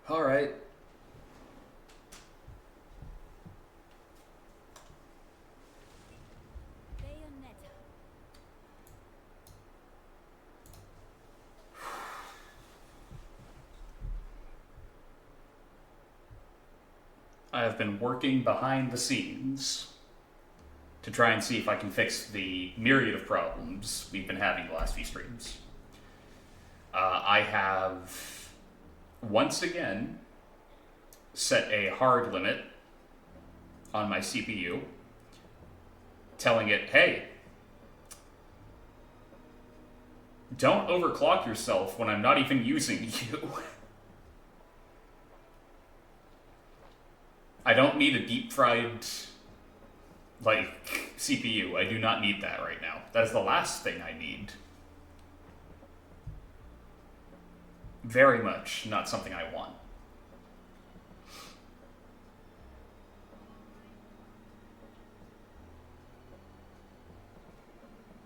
Alright. Bayonetta. I have been working behind the scenes to try and see if I can fix the myriad of problems we've been having the last few streams. I have once again set a hard limit on my CPU, telling it, hey, don't overclock yourself when I'm not even using you. I don't need a deep fried, CPU. I do not need that right now. That is the last thing I need. Very much not something I want.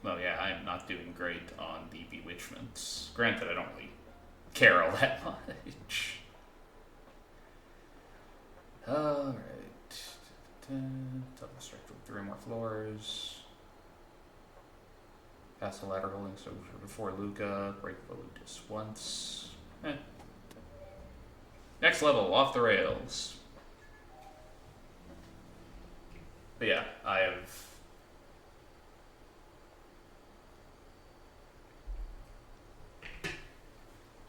Well, yeah, I'm not doing great on the bewitchments. Granted, I don't really care all that much. Alright. Double structure with 3 more floors. Pass the ladder holding so before Luca. Break the Lucas once. Next level, off the rails. But yeah, I have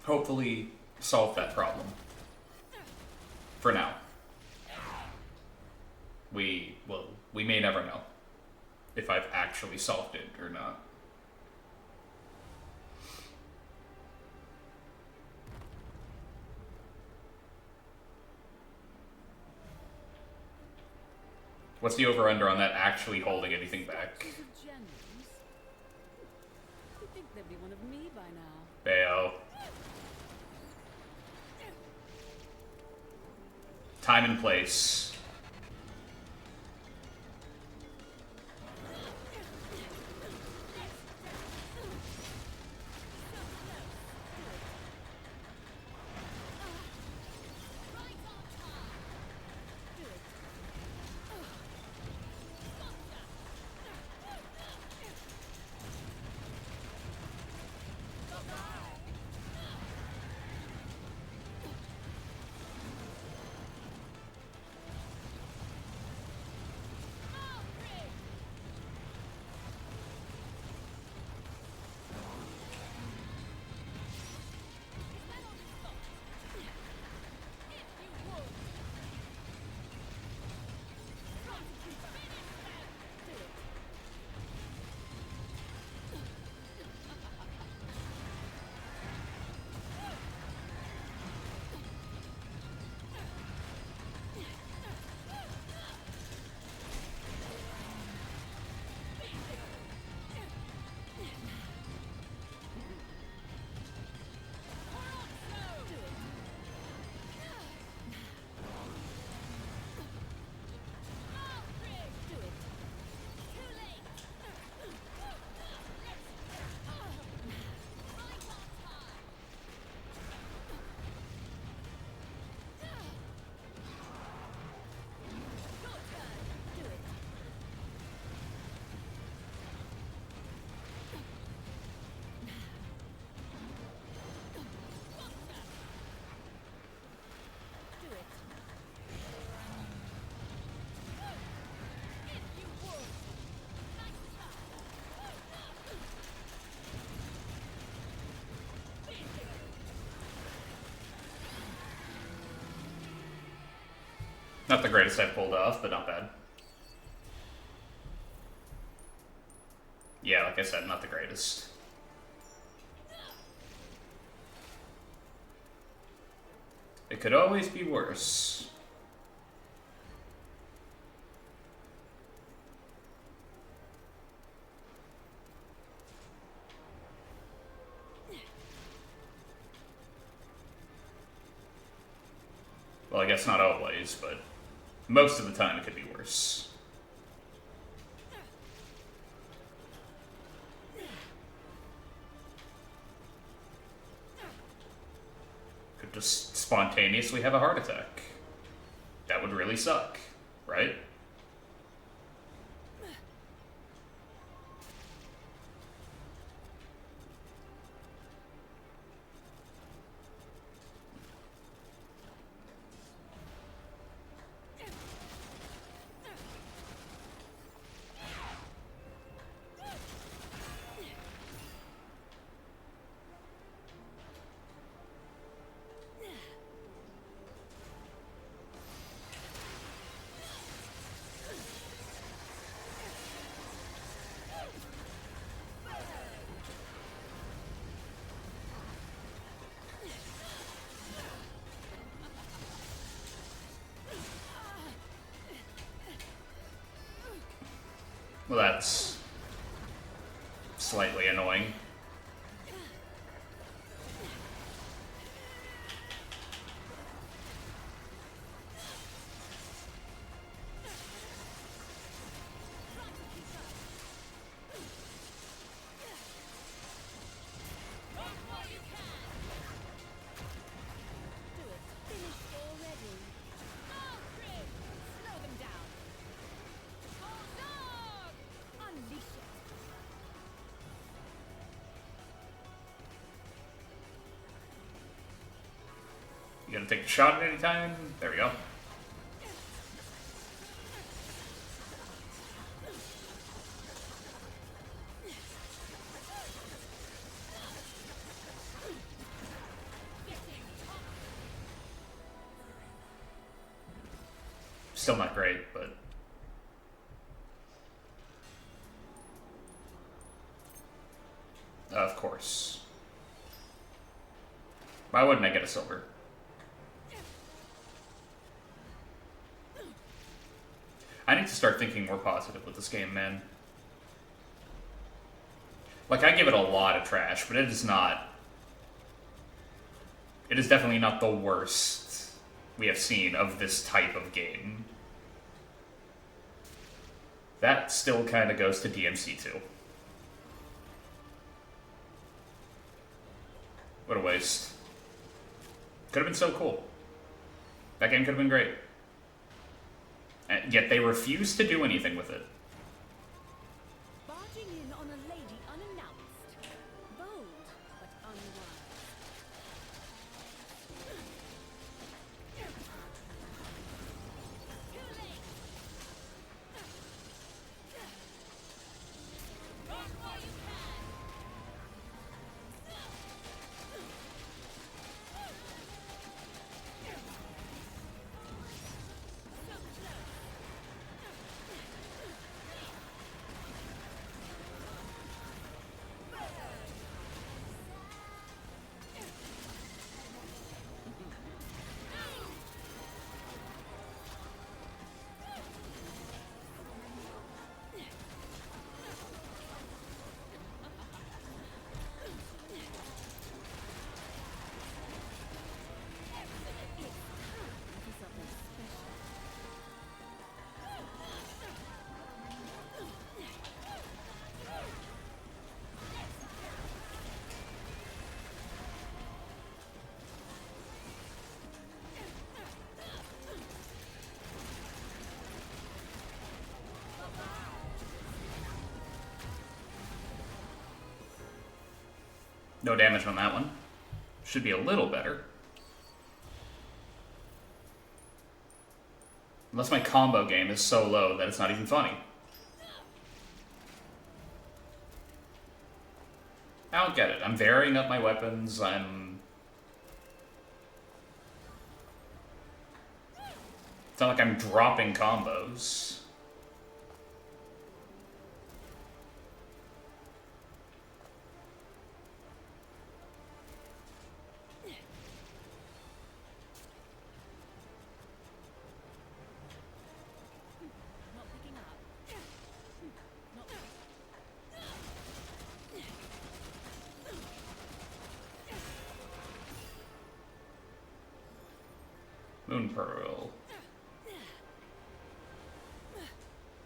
hopefully solved that problem. For now. We may never know if I've actually solved it or not. What's the over-under on that actually holding anything back? You'd think there'd be one of me by now. Bayo. Time and place. Not the greatest I've pulled off, but not bad. Yeah, like I said, not the greatest. It could always be worse. Well, I guess not always, but most of the time it could be worse. could just spontaneously have a heart attack. That would really suck, right? Well, that's slightly annoying. You gonna take a shot at any time? There we go. Still not great, but... Of course. Why wouldn't I get a silver? I need to start thinking more positive with this game, man. Like, I give it a lot of trash, but it is not... It is definitely not the worst we have seen of this type of game. That still kind of goes to DMC2. What a waste. Could have been so cool. That game could have been great. And yet they refuse to do anything with it. Barging in on a lady unannounced. Bold, but unwise. Too late. Run while you can. No damage on that one. Should be a little better. Unless my combo game is so low that it's not even funny. I don't get it. I'm varying up my weapons, It's not like I'm dropping combos. Moon Pearl.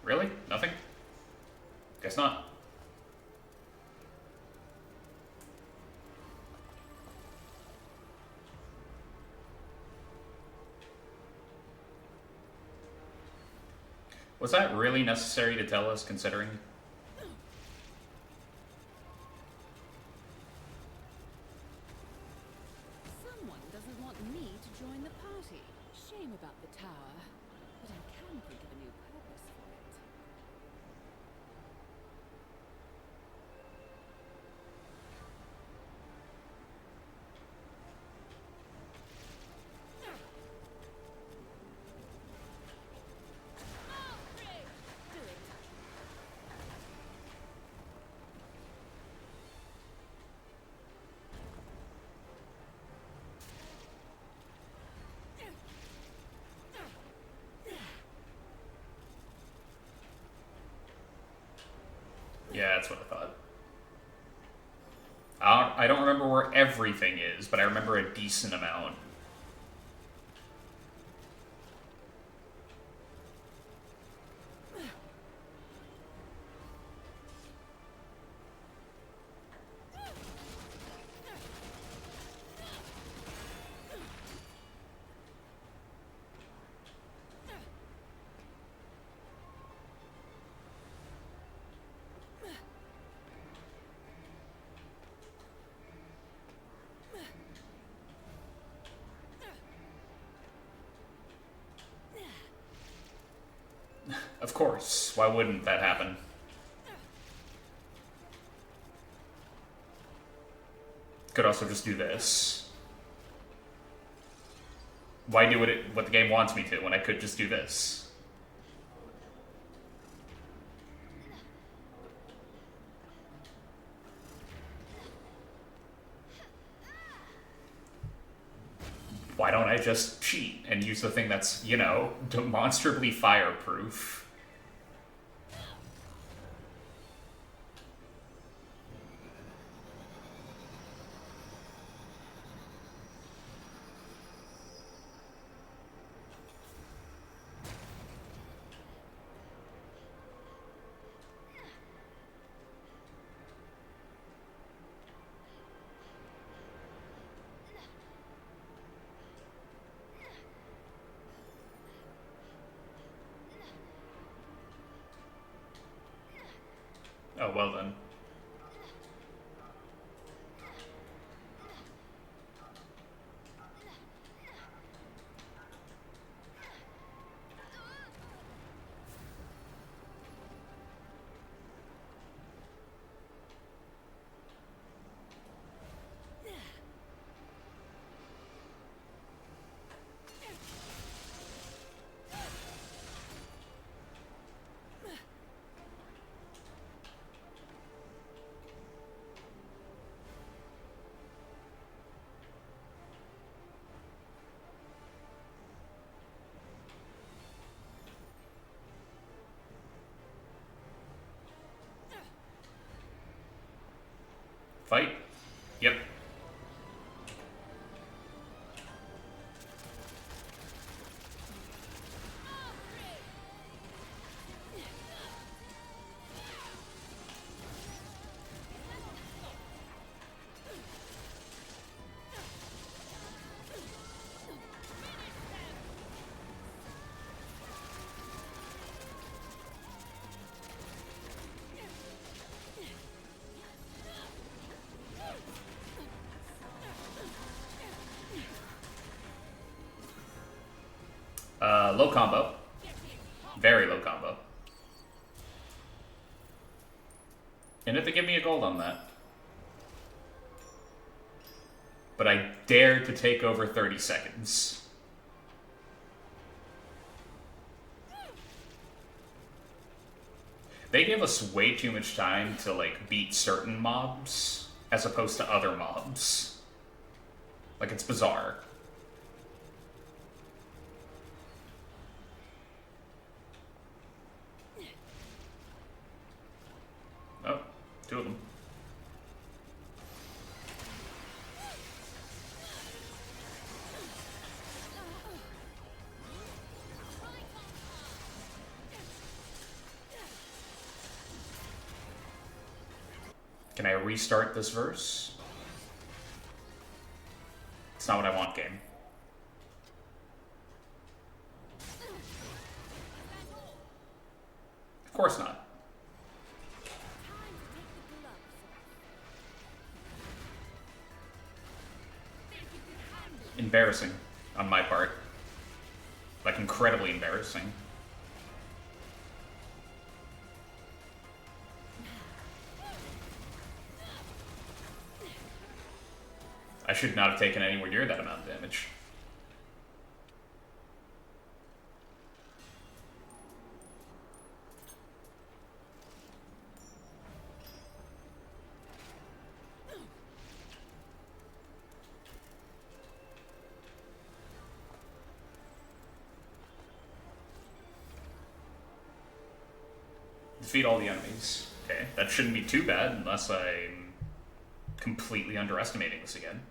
Really? Nothing? Guess not. Was that really necessary to tell us, considering? Someone doesn't want me to join the party. Shame about the tower, but I can think of a new purpose for it. Do it. Yeah, that's what I thought. I don't remember where everything is, but I remember a decent amount. Of course. Why wouldn't that happen? Could also just do this. Why do what the game wants me to when I could just do this? Why don't I just cheat and use the thing that's, you know, demonstrably fireproof? Oh, well then. Fight? Yep. Low combo. Very low combo. And if they give me a gold on that. But I dared to take over 30 seconds. They give us way too much time to, like, beat certain mobs as opposed to other mobs. Like, it's bizarre. Oh, two of them. Can I restart this verse? It's not what I want, game. Of course not. Time to take the gloves off. Embarrassing on my part. Like, incredibly embarrassing. I should not have taken anywhere near that amount of damage. Defeat all the enemies. Okay, that shouldn't be too bad unless I'm completely underestimating this again.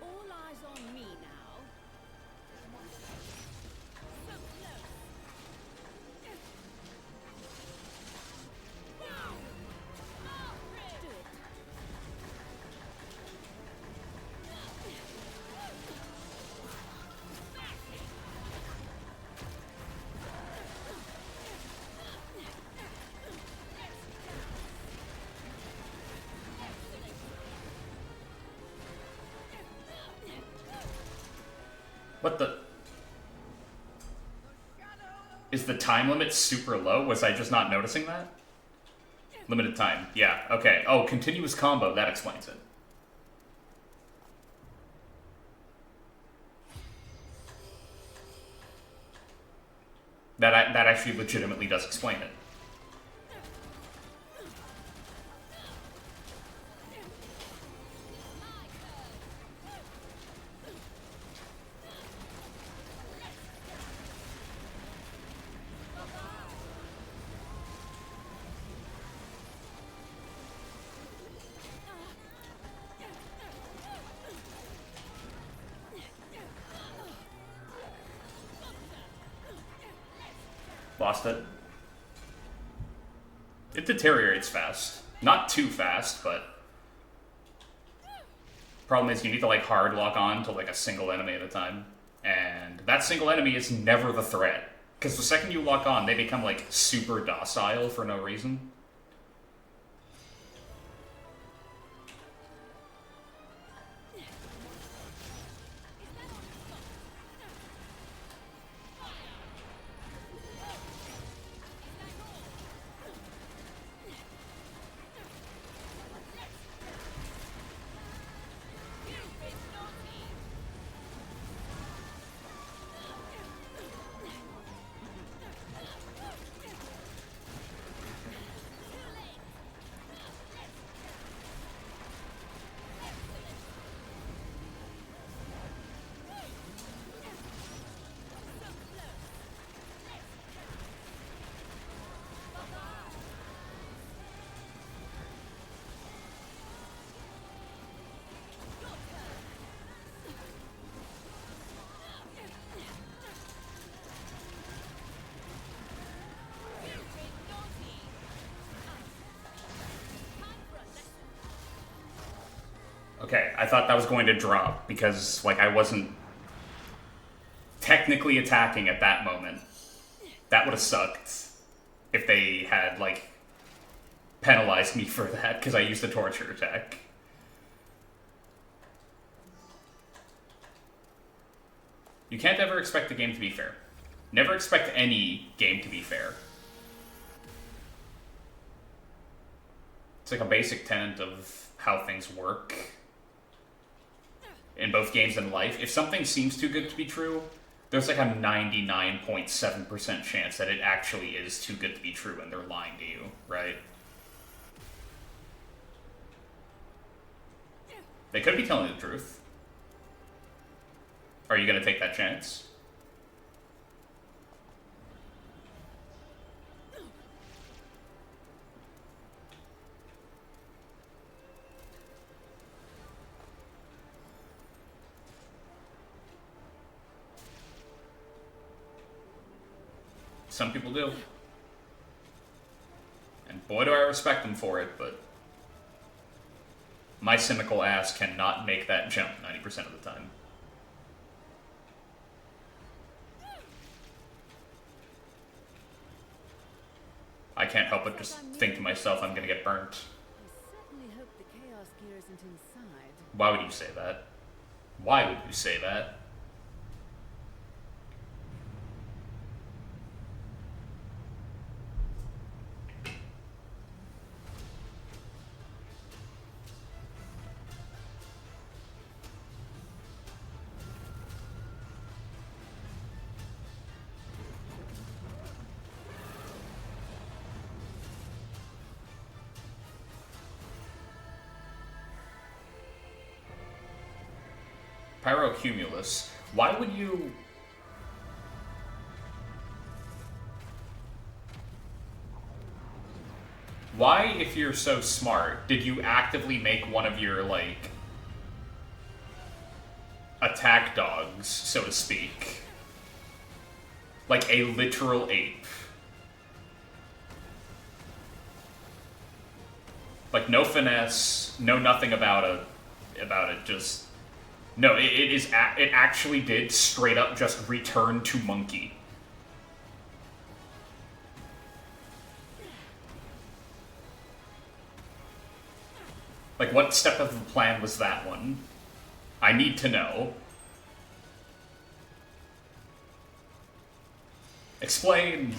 All eyes on me now. So close. Do it. What the? Is the time limit super low? Was I just not noticing that? Limited time. Yeah, okay. Oh, continuous combo. That explains it. That actually legitimately does explain it. Lost it. It deteriorates fast. Not too fast, but... Problem is, you need to, like, hard lock on to, like, a single enemy at a time. And that single enemy is never the threat. Because the second you lock on, they become, like, super docile for no reason. Okay, I thought that was going to drop because, like, I wasn't technically attacking at that moment. That would have sucked if they had, like, penalized me for that because I used the torture attack. You can't ever expect the game to be fair. Never expect any game to be fair. It's like a basic tenet of how things work in both games and life. If something seems too good to be true, there's like a 99.7% chance that it actually is too good to be true and they're lying to you, right? They could be telling the truth. Are you going to take that chance? Some people do. And boy do I respect them for it, but my cynical ass cannot make that jump 90% of the time. I can't help but just think to myself I'm gonna get burnt. I certainly hope the Chaos Gear isn't inside. Why would you say that? Why would you say that? Pyrocumulus. Why would you... Why, if you're so smart, did you actively make one of your, like, attack dogs, so to speak, like a literal ape? Like, no finesse, no nothing about it, just... No, it actually did straight up just return to monkey. Like, what step of the plan was that one? I need to know. Explain.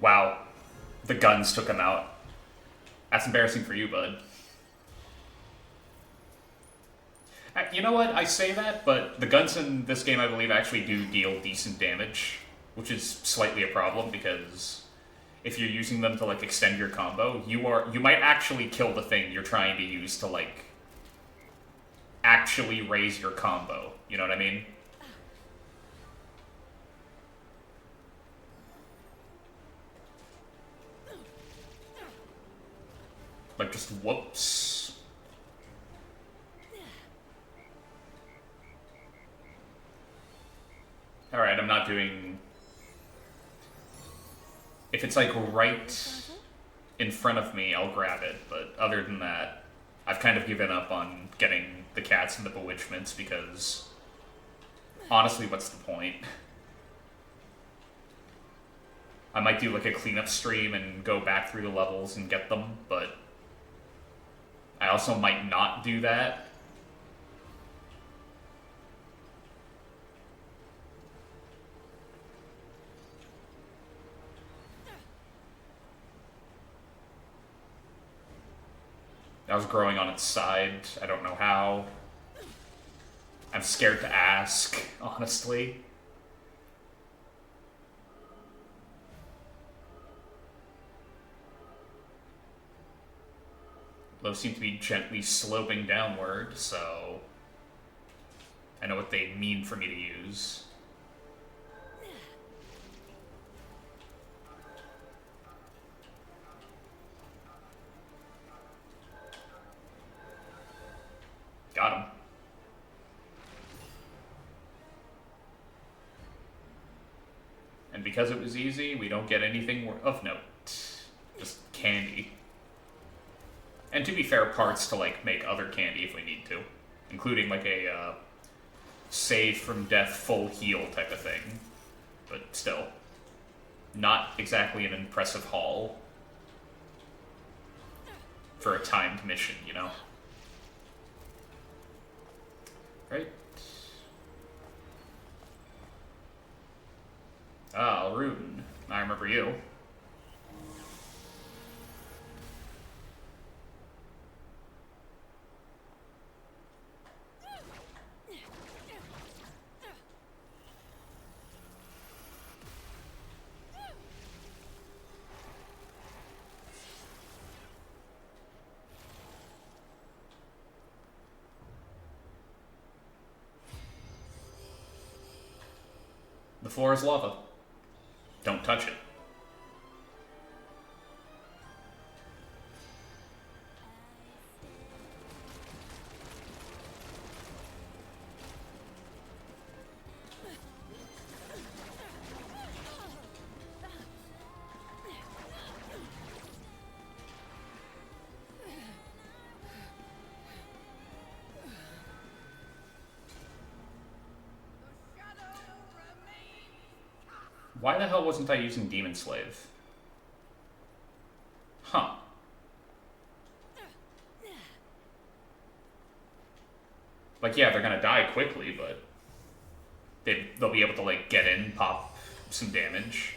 Wow. The guns took him out. That's embarrassing for you, bud. You know what? I say that, but the guns in this game, I believe, actually do deal decent damage, which is slightly a problem, because if you're using them to, like, extend your combo, you might actually kill the thing you're trying to use to, like, actually raise your combo. You know what I mean? Like, just whoops. Alright, I'm not doing... If it's, like, right in front of me, I'll grab it, but other than that, I've kind of given up on getting the cats and the bewitchments, because honestly, what's the point? I might do, like, a cleanup stream and go back through the levels and get them, but I also might not do that. I was growing on its side. I don't know how. I'm scared to ask, honestly. Those seem to be gently sloping downward, so I know what they mean for me to use. Got him. And because it was easy, we don't get anything of note. Just candy. And to be fair, parts to, like, make other candy if we need to. Including, like, a, save from death full heal type of thing. But still. Not exactly an impressive haul. For a timed mission, you know? Right? Ah, Rune. I remember you. The floor is lava. Don't touch it. Why the hell wasn't I using Demon Slave? Huh. Like, yeah, they're gonna die quickly, but they'll be able to, like, get in, pop some damage.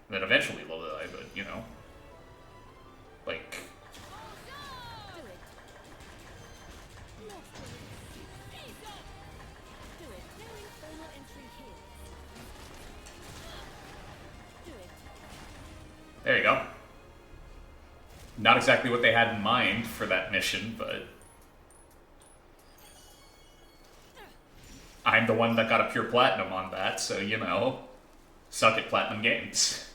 And then eventually they'll die, but, you know. Like... There you go. Not exactly what they had in mind for that mission, but... I'm the one that got a pure platinum on that, so, you know, suck at Platinum Games.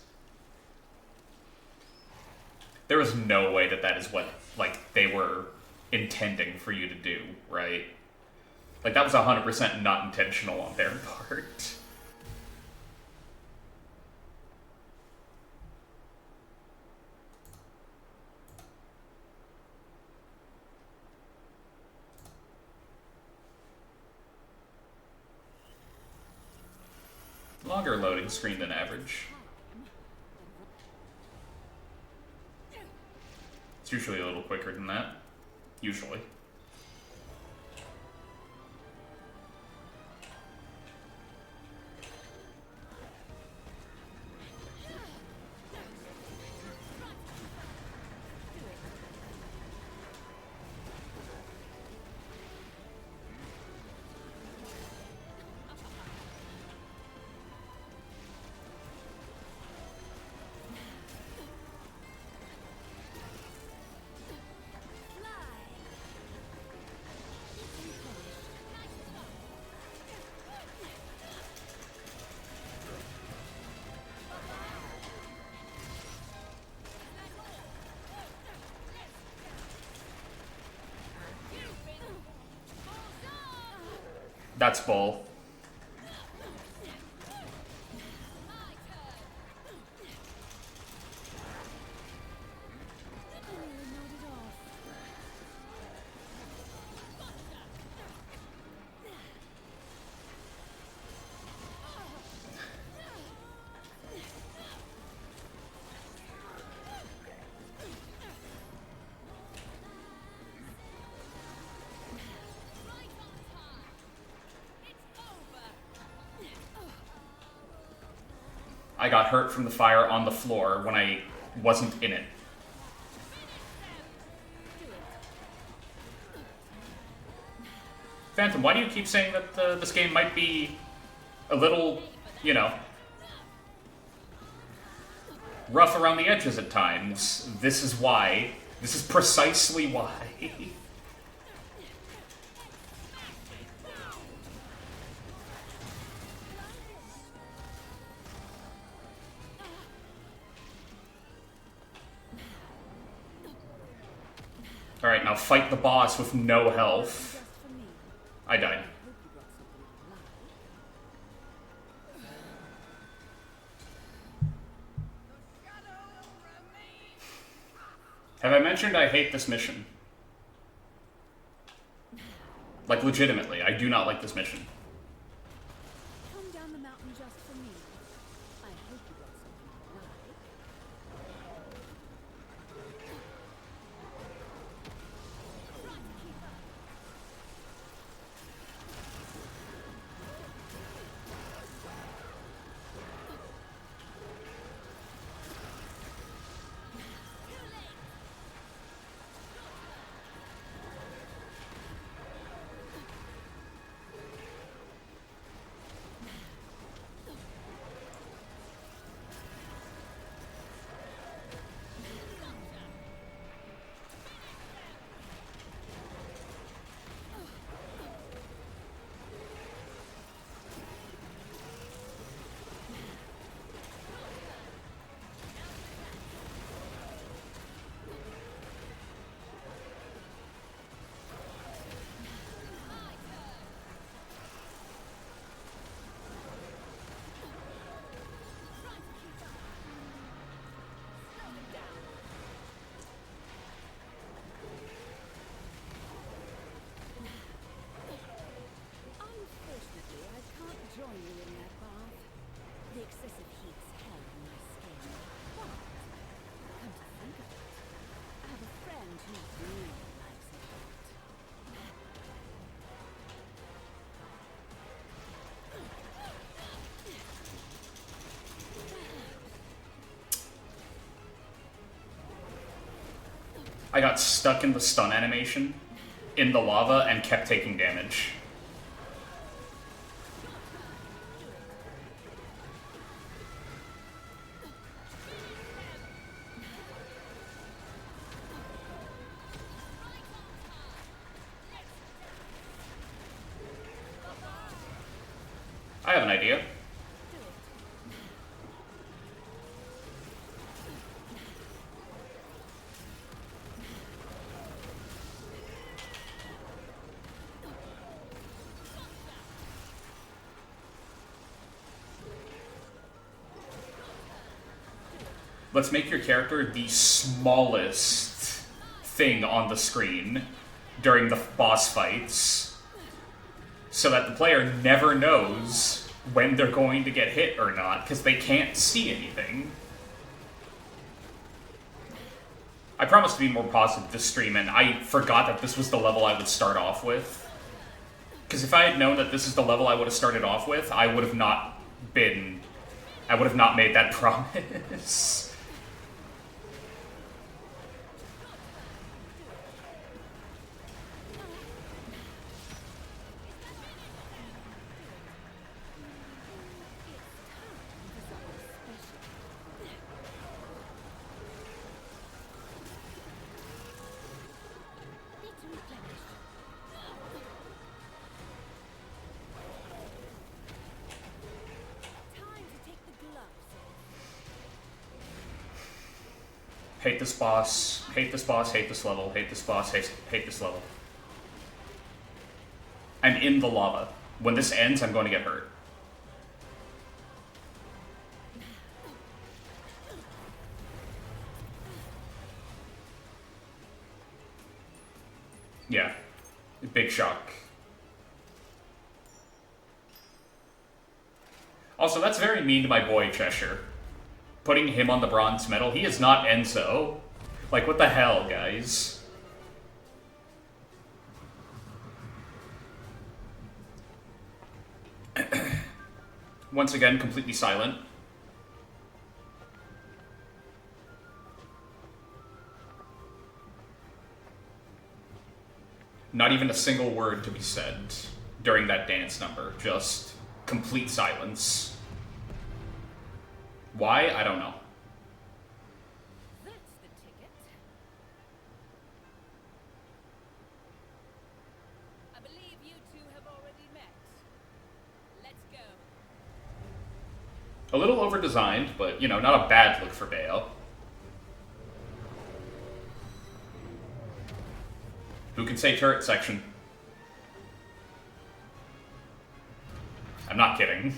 There was no way that that is what, like, they were intending for you to do, right? Like, that was 100% not intentional on their part. Longer loading screen than average. It's usually a little quicker than that. Usually. That's bull. I got hurt from the fire on the floor when I wasn't in it. Phantom, why do you keep saying that this game might be a little, you know, rough around the edges at times? This is why. This is precisely why. Alright, now fight the boss with no health. I died. Have I mentioned I hate this mission? Like, legitimately, I do not like this mission. Come down the mountain just for me. I hope you got something you like. excessive heat's hell on my skin. But, come to think of it, I have a friend who really likes it hot. I got stuck in the stun animation in the lava and kept taking damage. I have an idea. Let's make your character the smallest thing on the screen during the boss fights, so that the player never knows when they're going to get hit or not, because they can't see anything. I promised to be more positive this stream, and I forgot that this was the level I would start off with. Because if I had known that this is the level I would have started off with, I would have not made that promise. Hate this boss, hate this boss, hate this level, hate this boss, hate this level. I'm in the lava. When this ends, I'm going to get hurt. Yeah. Big shock. Also, that's very mean to my boy Cheshire. Putting him on the bronze medal. He is not Enzo. Like, what the hell, guys? Once again, completely silent. Not even a single word to be said during that dance number. Just complete silence. Why? I don't know. That's the ticket. I believe you two have already met. Let's go. A little over-designed, but, you know, not a bad look for Bayo. Who can say turret section? I'm not kidding.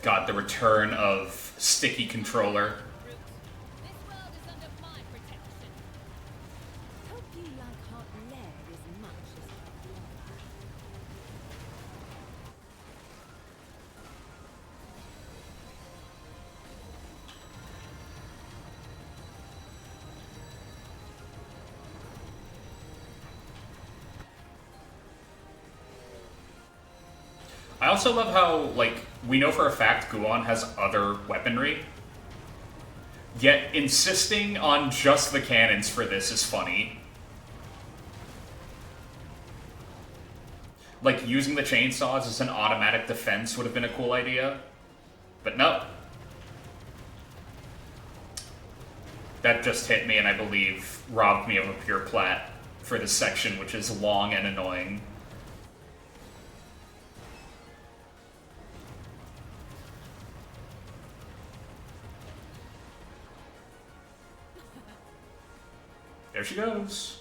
God, the return of sticky controller. This world is under my protection. Hope you like hot lead as much as hot lava. I also love how, like, we know for a fact Guon has other weaponry, yet insisting on just the cannons for this is funny. Like, using the chainsaws as an automatic defense would have been a cool idea, but no. That just hit me and I believe robbed me of a pure plat for this section, which is long and annoying. There she goes.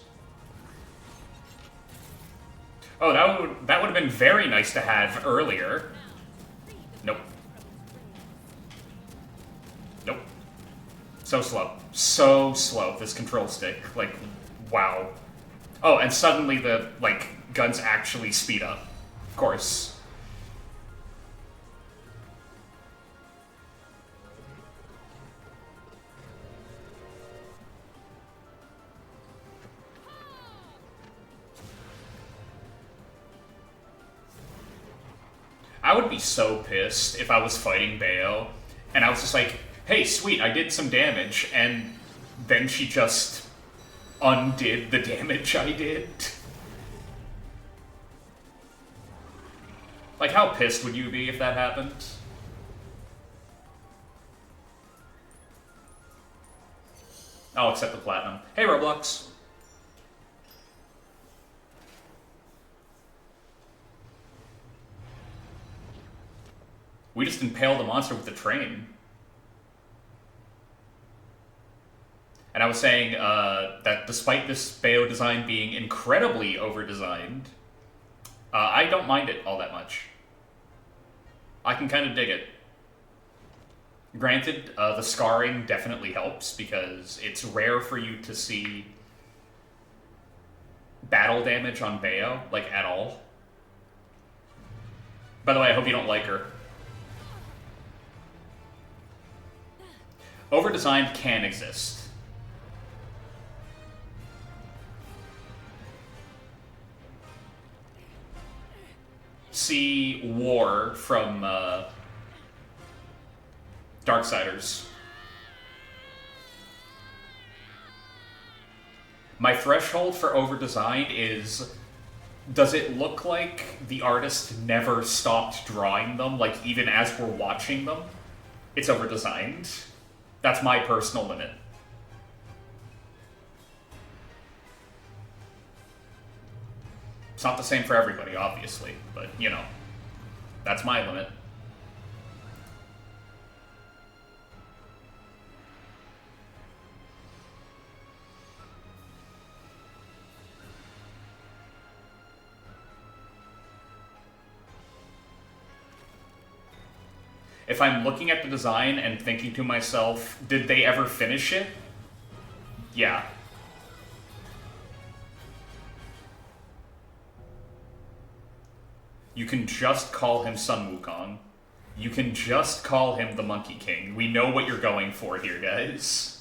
Oh, that would have been very nice to have earlier. Nope. Nope. So slow. So slow, this control stick. Like, wow. Oh, and suddenly the, like, guns actually speed up. Of course. I would be so pissed if I was fighting Bayo, and I was just like, hey, sweet, I did some damage, and then she just undid the damage I did. Like, how pissed would you be if that happened? I'll accept the platinum. Hey, Roblox. We just impaled a monster with the train. And I was saying that despite this Bayo design being incredibly over-designed, I don't mind it all that much. I can kind of dig it. Granted, the scarring definitely helps because it's rare for you to see battle damage on Bayo, like, at all. By the way, I hope you don't like her. Over-designed can exist. See War from Darksiders. My threshold for over-designed is, does it look like the artist never stopped drawing them, like even as we're watching them? It's over-designed. That's my personal limit. It's not the same for everybody, obviously, but, you know, that's my limit. If I'm looking at the design and thinking to myself, did they ever finish it? Yeah. You can just call him Sun Wukong. You can just call him the Monkey King. We know what you're going for here, guys.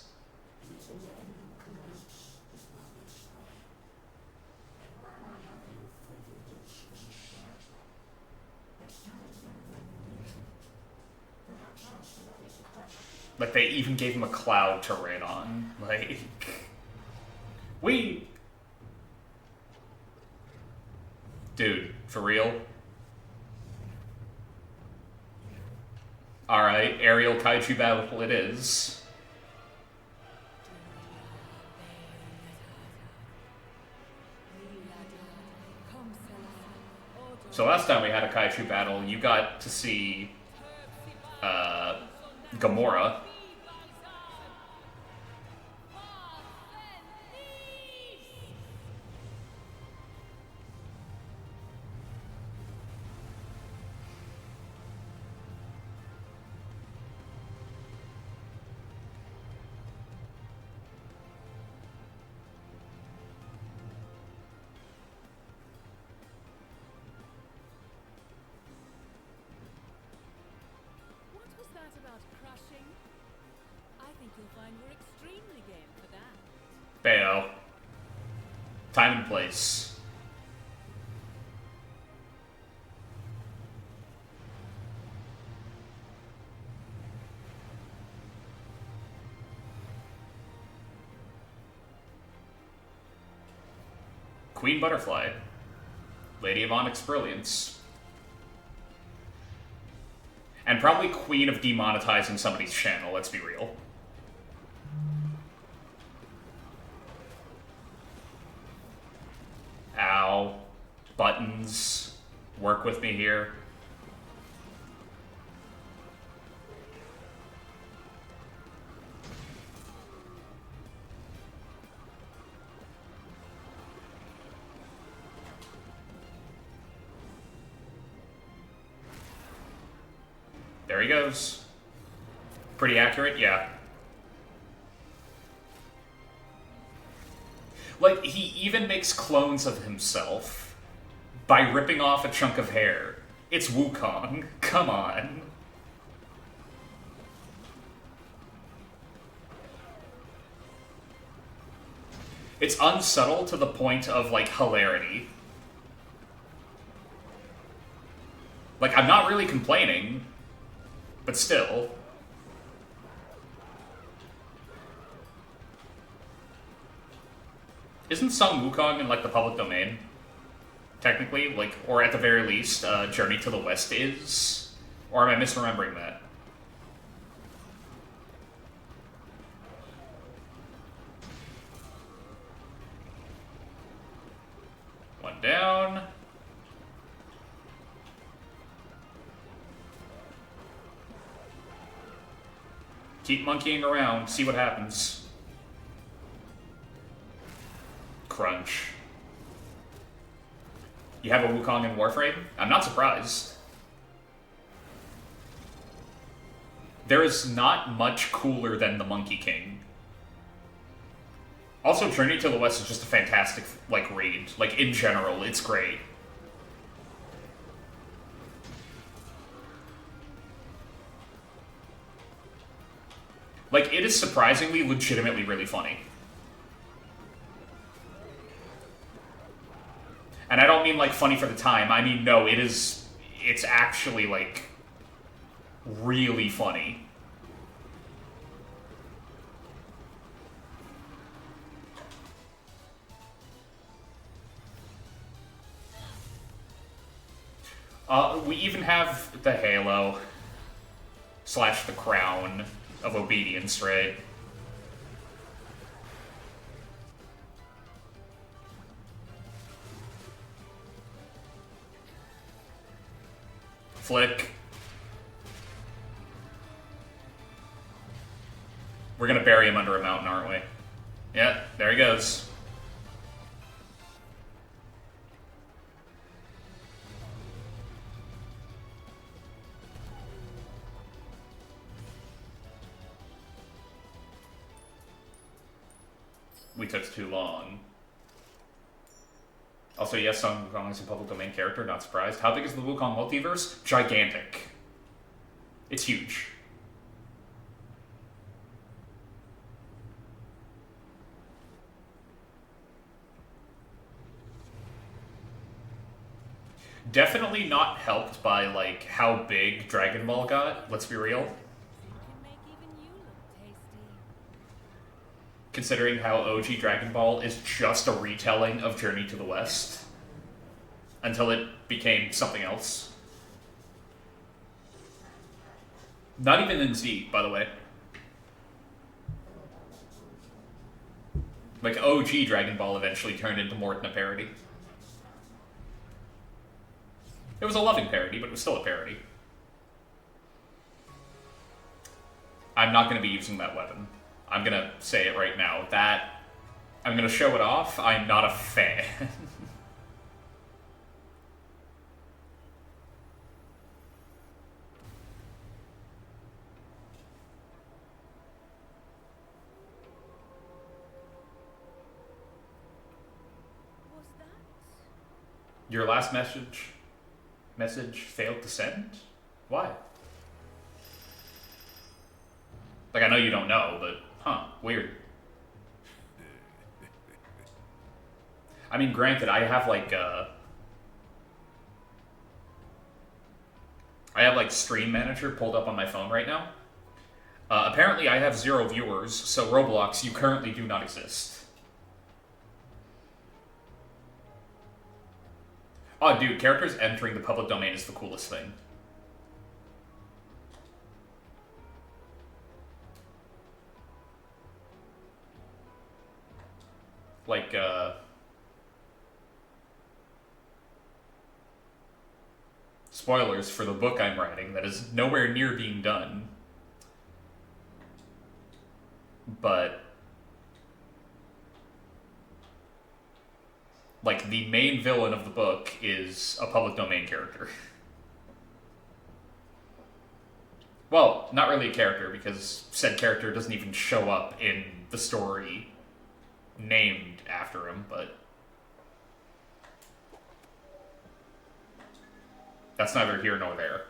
Like, they even gave him a cloud to rain on. Like... Dude, for real? Alright, aerial kaiju battle it is. So last time we had a kaiju battle, you got to see Gamora. About crushing? I think you'll find we're extremely game for that. Bayo. Time and place. Queen Butterfly. Lady of Onyx Brilliance. And probably queen of demonetizing somebody's channel, let's be real. Ow. Buttons. Work with me here. There he goes. Pretty accurate, yeah. Like, he even makes clones of himself by ripping off a chunk of hair. It's Wukong. Come on. It's unsubtle to the point of, like, hilarity. Like, I'm not really complaining, but still. Isn't some Wukong in, like, the public domain? Technically, like, or at the very least, Journey to the West is? Or am I misremembering that? One down. Keep monkeying around, see what happens. Crunch. You have a Wukong in Warframe? I'm not surprised. There is not much cooler than the Monkey King. Also, Journey to the West is just a fantastic, like, raid. Like, in general, it's great. Like, it is surprisingly, legitimately really funny. And I don't mean, like, funny for the time. I mean, no, it's actually, like, really funny. We even have the Halo / the Crown of Obedience, right? Flick. We're gonna bury him under a mountain, aren't we? Yeah, there he goes. We took too long. Also, yes, Sun Wukong is a public domain character, not surprised. How big is the Wukong multiverse? Gigantic. It's huge. Definitely not helped by, like, how big Dragon Ball got, let's be real. Considering how OG Dragon Ball is just a retelling of Journey to the West. Until it became something else. Not even in Z, by the way. Like, OG Dragon Ball eventually turned into more than a parody. It was a loving parody, but it was still a parody. I'm not going to be using that weapon. I'm going to say it right now. I'm going to show it off. I'm not a fan. Was that? Your last message failed to send? Why? Like, I know you don't know, but, huh, weird. I mean, granted, I have, like, Stream Manager pulled up on my phone right now. Apparently, I have 0 viewers, so Roblox, you currently do not exist. Oh, dude, characters entering the public domain is the coolest thing. Like, spoilers for the book I'm writing that is nowhere near being done. But, like, the main villain of the book is a public domain character. Well, not really a character, because said character doesn't even show up in the story named after him, but that's neither here nor there.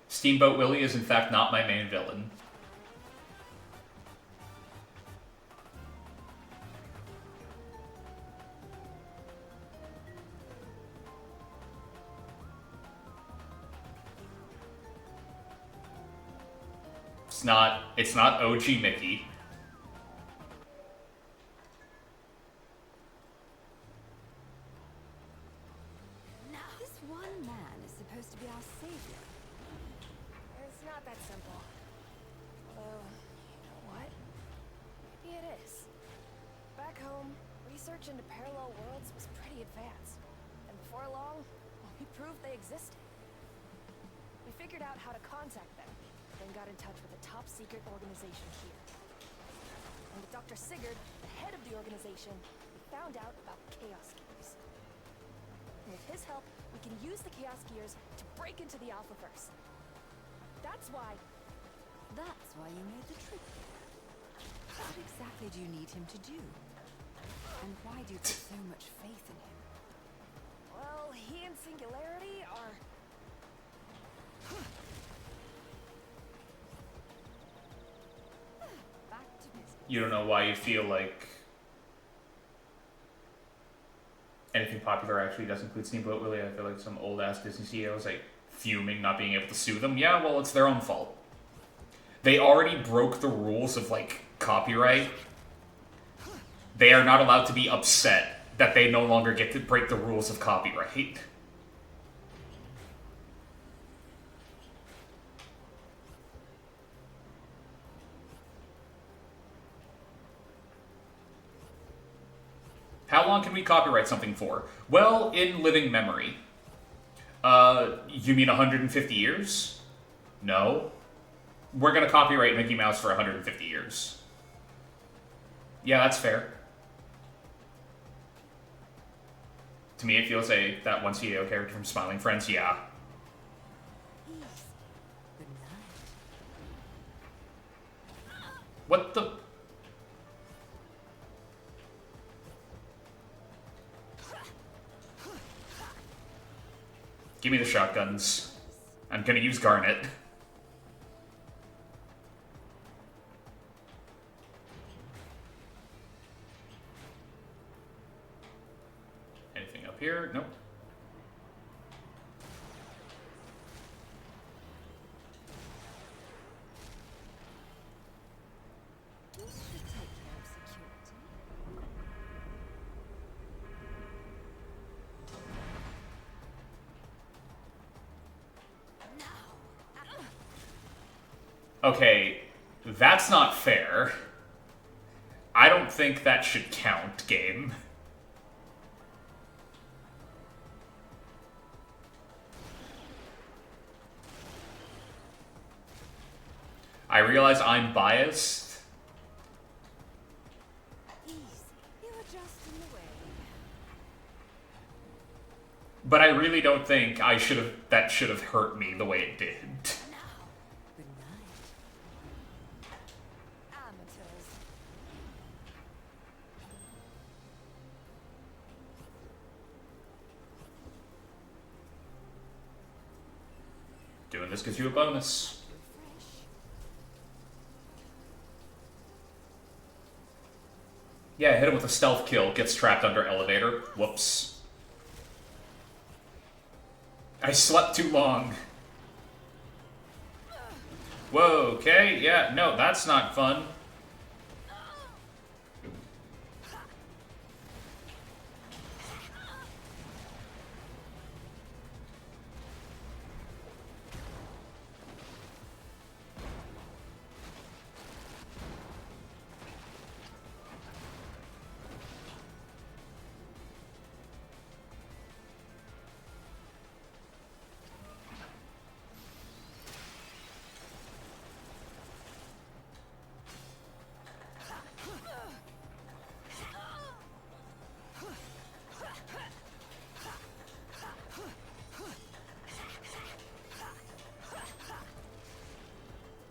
Steamboat Willie is in fact not my main villain. It's not OG Mickey. Now, this one man is supposed to be our savior. It's not that simple. Although, you know what? Maybe it is. Back home, research into parallel worlds was pretty advanced. And before long, we proved they existed. We figured out how to contact them, then got in touch with a top-secret organization here. And with Dr. Sigurd, the head of the organization, we found out about Chaos Gears. And with his help, we can use the Chaos Gears to break into the Alphaverse. That's why You made the trip here. What exactly do you need him to do? And why do you put so much faith in him? well, he and Singularity are... Back to business. You don't know why you feel like anything popular actually does include Steamboat Willie. I feel like some old-ass Disney CEO is like fuming not being able to sue them. Yeah, well, it's their own fault. They already broke the rules of, like, copyright. They are not allowed to be upset that they no longer get to break the rules of copyright. How long can we copyright something for? Well, in living memory. You mean 150 years? No. We're gonna copyright Mickey Mouse for 150 years. Yeah, that's fair. To me, it feels like that one CEO character from Smiling Friends, yeah. Easy. Good night. What the... Give me the shotguns. I'm gonna use Garnet. Anything up here? Nope. This should take care of security. Okay, that's not fair. I don't think that should count, game. I realize I'm biased. Easy. You were just in the way. But I really don't think that should have hurt me the way it did. Now, good night. amateurs. Doing this gives you a bonus. Refresh. Yeah, hit him with a stealth kill, gets trapped under elevator. Whoops. I slept too long. Whoa, okay, yeah, no, that's not fun.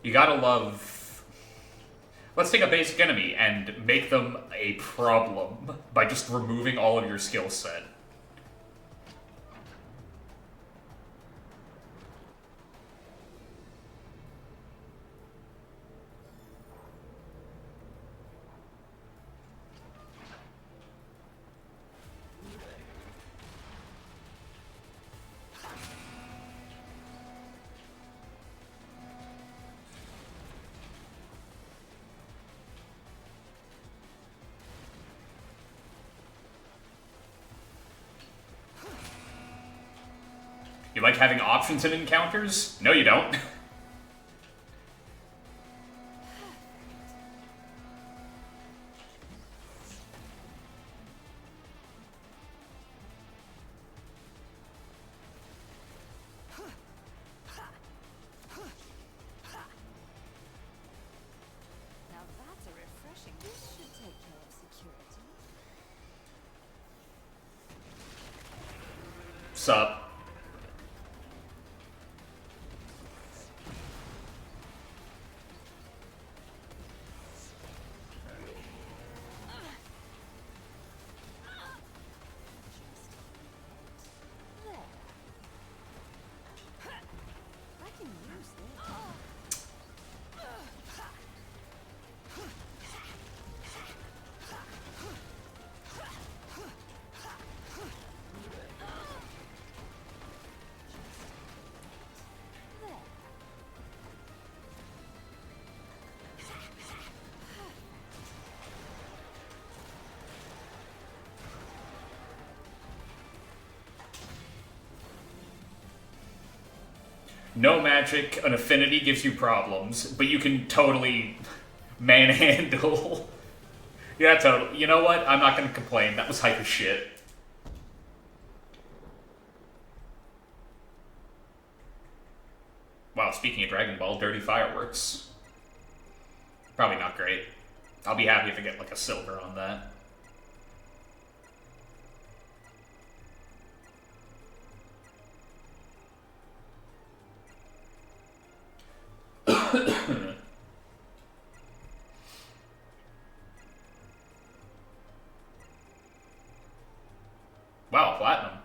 You gotta love... Let's take a basic enemy and make them a problem by just removing all of your skill set. You like having options in encounters? No, you don't. Now that's a refreshing. This should take care of security. Sup? There. I can use this. There. No magic, an affinity gives you problems, but you can totally manhandle. Yeah, totally. You know what? I'm not gonna complain. That was hype as shit. Wow, speaking of Dragon Ball, dirty fireworks. Probably not great. I'll be happy if I get like a silver on that. Wow, platinum.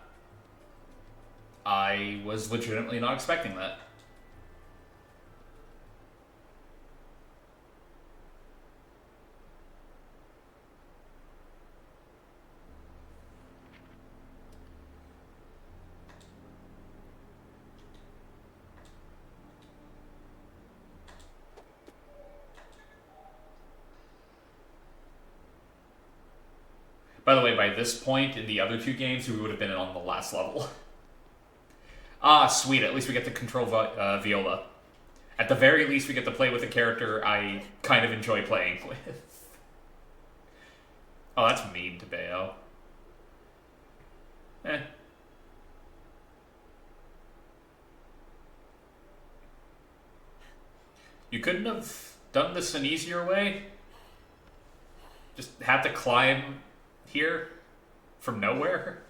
I was legitimately not expecting that. By the way, by this point in the other two games, we would have been on the last level. Ah, sweet. At least we get to control Viola. At the very least, we get to play with a character I kind of enjoy playing with. Oh, that's mean to Bayo. Eh. You couldn't have done this an easier way? Just had to climb here from nowhere?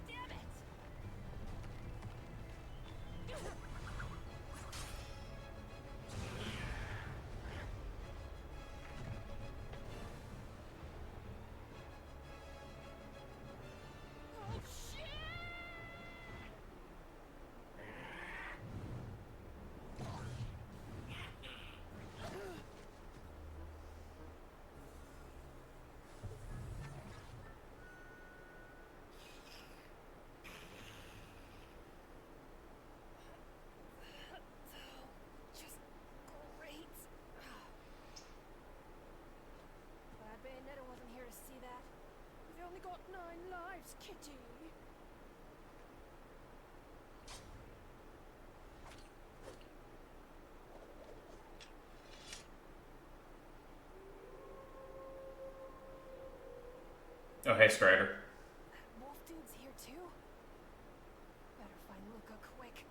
Damn it! Oh shit! Just great. Glad Bayonetta wasn't here to see that. We've only got 9 lives, Kitty. Oh, hey, Strider. That wolf dude's here too? Better find Luca quick.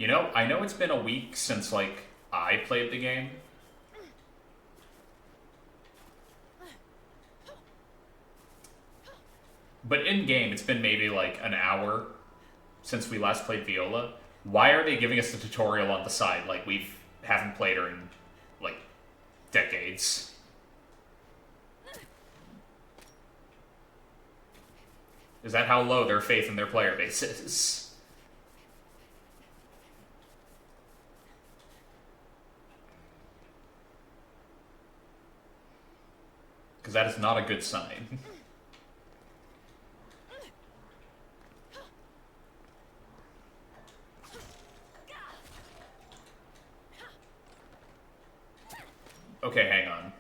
You know, I know it's been a week since, like, I played the game. But in-game, it's been maybe, like, an hour since we last played Viola. Why are they giving us a tutorial on the side like we haven't played her in, like, decades? Is that how low their faith in their player base is? Because that is not a good sign. Okay, hang on.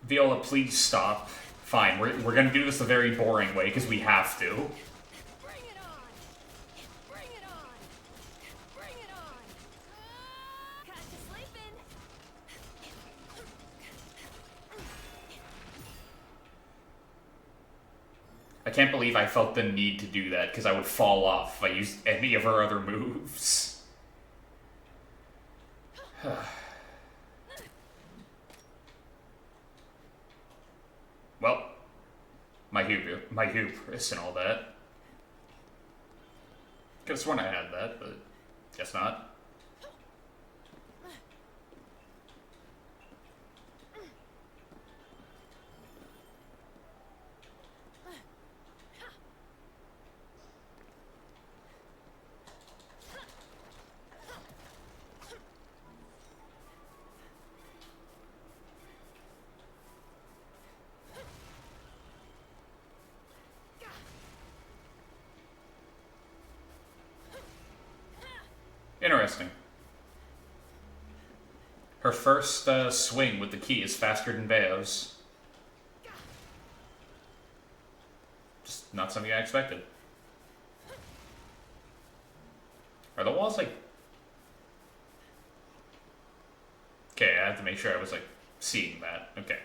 Viola, please stop. Fine, we're gonna do this a very boring way, because we have to. Bring it on! Bring it on! Bring it on! Catch you sleeping! I can't believe I felt the need to do that, because I would fall off if I used any of her other moves. Well, my hubris and all that. Could've sworn I had that, but guess not. Interesting. Her first swing with the key is faster than Bayo's. Just not something I expected. Are the walls like... Okay, I have to make sure I was like seeing that. Okay.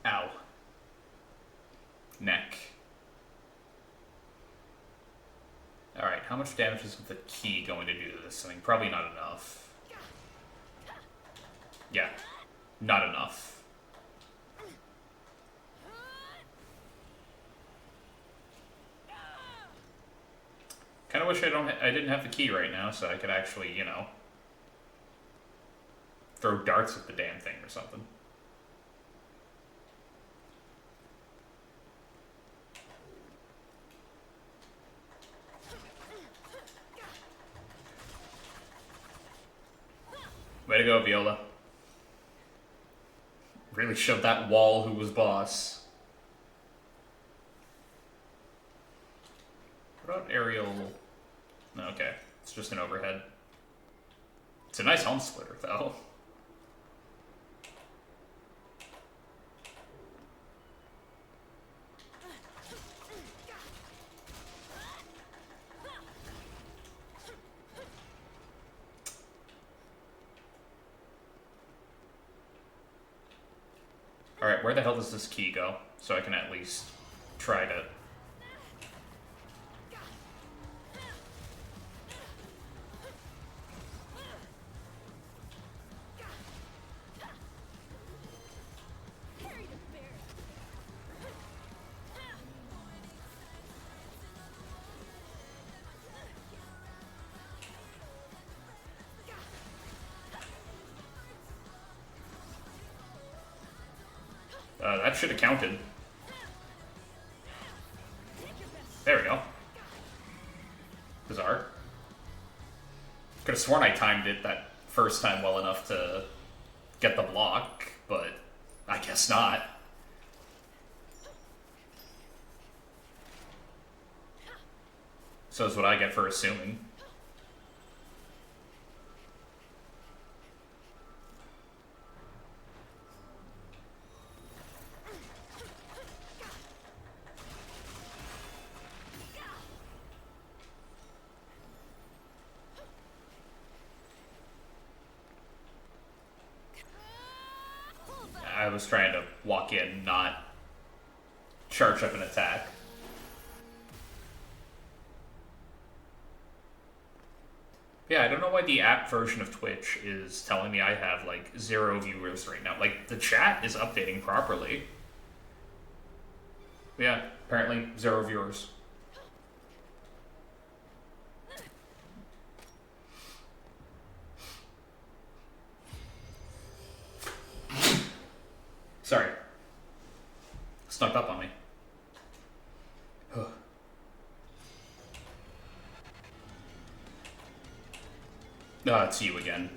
Ow. Neck. Alright, how much damage is the key going to do to this thing? Probably not enough. Yeah, not enough. Kinda wish I didn't have the key right now so I could actually, you know, throw darts at the damn thing or something. Way to go, Viola. Really showed that wall who was boss. What about aerial? No, okay. It's just an overhead. It's a nice home splitter, though. Alright, where the hell does this key go? So I can at least try to... that should have counted. There we go. Bizarre. Could have sworn I timed it that first time well enough to get the block, but I guess not. So is what I get for assuming. I was trying to walk in, not charge up an attack. Yeah, I don't know why the app version of Twitch is telling me I have, like, 0 viewers right now. Like, the chat is updating properly. Yeah, apparently 0 viewers. Sorry. Snuck up on me. It's you again.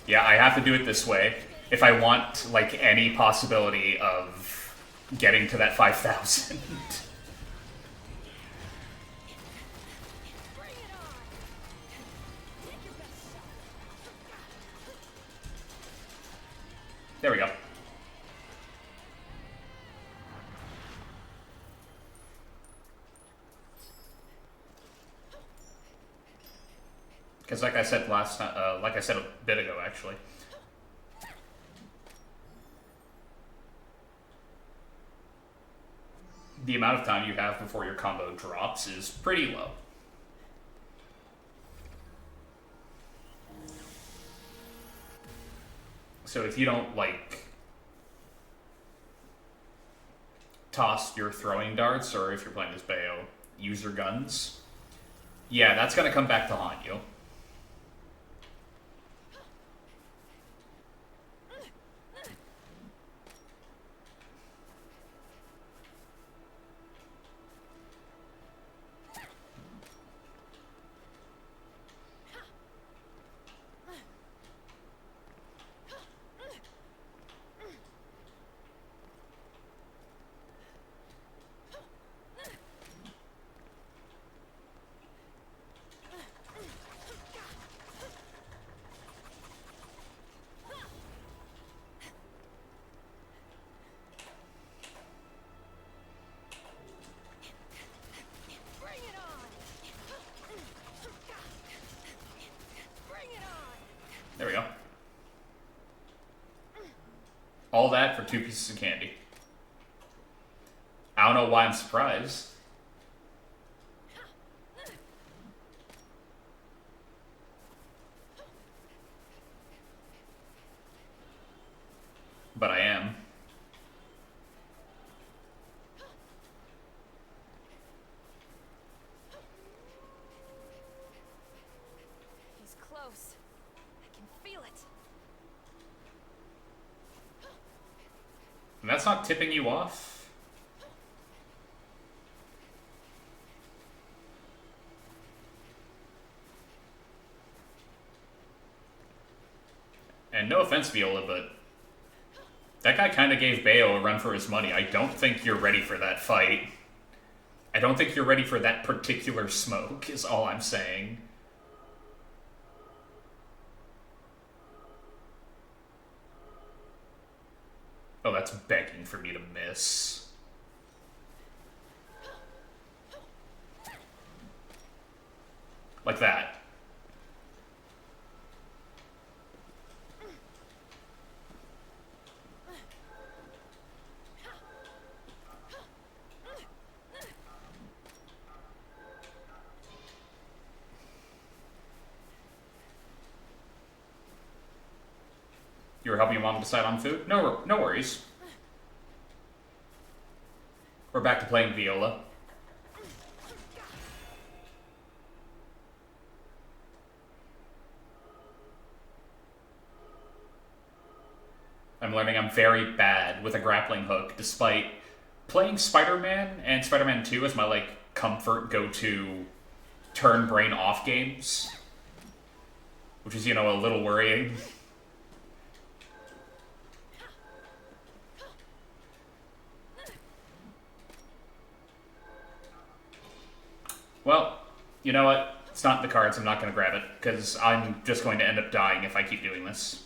Yeah, I have to do it this way if I want, like, any possibility of getting to that 5,000. There we go. Because like I said last time, like I said a bit ago, actually, the amount of time you have before your combo drops is pretty low. So if you don't, like, toss your throwing darts, or if you're playing as Bayo, use your guns, yeah, that's gonna come back to haunt you. 2 pieces of candy. I don't know why I'm surprised. But I am. He's close. I can feel it. And that's not tipping you off? And no offense, Viola, but that guy kind of gave Bayo a run for his money. I don't think you're ready for that fight. I don't think you're ready for that particular smoke, is all I'm saying. Oh, that's begging for me to miss. Like that. You were helping your mom decide on food? No worries. We're back to playing Viola. I'm learning I'm very bad with a grappling hook, despite playing Spider-Man and Spider-Man 2 as my, like, comfort go-to turn brain off games. Which is, you know, a little worrying. Well, you know what? It's not in the cards. I'm not going to grab it, because I'm just going to end up dying if I keep doing this.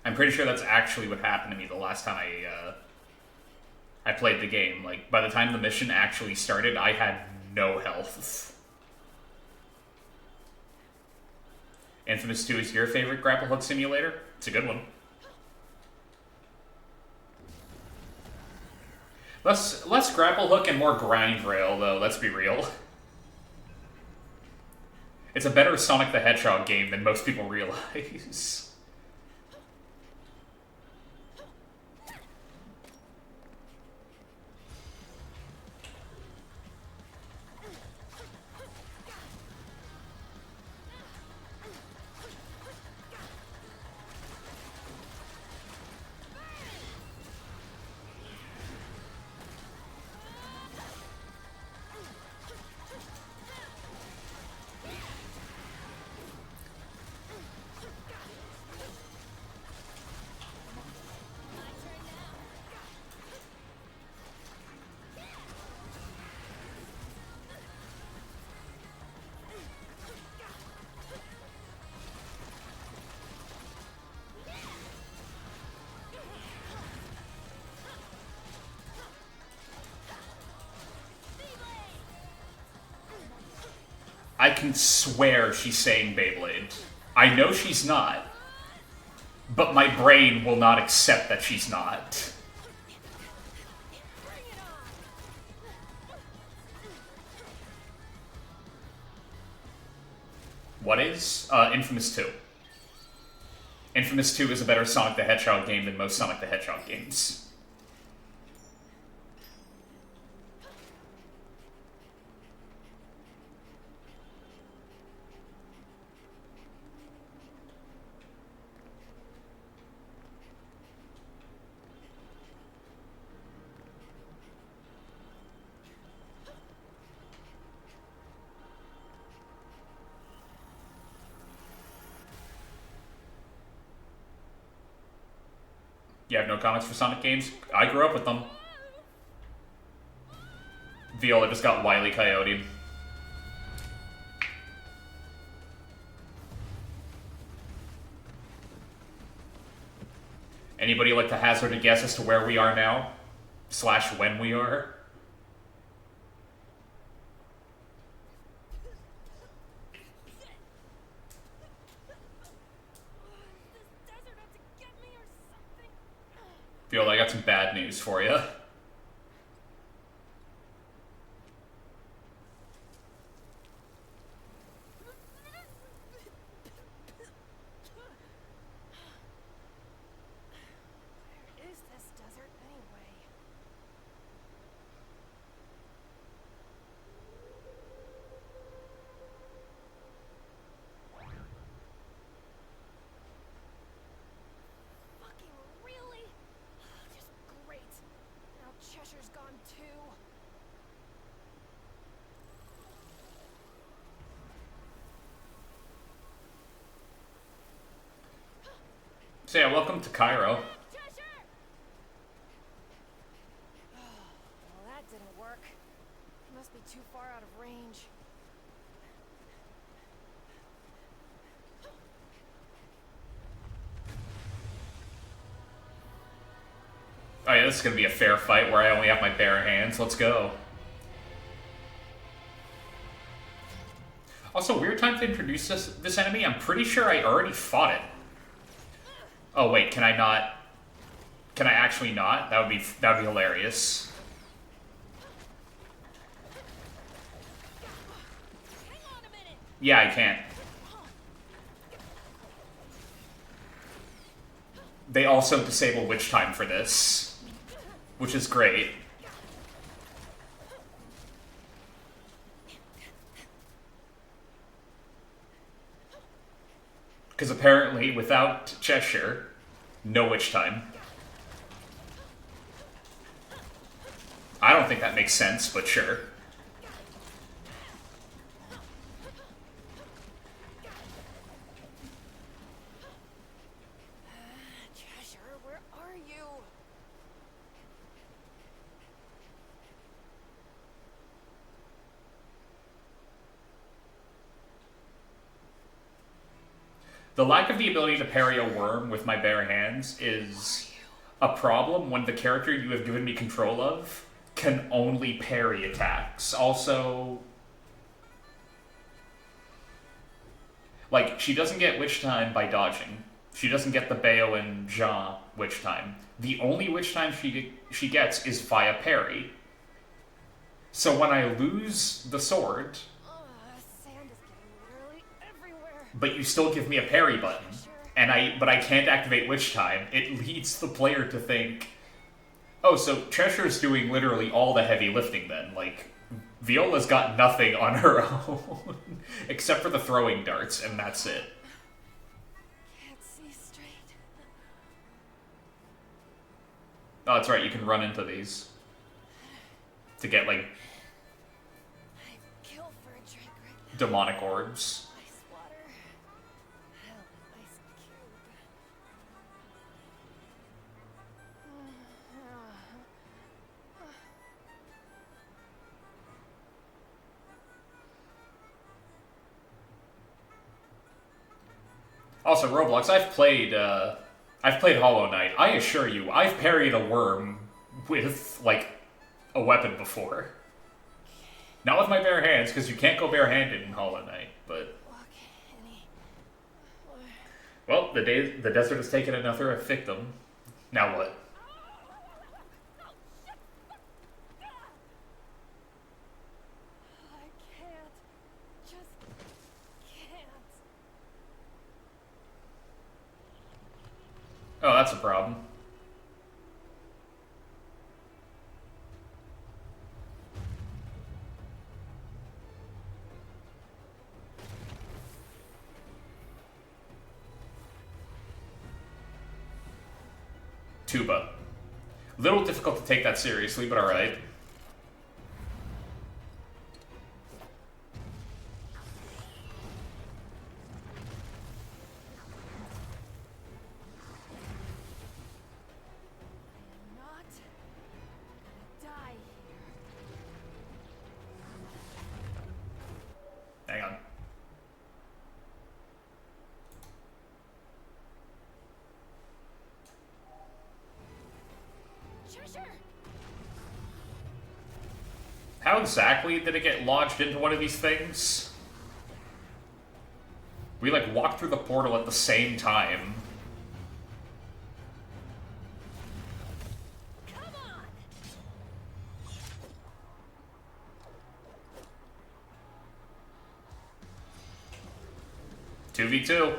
I'm pretty sure that's actually what happened to me the last time I played the game. Like, by the time the mission actually started, I had no health. Infamous 2 is your favorite grapple hook simulator? It's a good one. Less grapple hook and more grind rail, though, let's be real. It's a better Sonic the Hedgehog game than most people realize. I can swear she's saying Beyblade. I know she's not, but my brain will not accept that she's not. What is? Infamous 2. Infamous 2 is a better Sonic the Hedgehog game than most Sonic the Hedgehog games. You have no comments for Sonic games? I grew up with them. Viola just got Wile E. Coyote. Anybody like to hazard a guess as to where we are now? Slash when we are. This desert out to get me or something? Field, I got some bad news for you. Where is this desert anyway? Fucking really? Just great. Now Cheshire's gone too. So yeah, welcome to Cairo. Cheshire! Well, that didn't work. He must be too far out of range. Oh yeah, this is gonna be a fair fight where I only have my bare hands. Let's go. Also, weird time to introduce this enemy. I'm pretty sure I already fought it. Oh wait, can I not? Can I actually not? That would be hilarious. Hang on a minute! Yeah, I can't. They also disable witch time for this, which is great. Because apparently, without Cheshire, no witch time. I don't think that makes sense, but sure. Cheshire, where are you? The lack of the ability to parry a worm with my bare hands is a problem when the character you have given me control of can only parry attacks. Also, like, she doesn't get witch time by dodging. She doesn't get the Bayo and Jean witch time. The only witch time she gets is via parry. So when I lose the sword, Sand is getting literally everywhere. but you still give me a parry button, but I can't activate witch time, it leads the player to think, oh, so Cheshire's doing literally all the heavy lifting then. Like, Viola's got nothing on her own, except for the throwing darts, and that's it. Can't see straight. Oh, that's right, you can run into these to get, like, I'd kill for a drink right now. demonic orbs. Ice water. Hell, an ice cube. Also, Roblox, I've played Hollow Knight. I assure you, I've parried a worm with, like, a weapon before. Not with my bare hands, because you can't go barehanded in Hollow Knight, but... Walk any... Well, the desert has taken another victim. Now what? I can't. Just can't. Oh, that's a problem. Tuba. Little difficult to take that seriously, but alright. I'm not gonna die here. Hang on. Cheshire! How exactly did it get lodged into one of these things? We, like, walked through the portal at the same time. Come on! 2v2.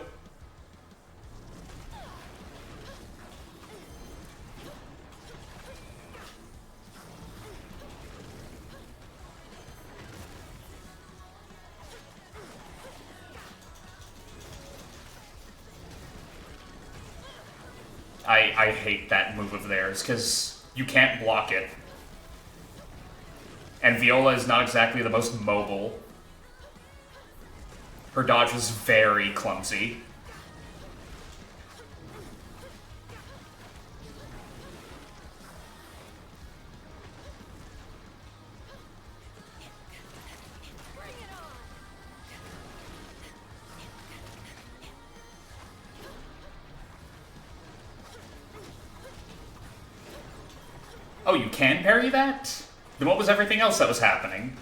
I hate that move of theirs, because you can't block it. And Viola is not exactly the most mobile. Her dodge is very clumsy. Bring it on! Oh, you can parry that? Then what was everything else that was happening?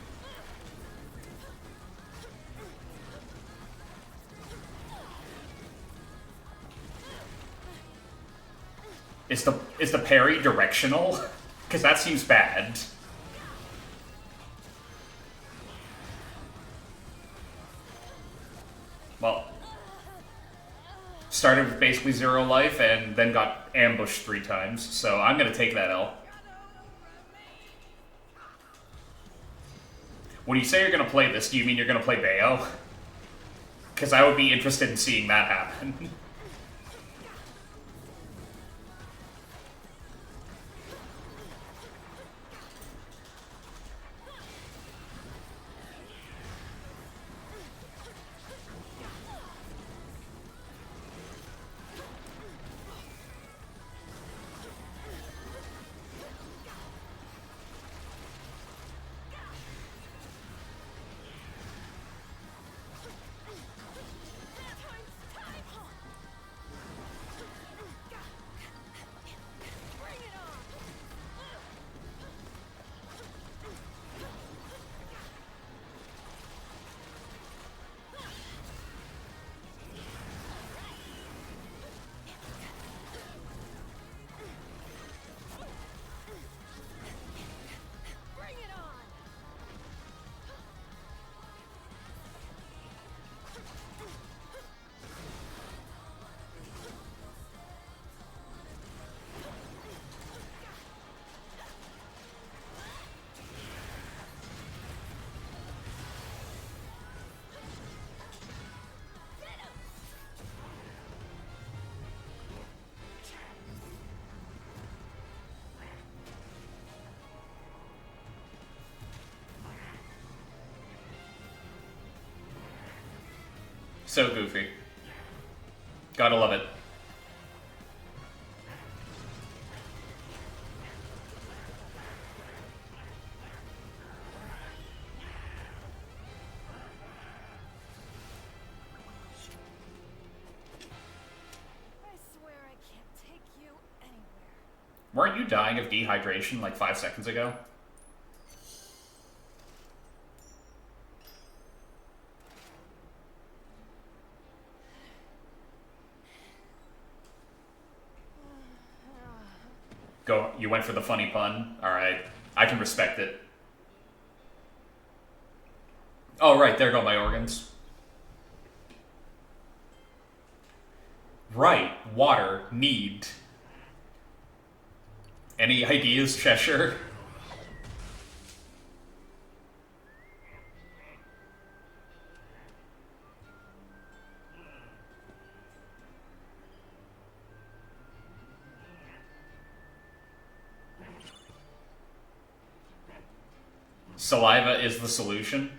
Is the parry directional? Because that seems bad. Well, started with basically 0 life and then got ambushed 3 times, so I'm gonna take that L. When you say you're gonna play this, do you mean you're gonna play Bayo? Because I would be interested in seeing that happen. Bring it on! Bring it on! So goofy. Gotta love it. I swear I can't take you anywhere. Weren't you dying of dehydration like 5 seconds ago? Go, you went for the funny pun? Alright, I can respect it. Oh right, there go my organs. Right, water, need. Any ideas, Cheshire? Saliva is the solution?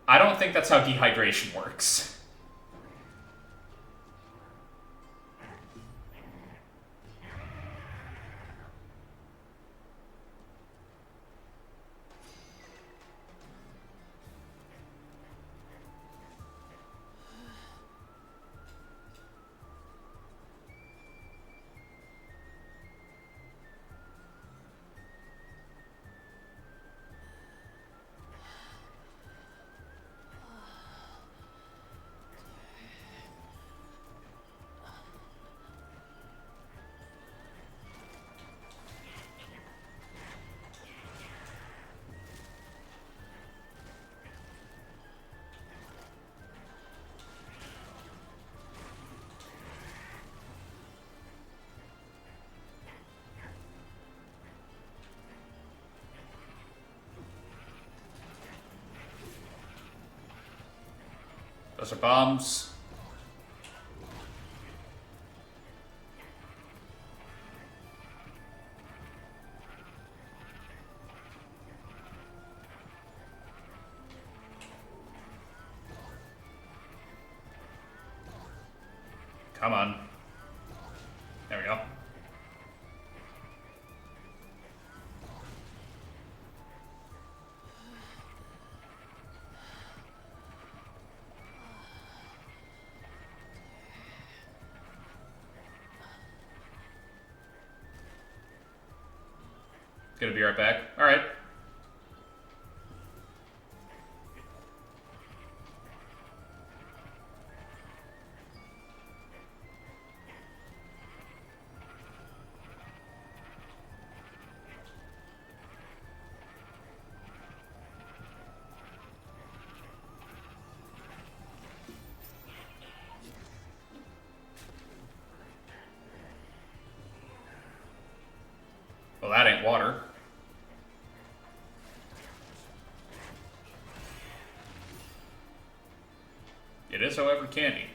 I don't think that's how dehydration works. Those are bombs. Come on. There we go. Gonna be right back. Alright. Well, that ain't water. It is, however, candy.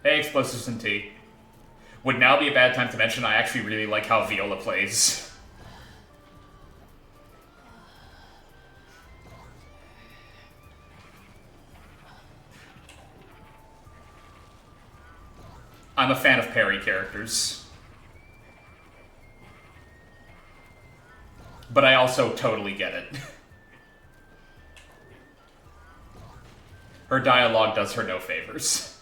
Hey, Explosives and Tea. Would now be a bad time to mention I actually really like how Viola plays. I'm a fan of parry characters. But I also totally get it. Her dialogue does her no favors.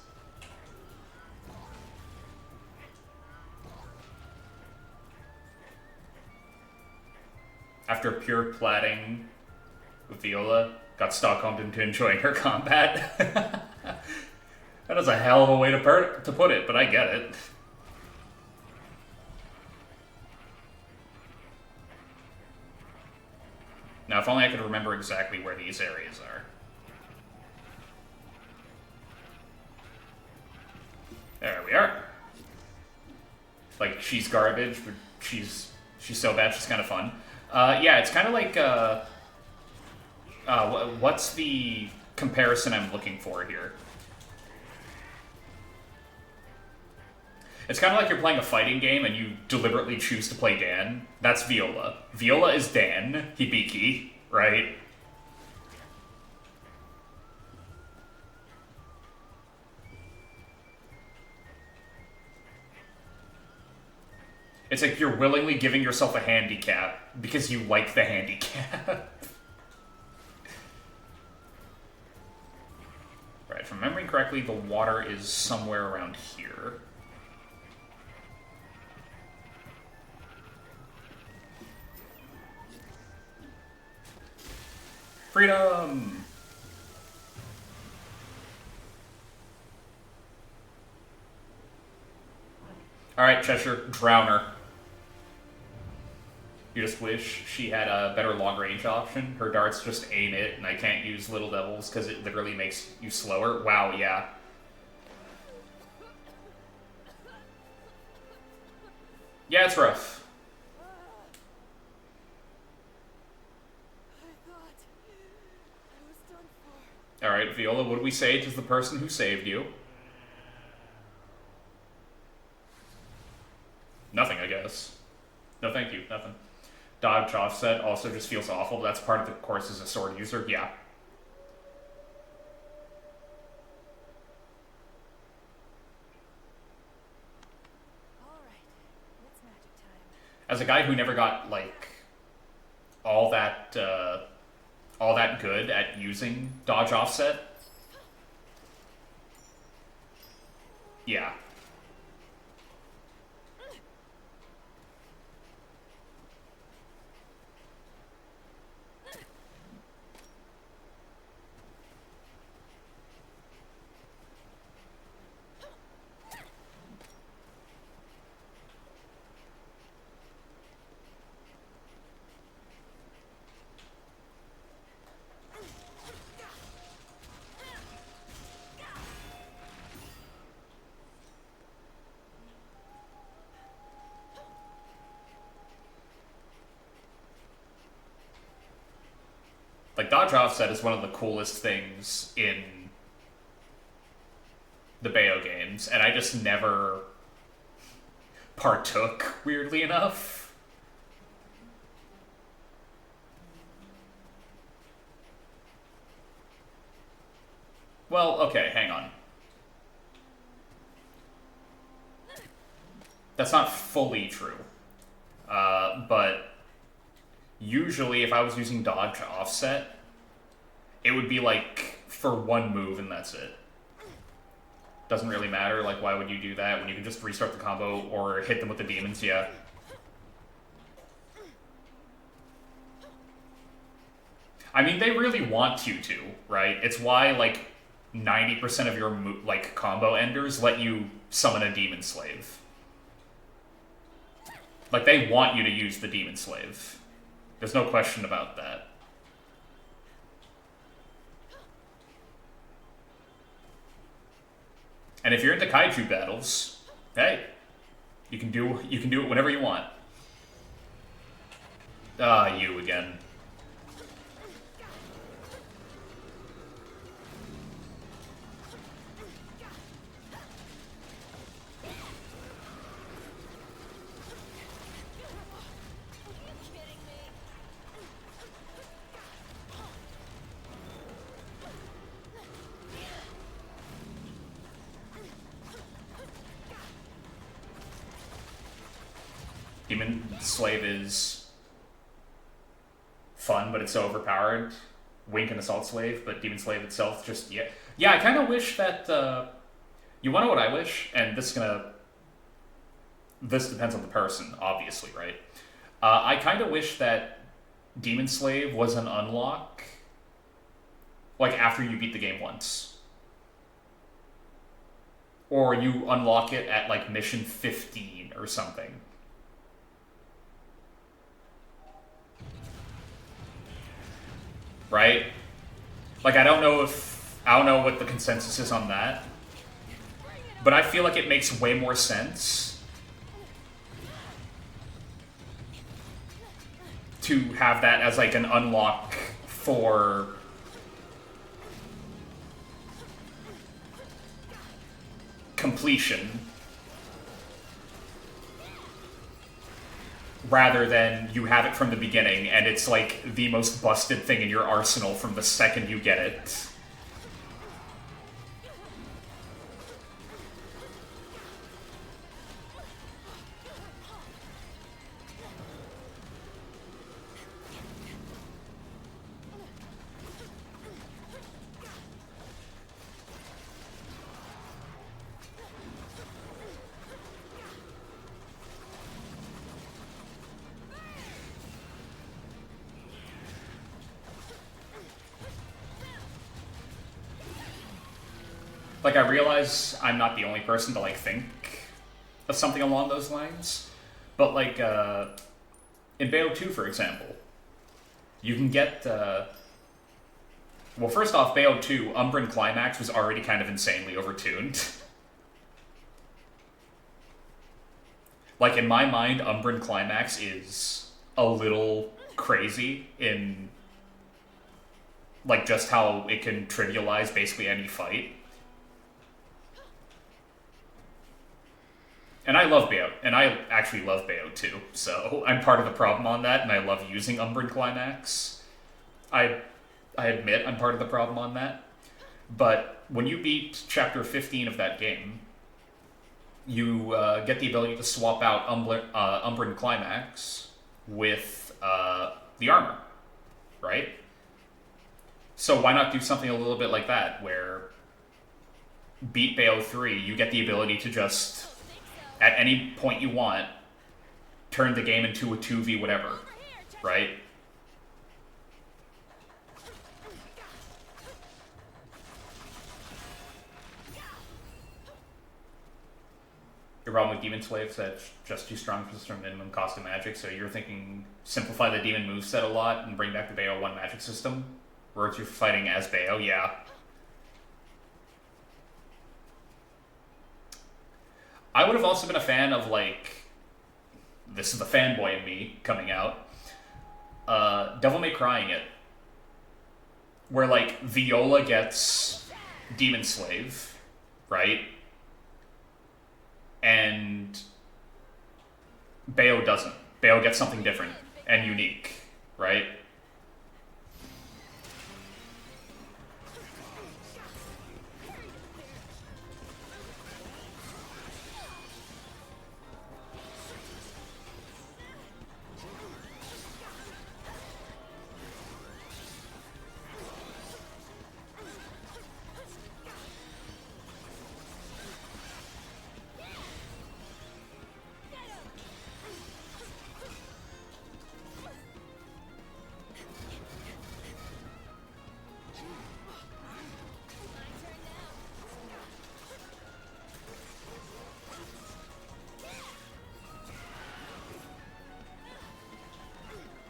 After pure platting with Viola, got Stockholmed into enjoying her combat. That is a hell of a way to put it, but I get it. Now, if only I could remember exactly where these areas are. There we are. Like, she's garbage, but she's so bad, she's kind of fun. Yeah, it's kind of like, what's the comparison I'm looking for here? It's kind of like you're playing a fighting game and you deliberately choose to play Dan. That's Viola. Viola is Dan, Hibiki, right? It's like you're willingly giving yourself a handicap because you like the handicap. Right, if I'm remembering correctly, the water is somewhere around here. Freedom! Alright, Cheshire, Drowner. You just wish she had a better long-range option. Her darts just ain't it, and I can't use Little Devils because it literally makes you slower. Wow, yeah. Yeah, it's rough. Alright, Viola, what do we say to the person who saved you? Nothing, I guess. No, thank you, nothing. Dodge offset also just feels awful. That's part of the course as a sword user, yeah. Alright, it's magic time. As a guy who never got, like, all that good at using dodge offset, yeah. Like, dodge offset is one of the coolest things in the Bayo games, and I just never partook, weirdly enough. Well, okay, hang on. That's not fully true. But usually if I was using dodge offset, it would be like for one move and that's it. Doesn't really matter, like why would you do that when you can just restart the combo or hit them with the demons, yeah. I mean, they really want you to, right? It's why, like, 90% of your, like, combo enders let you summon a demon slave. Like, they want you to use the demon slave. There's no question about that. And if you're into kaiju battles, hey, you can do it whenever you want. Ah, you again. Demon Slave is fun, but it's so overpowered. Wink and Assault Slave, but Demon Slave itself just, yeah. Yeah, I kind of wish that, you want to know what I wish? And this depends on the person, obviously, right? I kind of wish that Demon Slave was an unlock, like, after you beat the game once. Or you unlock it at, like, mission 15 or something. Right? Like, I don't know what the consensus is on that, but I feel like it makes way more sense to have that as, like, an unlock for completion rather than you have it from the beginning and it's like the most busted thing in your arsenal from the second you get it. Like, I realize I'm not the only person to, like, think of something along those lines, but, like, in Bayo 2, for example, you can get, well, first off, Bayo 2, Umbran Climax was already kind of insanely overtuned. Like, in my mind, Umbran Climax is a little crazy in, like, just how it can trivialize basically any fight. And I love Bayo, and I actually love Bayo too, so I'm part of the problem on that, and I love using Umbran Climax. I admit I'm part of the problem on that. But when you beat Chapter 15 of that game, you get the ability to swap out Umbran Climax with the armor, right? So why not do something a little bit like that, where beat Bayo 3, you get the ability to just, at any point you want, turn the game into a 2v whatever, right? Your problem with Demon Slaves, that's just too strong for the minimum cost of magic, so you're thinking simplify the demon moveset a lot and bring back the Bayo 1 magic system, where you're fighting as Bayo, yeah. I would have also been a fan of, like, this is the fanboy in me coming out, Devil May Crying it. where like Viola gets Demon Slave, right? And Bayo doesn't. Bayo gets something different and unique, right?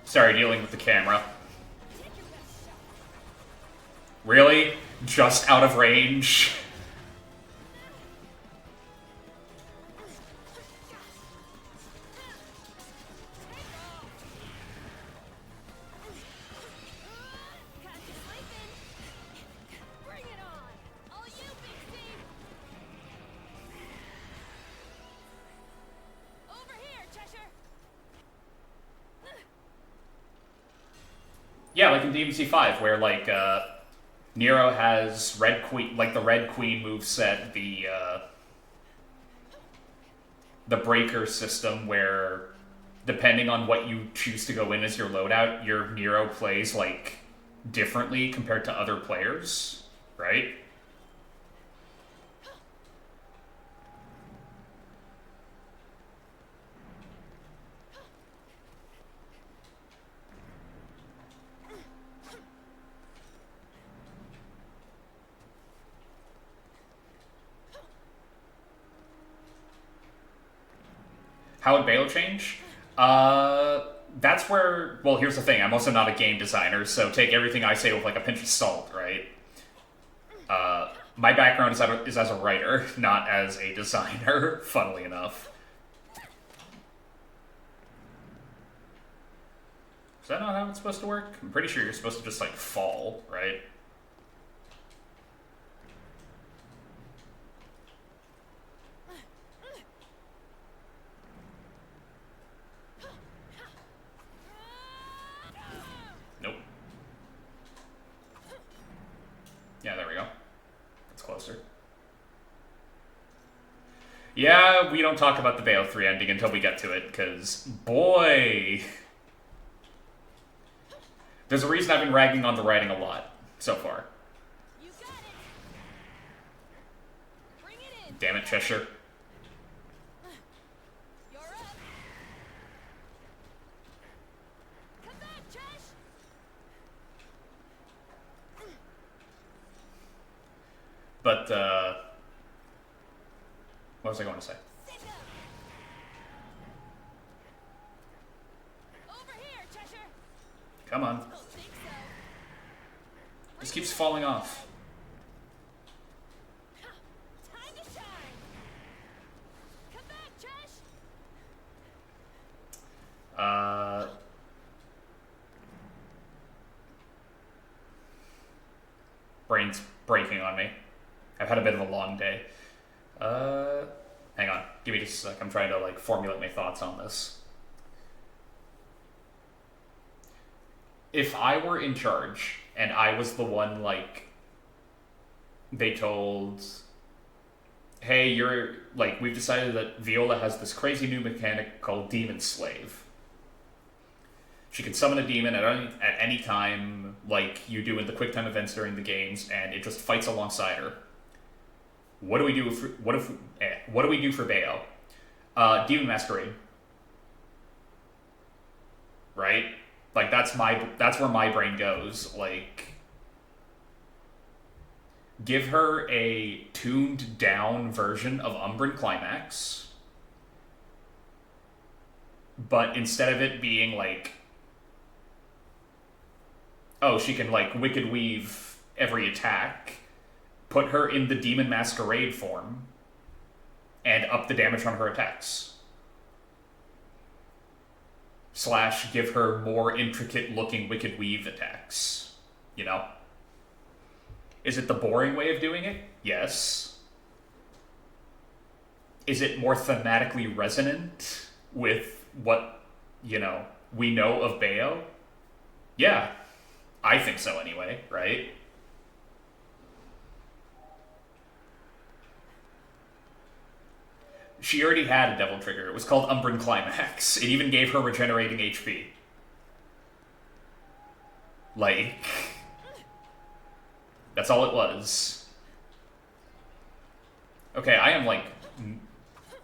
Sorry, dealing with the camera. Really? Just out of range? Got you sleeping. Bring it on. All you, Big Steve. Over here, Cheshire. Yeah, like in DMC5, where like Nero has Red Queen, like the Red Queen moveset, the breaker system, where depending on what you choose to go in as your loadout, your Nero plays like differently compared to other players, right? How would Bayo change? That's where, well, here's the thing. I'm also not a game designer, so take everything I say with like a pinch of salt, right? My background is as a writer, not as a designer, funnily enough. Is that not how it's supposed to work? I'm pretty sure you're supposed to just like fall, right? Nope. Yeah, there we go. That's closer. Yeah, we don't talk about the Bayo 3 ending until we get to it, because, boy... There's a reason I've been ragging on the writing a lot, so far. You got it. Bring it in. Damn it, Cheshire. You're up. Come back, Chesh. But, what was I going to say? Sit up. Over here, Cheshire. Come on. Don't think so. This keeps falling off. Time to shine. Come back, Chesh. Brain's breaking on me. I've had a bit of a long day. Hang on. Give me just a sec. I'm trying to, like, formulate my thoughts on this. If I were in charge, and I was the one, like, they told, hey, you're, like, we've decided that Viola has this crazy new mechanic called Demon Slave. She can summon a demon at any time, like you do in the quick time events during the games, and it just fights alongside her. What do we do what do we do for Bayo? Demon Masquerade. Right? Like that's where my brain goes. Like, give her a tuned down version of Umbran Climax, but instead of it being like, oh, she can like Wicked Weave every attack, put her in the Demon Masquerade form and up the damage on her attacks. / give her more intricate looking Wicked Weave attacks. You know? Is it the boring way of doing it? Yes. Is it more thematically resonant with what, you know, we know of Bayo? Yeah. I think so anyway, right? She already had a devil trigger. It was called Umbran Climax. It even gave her regenerating HP. Like... That's all it was. Okay, I am, like,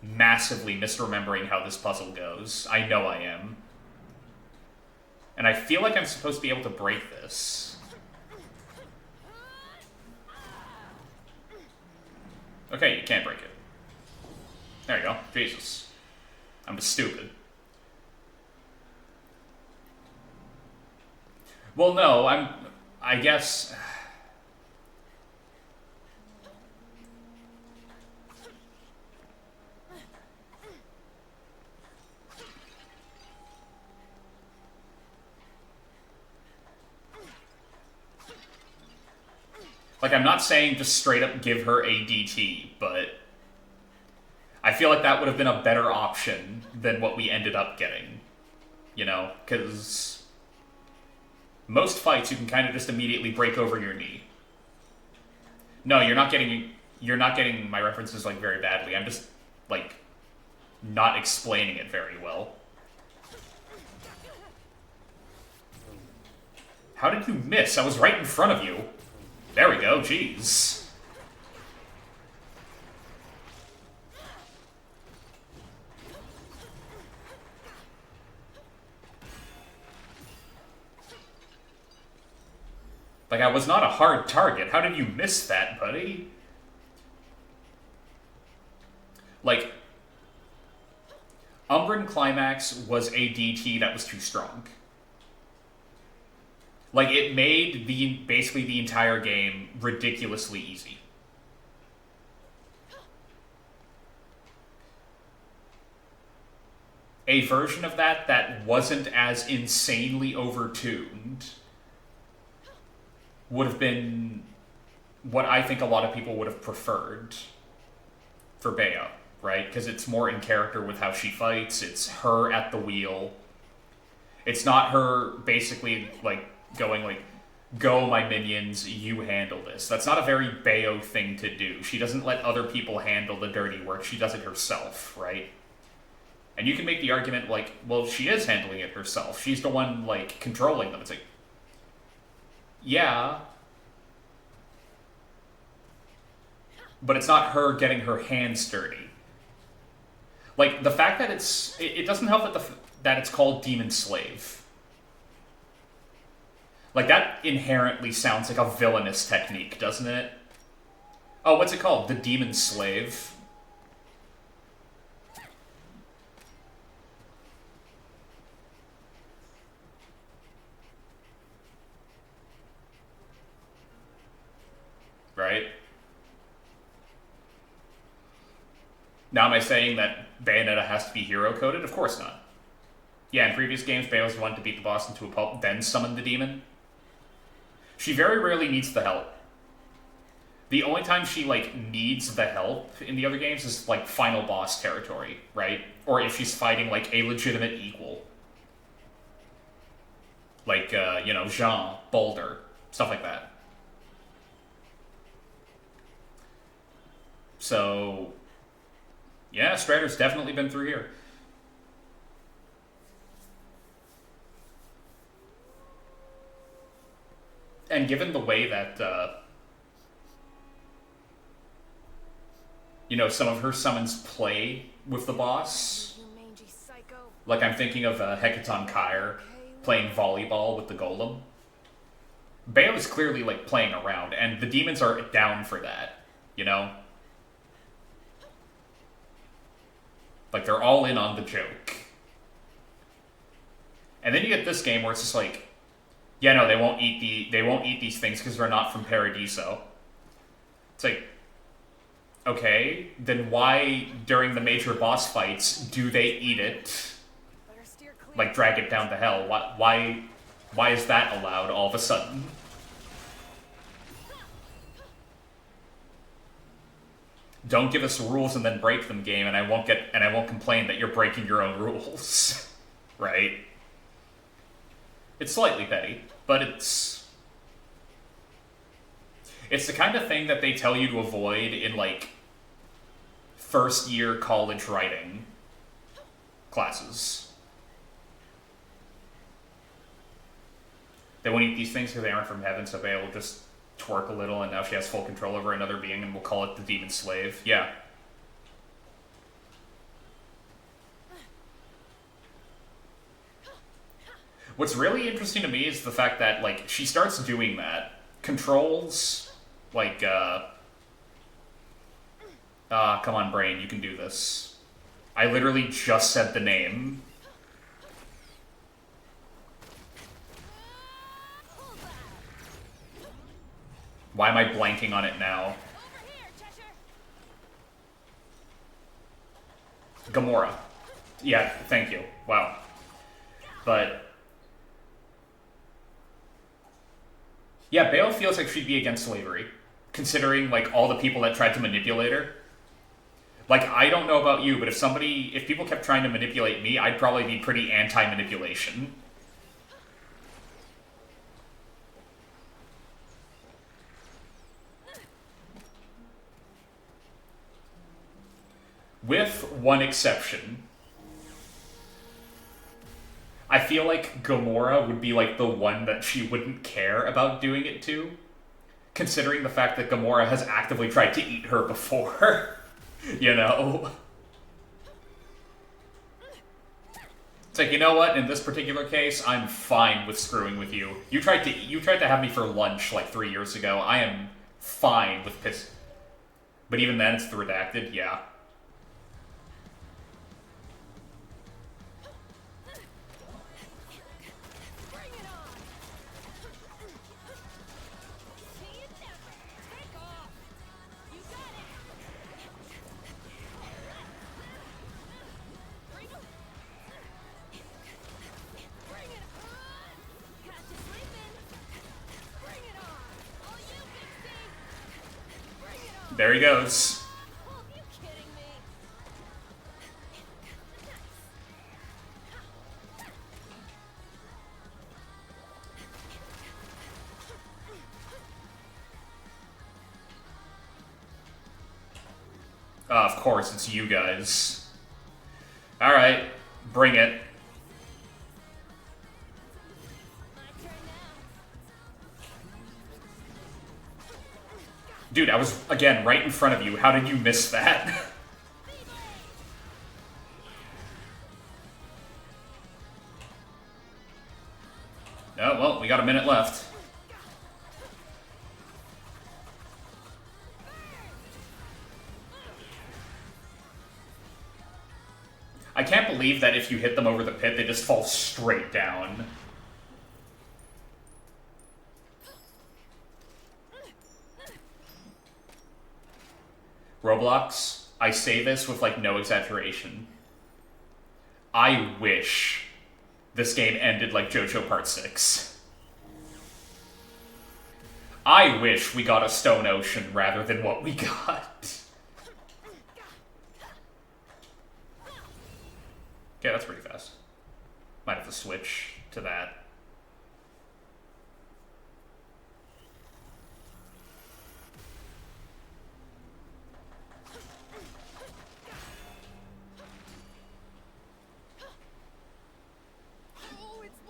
massively misremembering how this puzzle goes. I know I am. And I feel like I'm supposed to be able to break this. Okay, you can't break it. There you go. Jesus. I'm just stupid. Well, no, I guess... Like, I'm not saying just straight up give her a DT, but I feel like that would have been a better option than what we ended up getting. You know? Because most fights you can kind of just immediately break over your knee. No, you're not getting my references, like, very badly. I'm just, like, not explaining it very well. How did you miss? I was right in front of you. There we go, jeez. Like, I was not a hard target. How did you miss that, buddy? Like, Umbran Climax was a DT that was too strong. Like, it made basically the entire game ridiculously easy. A version of that wasn't as insanely overtuned would have been what I think a lot of people would have preferred for Bayo, right? Because it's more in character with how she fights. It's her at the wheel. It's not her basically, like, going like, go my minions, you handle this. That's not a very Bayo thing to do. She doesn't let other people handle the dirty work. She does it herself, right? And you can make the argument like, well, she is handling it herself. She's the one, like, controlling them. It's like, yeah. But it's not her getting her hands dirty. Like, the fact that it doesn't help that it's called Demon Slave. Like, that inherently sounds like a villainous technique, doesn't it? Oh, what's it called? The Demon Slave. Right? Now, am I saying that Bayonetta has to be hero-coded? Of course not. Yeah, in previous games, Bayo was the one to beat the boss into a pulp, then summon the demon. She very rarely needs the help. The only time she, like, needs the help in the other games is, like, final boss territory, right? Or if she's fighting, like, a legitimate equal. Like, you know, Jean, Boulder, stuff like that. So, yeah, Strider's definitely been through here. And given the way that, you know, some of her summons play with the boss, like I'm thinking of Hecaton Kyre playing volleyball with the golem, Bayo is clearly, like, playing around, and the demons are down for that, you know? Like, they're all in on the joke. And then you get this game where it's just like, yeah, no, they won't eat these things because they're not from Paradiso. It's like, okay, then why during the major boss fights do they eat it? Like, drag it down to hell? Why is that allowed all of a sudden? Don't give us rules and then break them, game, and I won't complain that you're breaking your own rules. Right? It's slightly petty, but it's the kind of thing that they tell you to avoid in, like, first year college writing classes. They won't eat these things because they aren't from heaven, so Bayo will just twerk a little, and now she has full control over another being, and we'll call it the demon slave. Yeah. What's really interesting to me is the fact that, like, she starts doing that. Controls, like, come on, brain, you can do this. I literally just said the name. Why am I blanking on it now? Gamora. Yeah, thank you. Wow. But yeah, Bale feels like she'd be against slavery, considering, like, all the people that tried to manipulate her. Like, I don't know about you, but if people kept trying to manipulate me, I'd probably be pretty anti-manipulation. With one exception. I feel like Gamora would be, like, the one that she wouldn't care about doing it to, considering the fact that Gamora has actively tried to eat her before. You know? It's like, you know what? In this particular case, I'm fine with screwing with you. You tried to have me for lunch, like, 3 years ago. I am fine with piss. But even then, it's the redacted, yeah. There he goes. Of course, it's you guys. Alright, bring it. Dude, I was, again, right in front of you. How did you miss that? Oh, well, we got a minute left. I can't believe that if you hit them over the pit, they just fall straight down. Roblox, I say this with, like, no exaggeration. I wish this game ended like JoJo Part 6. I wish we got a Stone Ocean rather than what we got. Okay, that's pretty fast. Might have to switch to that.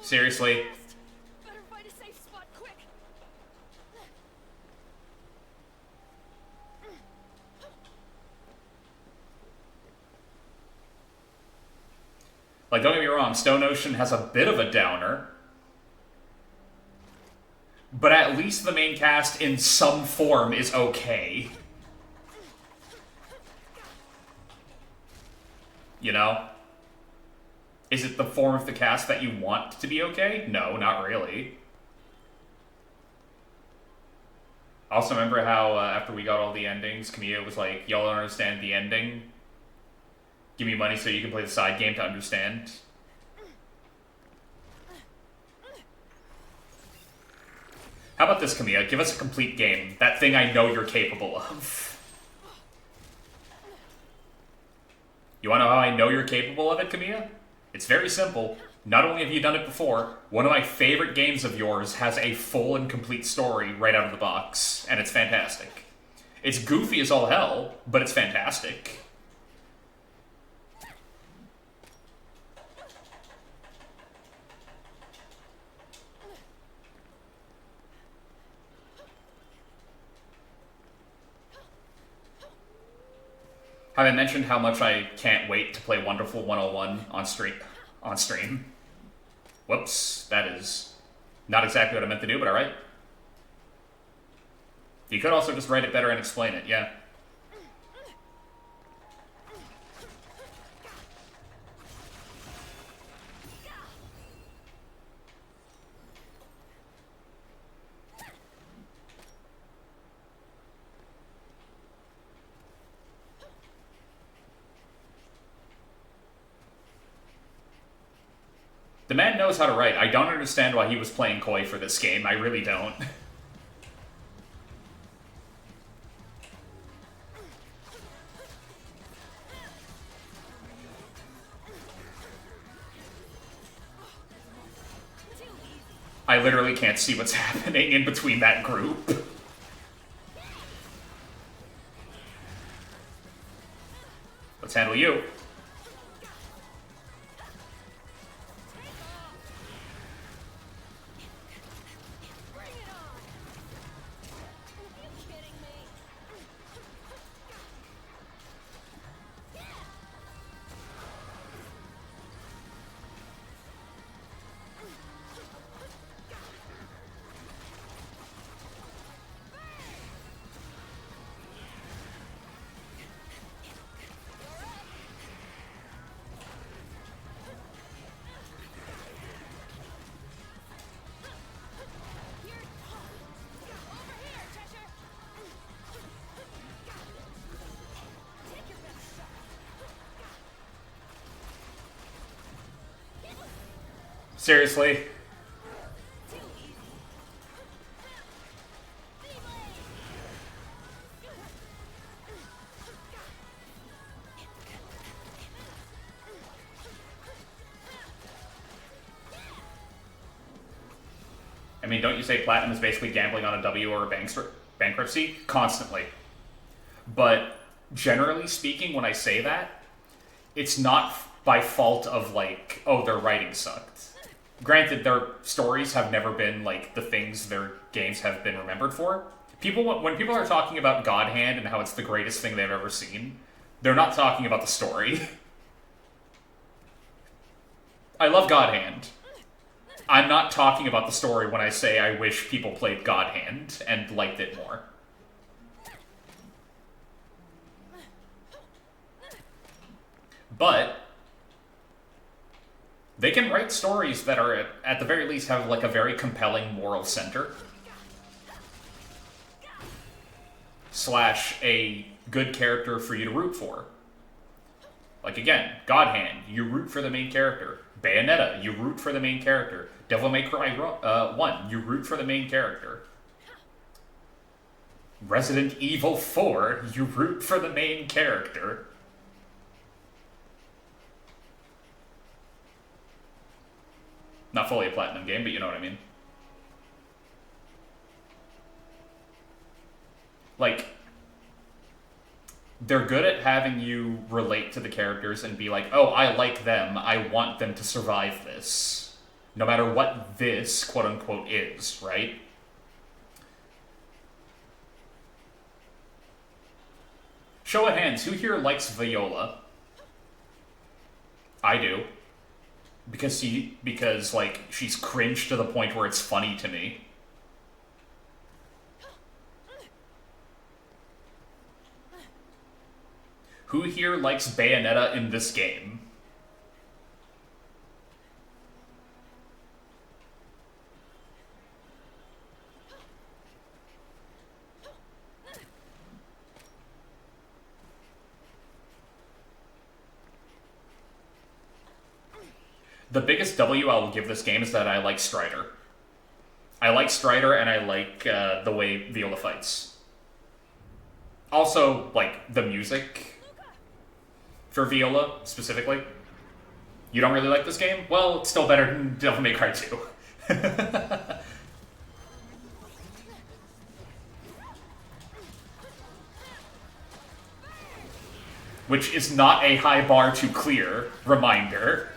Seriously? Better find a safe spot quick. Like, don't get me wrong, Stone Ocean has a bit of a downer. But at least the main cast in some form is okay. You know? Is it the form of the cast that you want to be okay? No, not really. Also, remember how after we got all the endings, Camilla was like, y'all don't understand the ending? Give me money so you can play the side game to understand. How about this, Camilla? Give us a complete game. That thing I know you're capable of. You want to know how I know you're capable of it, Camilla? It's very simple. Not only have you done it before, one of my favorite games of yours has a full and complete story right out of the box, and it's fantastic. It's goofy as all hell, but it's fantastic. Have I mentioned how much I can't wait to play Wonderful 101 on stream? Whoops, that is not exactly what I meant to do, but alright. You could also just write it better and explain it, yeah. The man knows how to write. I don't understand why he was playing coy for this game. I really don't. I literally can't see what's happening in between that group. Let's handle you. Seriously? I mean, don't you say Platinum is basically gambling on a W or a bankruptcy? Constantly. But generally speaking, when I say that, it's not by fault of, like, oh, their writing sucked. Granted, their stories have never been, like, the things their games have been remembered for. When people are talking about God Hand and how it's the greatest thing they've ever seen, they're not talking about the story. I love God Hand. I'm not talking about the story when I say I wish people played God Hand and liked it more. But they can write stories that are, at the very least, have like a very compelling moral center. / a good character for you to root for. Like, again, God Hand, you root for the main character. Bayonetta, you root for the main character. Devil May Cry 1, you root for the main character. Resident Evil 4, you root for the main character. Not fully a Platinum game, but you know what I mean. Like, they're good at having you relate to the characters and be like, oh, I like them, I want them to survive this. No matter what this, quote-unquote, is, right? Show of hands, who here likes Viola? I do. Because, like, she's cringe to the point where it's funny to me. Who here likes Bayonetta in this game? The biggest W I will give this game is that I like Strider. I like Strider and I like the way Viola fights. Also, like, the music. for Viola, specifically. You don't really like this game? Well, it's still better than Devil May Cry 2. Which is not a high bar to clear, reminder.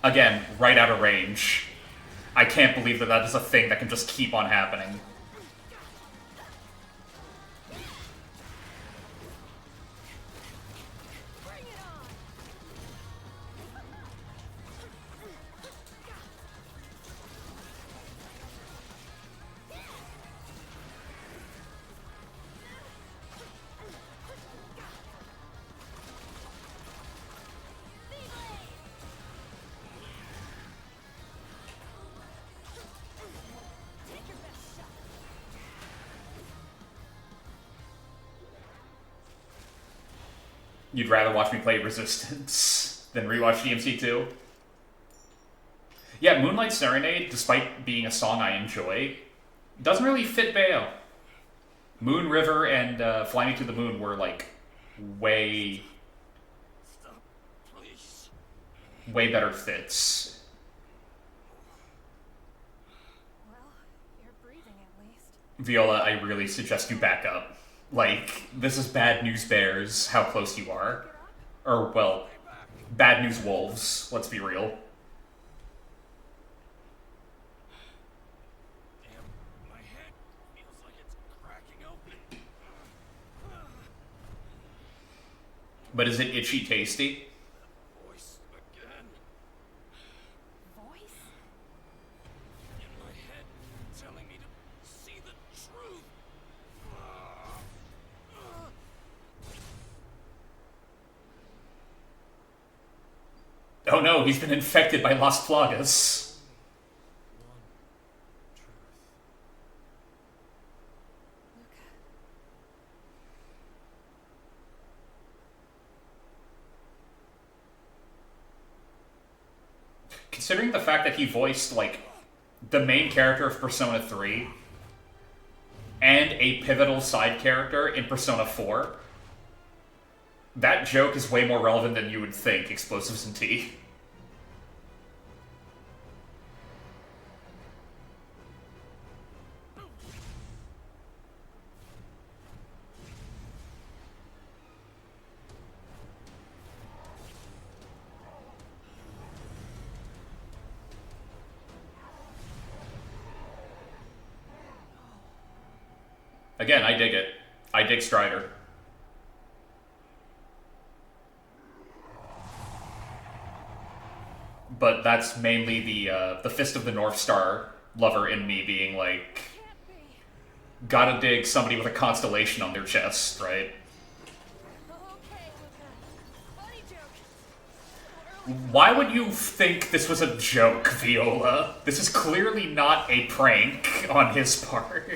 Again, right out of range. I can't believe that that is a thing that can just keep on happening. You'd rather watch me play Resistance than rewatch DMC2? Yeah, Moonlight Serenade, despite being a song I enjoy, doesn't really fit Bayo. Moon River and Fly Me to the Moon were, like, way better fits. Well, you're breathing at least. Viola, I really suggest you back up. Like, this is bad news bears, how close you are. Or, well, bad news wolves, let's be real. Damn, my head feels like it's cracking open. But is it itchy tasty? Voice again. Voice? In my head, telling me to see the truth. Oh no, he's been infected by Las Plagas. One truth. Luca. Considering the fact that he voiced, like, the main character of Persona 3 and a pivotal side character in Persona 4, that joke is way more relevant than you would think, Explosives and Tea. Again, I dig it. I dig Strider. But that's mainly the Fist of the North Star lover in me being like, Can't be. gotta dig somebody with a constellation on their chest, right? Okay, Luca. Funny joke. Why would you think this was a joke, Viola? This is clearly not a prank on his part.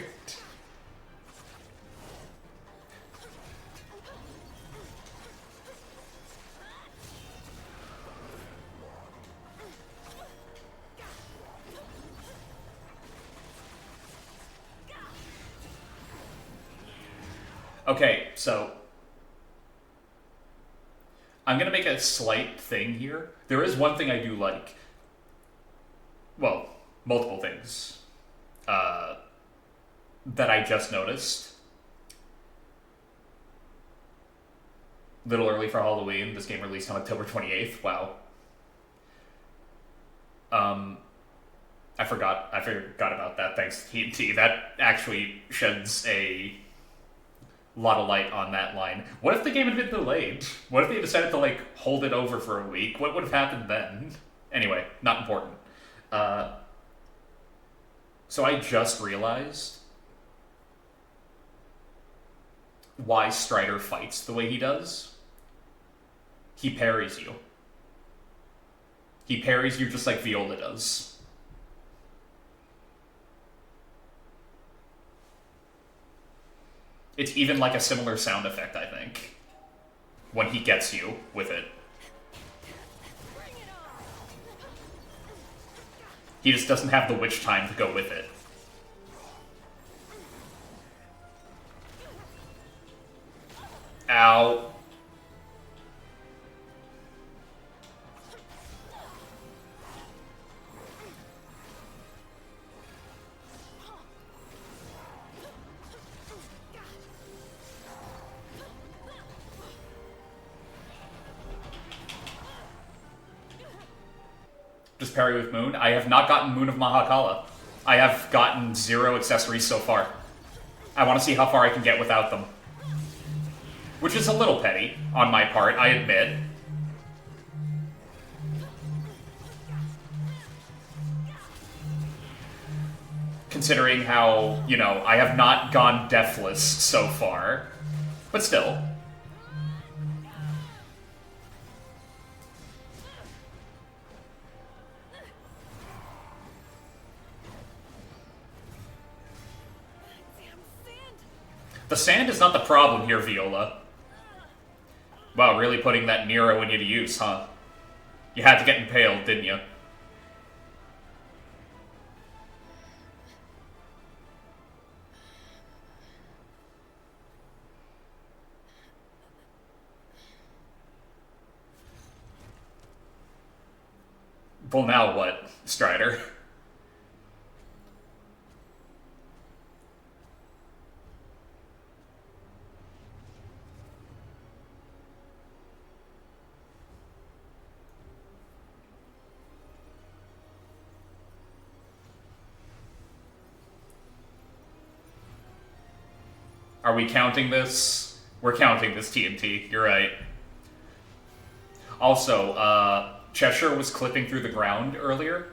Okay, so I'm gonna make a slight thing here. There is one thing I do like. Well, multiple things that I just noticed. Little early for Halloween. This game released on October 28th. Wow. I forgot about that. Thanks to TNT. That actually sheds a lot of light on that line. What if the game had been delayed? What if they decided to, like, hold it over for a week? What would have happened then? Anyway, not important. So I just realized why Strider fights the way he does. He parries you. He parries you just like Viola does. It's even like a similar sound effect, I think, when he gets you with it. Bring it on. He just doesn't have the witch time to go with it. Ow. Just parry with Moon. I have not gotten Moon of Mahakala. I have gotten 0 accessories so far. I want to see how far I can get without them. Which is a little petty on my part, I admit. Considering how, you know, I have not gone deathless so far. But still. The sand is not the problem here, Viola. Wow, really putting that Nero in you to use, huh? You had to get impaled, didn't you? Well, now what, Strider? Are we counting this? We're counting this, TNT. You're right. Also, Cheshire was clipping through the ground earlier,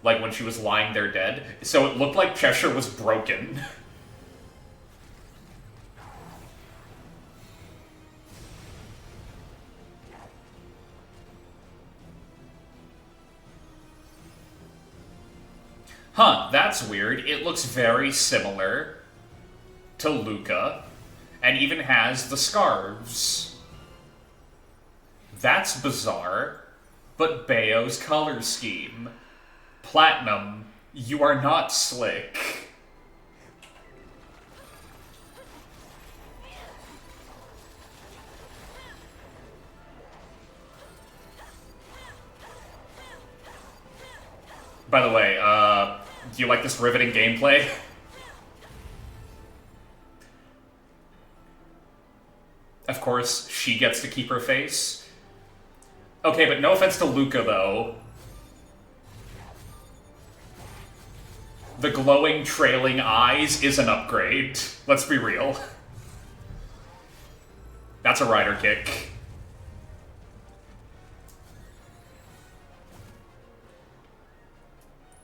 like when she was lying there dead, so it looked like Cheshire was broken. Huh, that's weird. It looks very similar to Luca, and even has the scarves. That's bizarre, but Bayo's color scheme. Platinum, you are not slick. By the way, do you like this riveting gameplay? Of course, she gets to keep her face. Okay, but no offense to Luca, though. The glowing, trailing eyes is an upgrade. Let's be real. That's a rider kick.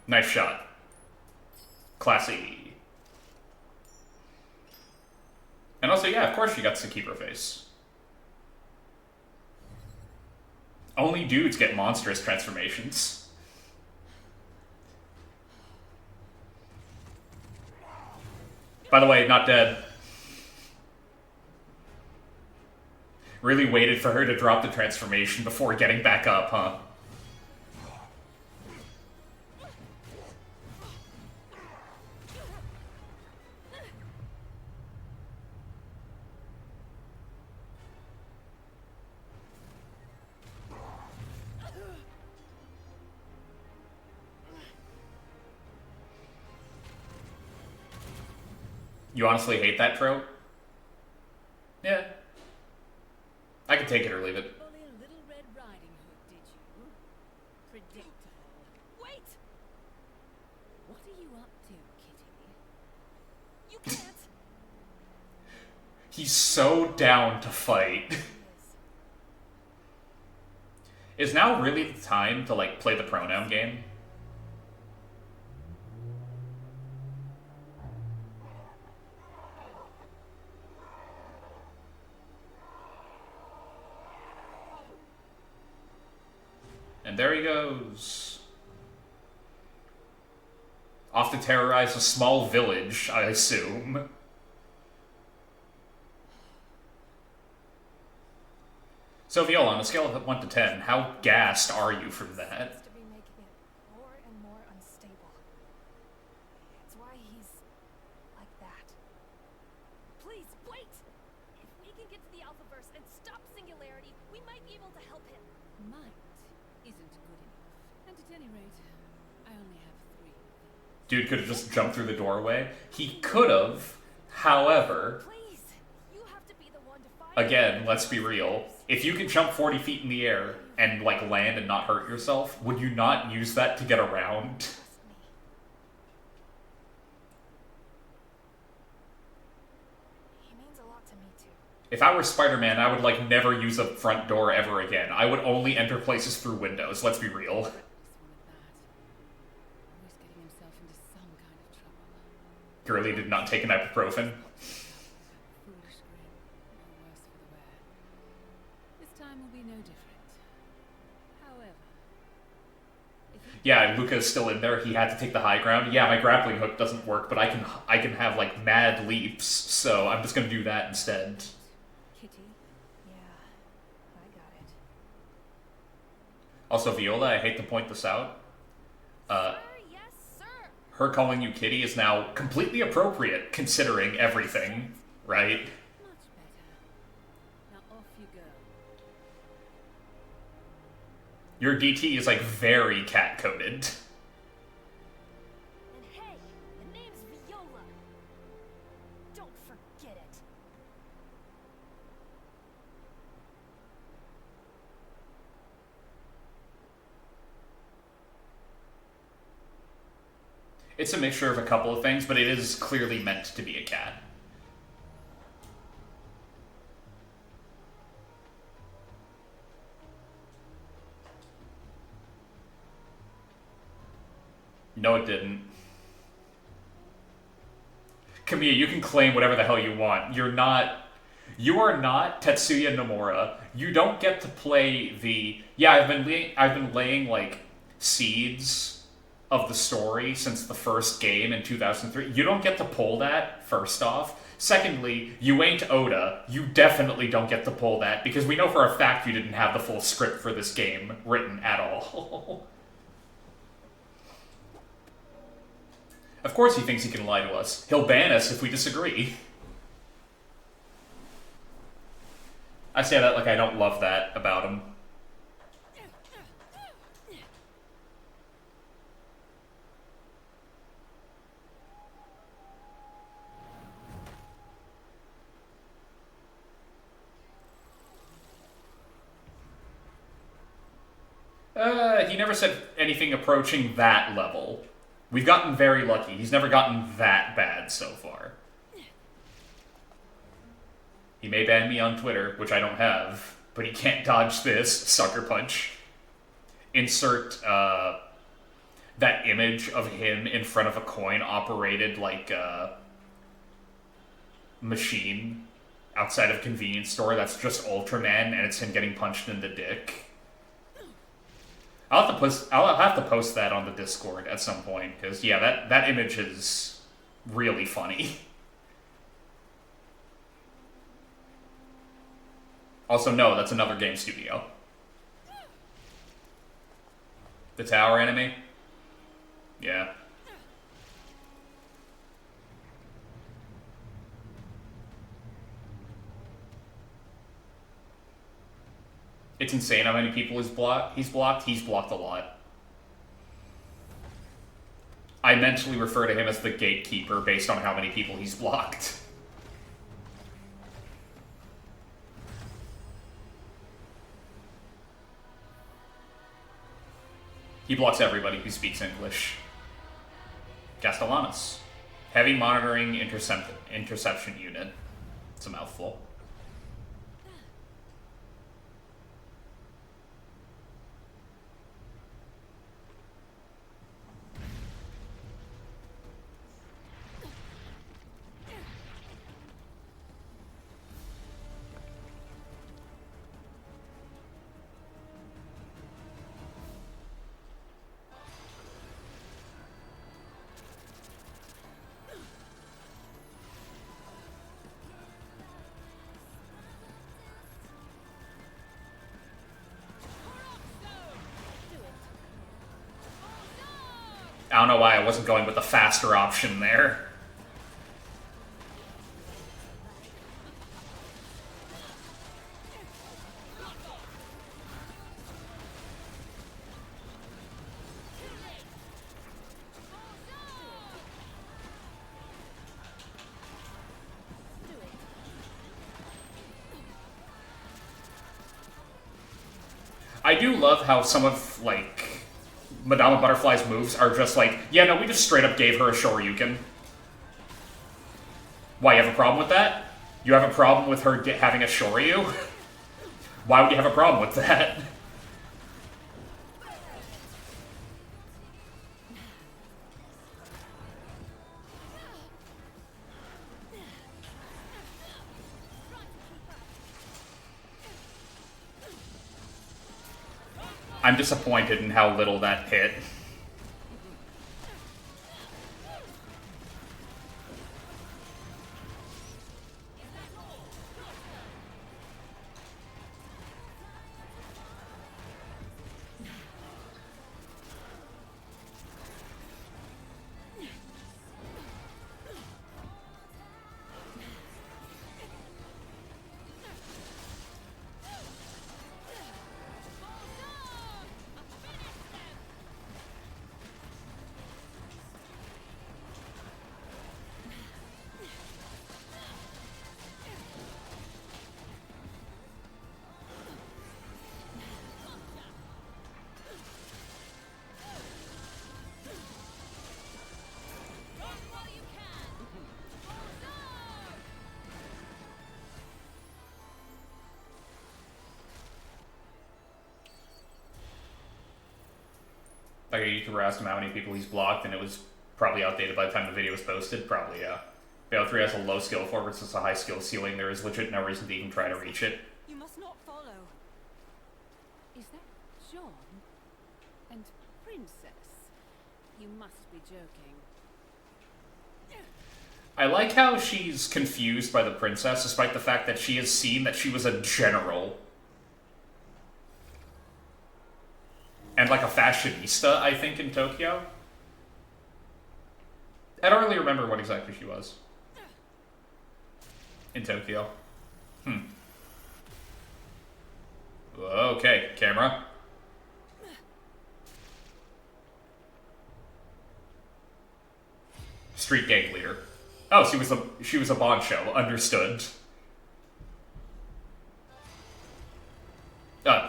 Nice shot. Classy. And also, yeah, of course she gets to keep her face. Only dudes get monstrous transformations. By the way, not dead. Really waited for her to drop the transformation before getting back up, huh? You honestly hate that trope? Yeah. I can take it or leave it. Only a Little Red Riding Hood, did you? Predictable. Wait! What are you up to, Kitty? You can't! He's so down to fight. Is now really the time to, like, play the pronoun game? And there he goes. Off to terrorize a small village, I assume. So, Viola, on a scale of 1 to 10, how gassed are you from that? Seems to be making it more and more unstable. It's why he's like that. Please, wait! If we can get to the Alphaverse and stop Singularity, we might be able to help him. Might isn't good enough. And at any rate, I only have 3. Dude could have just jumped through the doorway. He could have, however, Please, you have to be the one to find again, let's be real. If you can jump 40 feet in the air, and like land and not hurt yourself, would you not use that to get around? Trust me. He means a lot to me too. If I were Spider-Man, I would like never use a front door ever again. I would only enter places through windows, let's be real. Just wanted that. Always getting himself into some kind of trouble. Gurley did not take an ibuprofen. Foolish grin. No worse for the wear. This time will be no different. However, if you Yeah, Luca's still in there. He had to take the high ground. Yeah, my grappling hook doesn't work, but I can have like mad leaps, so I'm just gonna do that instead. Kitty, Yeah, I got it. Also, Viola, I hate to point this out. Sir, yes, sir. Her calling you Kitty is now completely appropriate, considering everything, right? much better. Now off you go. Your DT is like very cat-coded. And hey, the name's Viola. Don't forget it. It's a mixture of a couple of things, but it is clearly meant to be a cat. No, it didn't. Kamiya, you can claim whatever the hell you want. You are not Tetsuya Nomura. You don't get to play the... Yeah, I've been laying, like, seeds of the story since the first game in 2003. You don't get to pull that, first off. Secondly, you ain't Oda. You definitely don't get to pull that, because we know for a fact you didn't have the full script for this game written at all. Of course he thinks he can lie to us. He'll ban us if we disagree. I say that like I don't love that about him. He never said anything approaching that level. We've gotten very lucky. He's never gotten that bad so far. He may ban me on Twitter, which I don't have, but he can't dodge this sucker punch. Insert that image of him in front of a coin-operated like machine outside of a convenience store that's just Ultraman, and it's him getting punched in the dick. I'll have to post that on the Discord at some point, because yeah, that image is really funny. Also, no, that's another game studio. The tower enemy? Yeah. It's insane how many people he's blocked. He's blocked a lot. I mentally refer to him as the gatekeeper based on how many people he's blocked. He blocks everybody who speaks English. Castellanos. Heavy monitoring interception unit. It's a mouthful. I don't know why I wasn't going with the faster option there. I do love how some of, like, Madama Butterfly's moves are just like, yeah, no, we just straight up gave her a Shoryuken. Why, you have a problem with that? You have a problem with her having a Shoryu? Why would you have a problem with that? I'm disappointed in how little that hit. Like, a YouTuber asked him how many people he's blocked, and it was probably outdated by the time the video was posted. Probably, yeah. Bayo 3 has a low skill floor versus a high skill ceiling. There is legit no reason to even try to reach it. You must not follow. Is that John? And Princess? You must be joking. I like how she's confused by the princess, despite the fact that she has seen that she was a general. And like a fashionista, I think, in Tokyo. I don't really remember what exactly she was. In Tokyo. Okay, camera. Street gang leader. Oh, she was a boncho. Understood.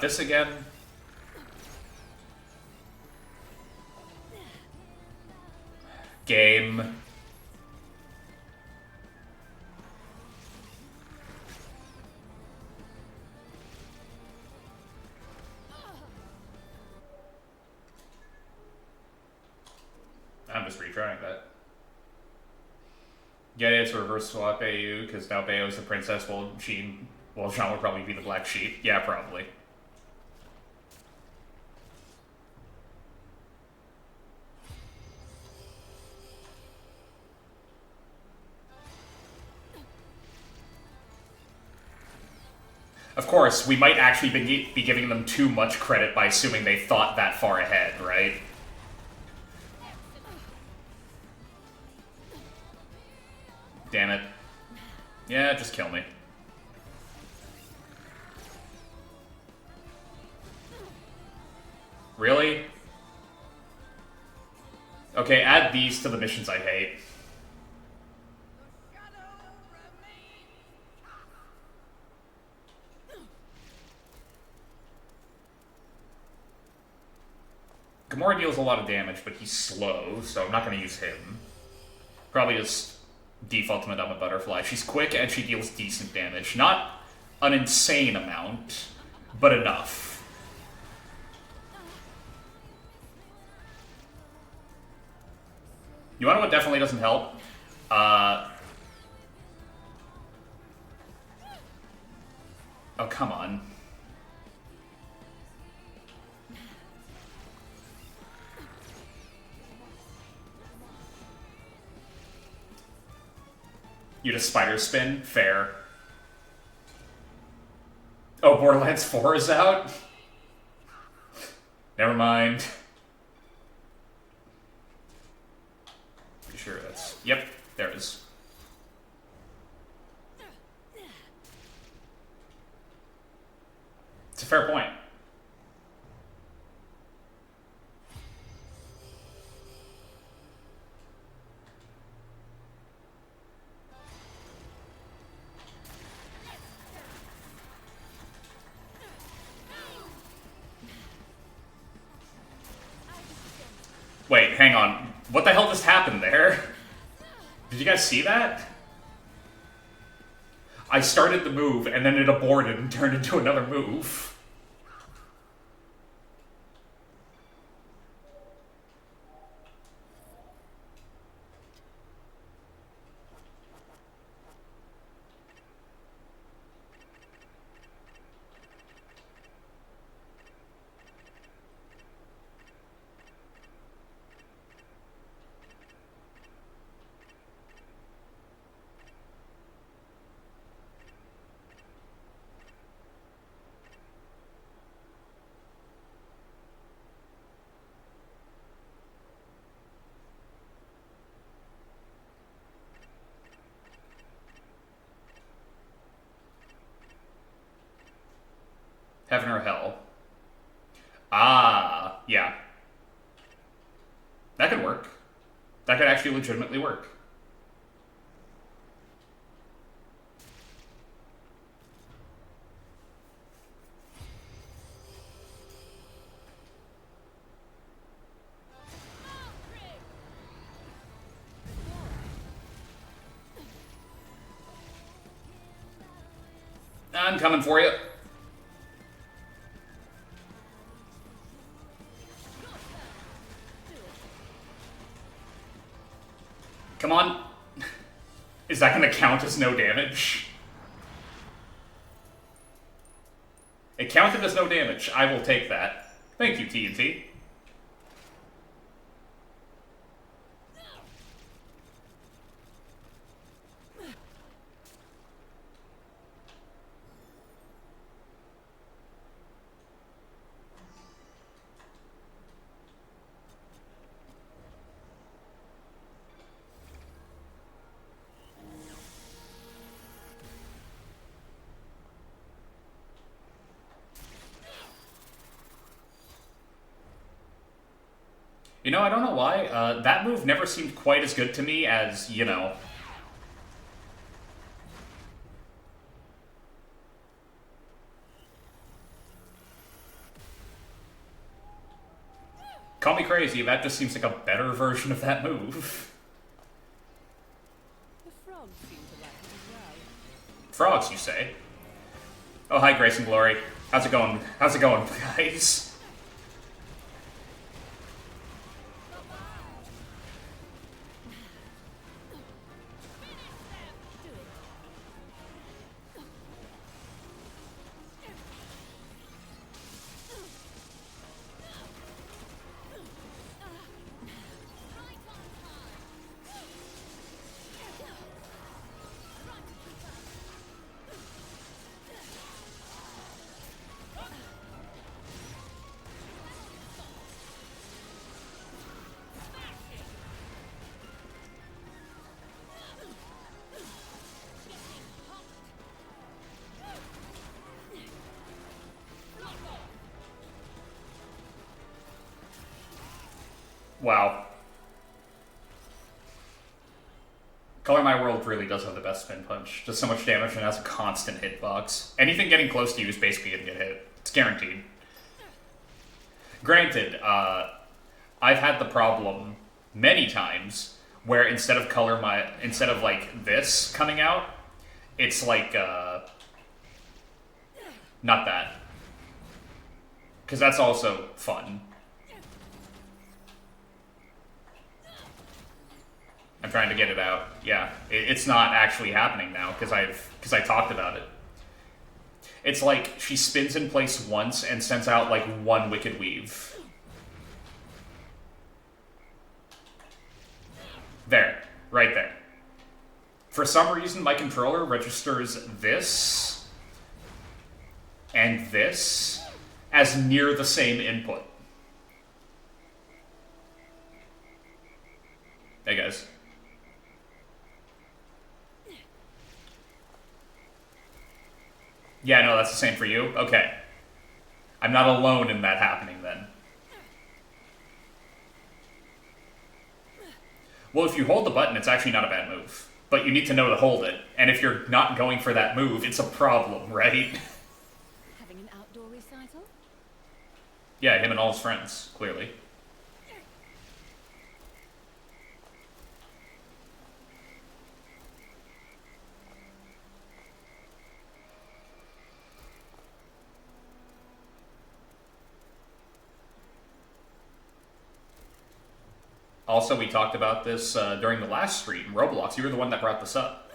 This again. Game. I'm just retrying that. Get it, it's a reverse swap AU, because now Bayo's the princess, while Jean will probably be the black sheep. Yeah, probably. Of course, we might actually be giving them too much credit by assuming they thought that far ahead, right? Damn it. Yeah, just kill me. Really? Okay, add these to the missions I hate. Gamora deals a lot of damage, but he's slow, so I'm not going to use him. Probably just default to Madama Butterfly. She's quick and she deals decent damage. Not an insane amount, but enough. You wanna know what definitely doesn't help? Oh, come on. You just spider spin? Fair. Oh, Borderlands 4 is out? Never mind. Pretty sure that's... Yep, there it is. It's a fair point. hang on. What the hell just happened there? Did you guys see that? I started the move, and then it aborted and turned into another move. Heaven or hell? Ah, yeah. That could work. That could actually legitimately work. I'm coming for you. Come on. Is that going to count as no damage? It counted as no damage. I will take that. Thank you, TNT. You know, I don't know why. That move never seemed quite as good to me as, you know... Call me crazy, that just seems like a better version of that move. The frogs seem to like it as well. Frogs, you say? Oh, hi, Grace and Glory. How's it going? How's it going, guys? Wow. Color My World really does have the best spin punch. Does so much damage and has a constant hitbox. Anything getting close to you is basically gonna get hit. It's guaranteed. Granted, I've had the problem many times where instead of like this coming out, it's like not that. Because that's also fun. I'm trying to get it out. Yeah, it's not actually happening now because I talked about it. It's like she spins in place once and sends out like one Wicked Weave. There, right there. For some reason, my controller registers this and this as near the same input. Hey guys. Yeah, no, that's the same for you? Okay. I'm not alone in that happening, then. Well, if you hold the button, it's actually not a bad move. But you need to know to hold it. And if you're not going for that move, it's a problem, right? Having an outdoor recital? Yeah, him and all his friends, clearly. Also, we talked about this during the last stream, Roblox. You were the one that brought this up.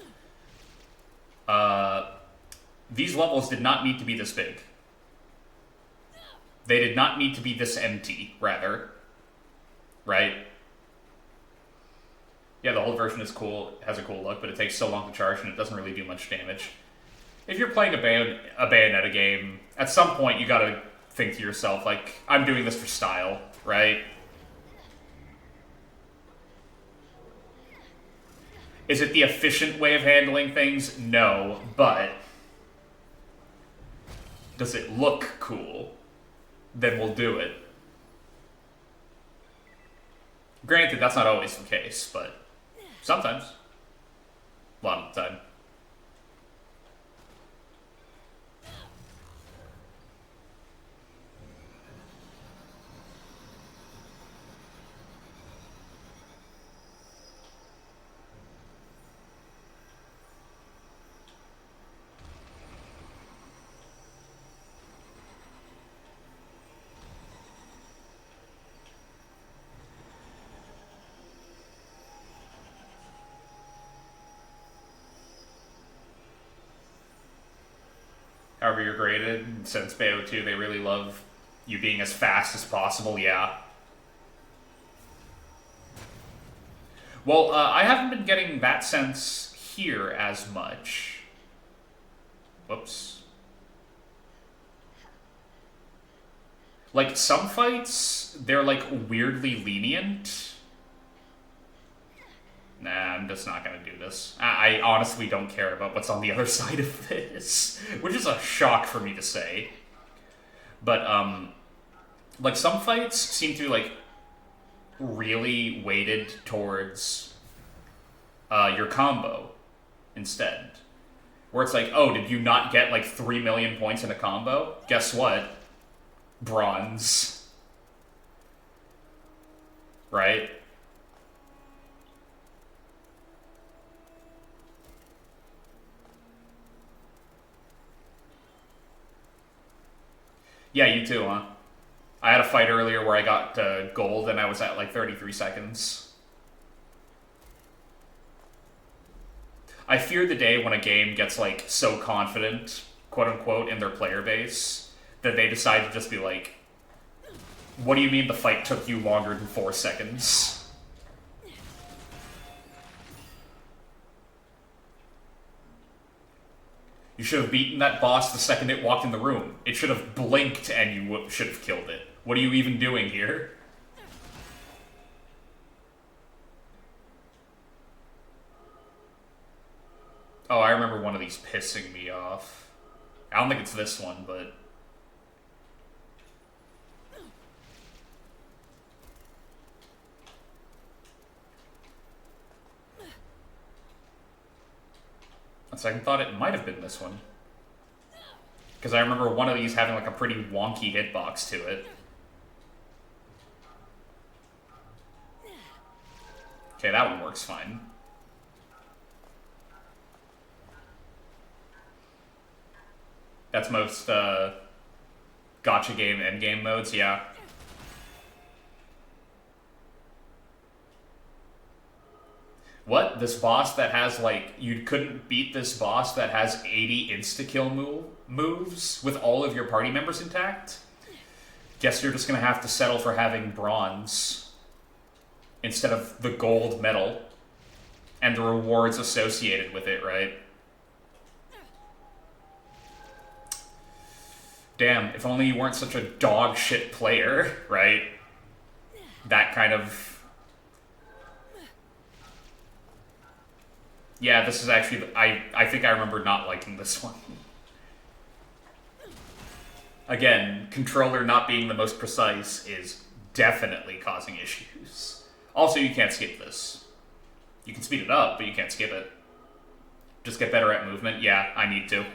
These levels did not need to be this big. They did not need to be this empty, rather. Right? Yeah, the whole version is cool, it has a cool look, but it takes so long to charge and it doesn't really do much damage. If you're playing a Bayonetta game, at some point you gotta think to yourself, like, I'm doing this for style, right? Is it the efficient way of handling things? No, but does it look cool? Then we'll do it. Granted, that's not always the case, but sometimes. A lot of the time. However you're graded, since Bayo 2, they really love you being as fast as possible, yeah. Well, I haven't been getting that sense here as much. Whoops. Like, some fights, they're, like, weirdly lenient. Nah, I'm just not gonna do this. I honestly don't care about what's on the other side of this. Which is a shock for me to say. But, like, some fights seem to be, like, really weighted towards your combo instead. Where it's like, oh, did you not get, like, 3 million points in a combo? Guess what? Bronze. Right? Yeah, you too, huh? I had a fight earlier where I got gold and I was at like 33 seconds. I fear the day when a game gets like so confident, quote unquote, in their player base that they decide to just be like, what do you mean the fight took you longer than 4 seconds? You should have beaten that boss the second it walked in the room. It should have blinked and you should have killed it. What are you even doing here? Oh, I remember one of these pissing me off. I don't think it's this one, but... on second thought, it might have been this one. Because I remember one of these having like a pretty wonky hitbox to it. Okay, that one works fine. That's most gotcha game endgame modes, yeah. What? This boss that has, like, you couldn't beat this boss that has 80 insta-kill moves with all of your party members intact? Guess you're just gonna have to settle for having bronze instead of the gold medal and the rewards associated with it, right? Damn, if only you weren't such a dog shit player, right? That kind of... Yeah, this is actually... I think I remember not liking this one. Again, controller not being the most precise is definitely causing issues. Also, you can't skip this. You can speed it up, but you can't skip it. Just get better at movement. Yeah, I need to.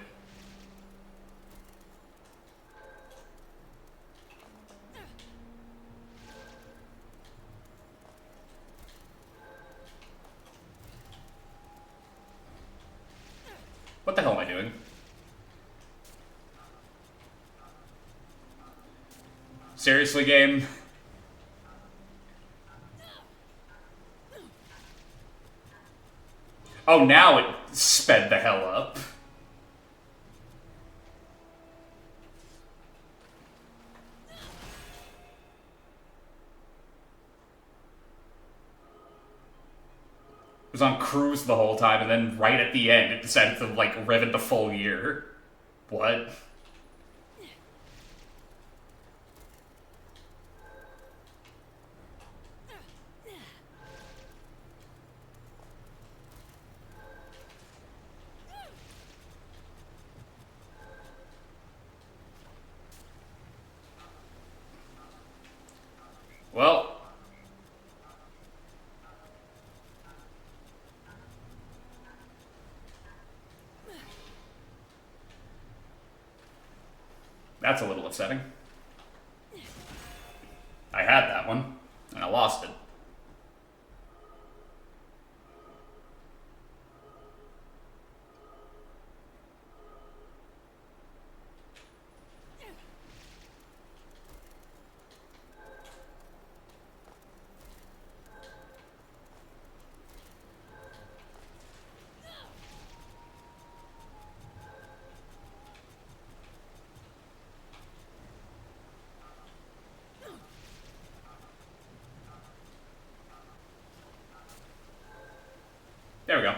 What the hell am I doing? Seriously, game? Oh, now it sped the hell up. It was on cruise the whole time, and then right at the end, it decided to, like, rev into full gear. What? Well... That's a little upsetting. I had that one, and I lost it. There we go.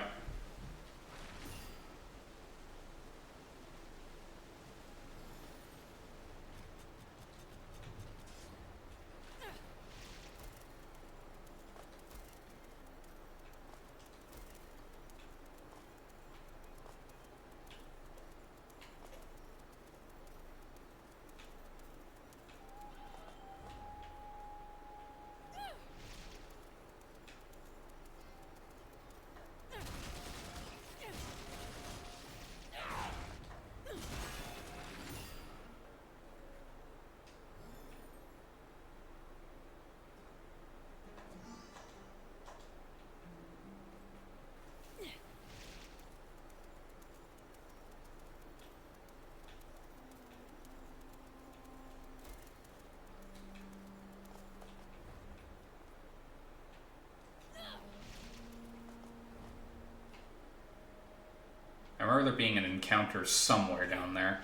I remember there being an encounter somewhere down there.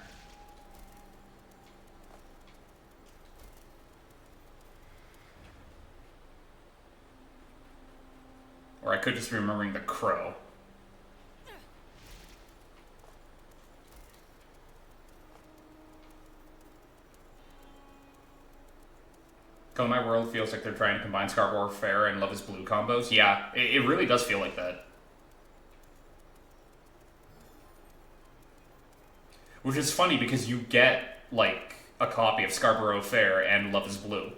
Or I could just be remembering the crow. Color My World feels like they're trying to combine Scarborough Fair and Love is Blue combos. Yeah, it really does feel like that. Which is funny because you get, like, a copy of Scarborough Fair and Love is Blue.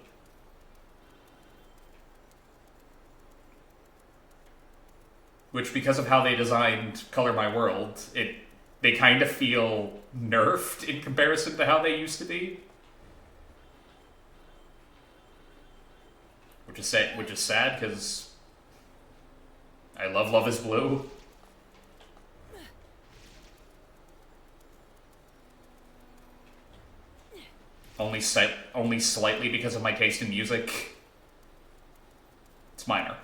Which, because of how they designed Color My World, they kind of feel nerfed in comparison to how they used to be. Which is sad, because I love Love is Blue. Only slightly because of my taste in music. It's minor.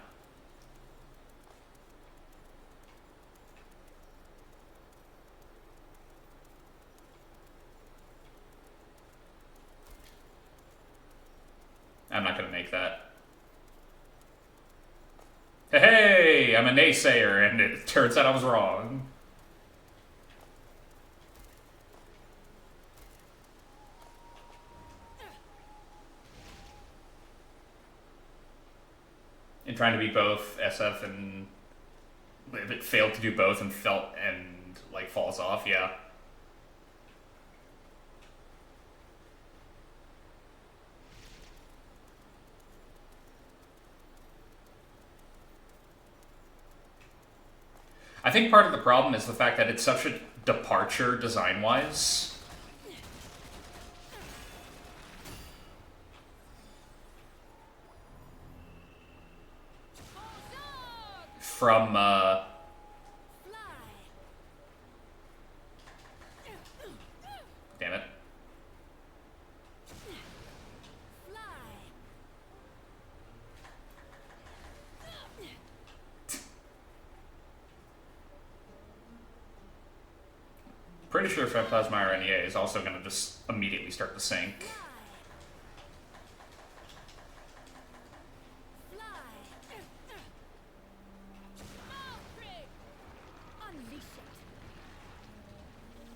I'm not gonna make that. Hey, I'm a naysayer, and it turns out I was wrong. In trying to be both SF and if it failed to do both and like falls off, yeah. I think part of the problem is the fact that it's such a departure design-wise. From, damn it. pretty sure Plasma NEA is also going to just immediately start to sink.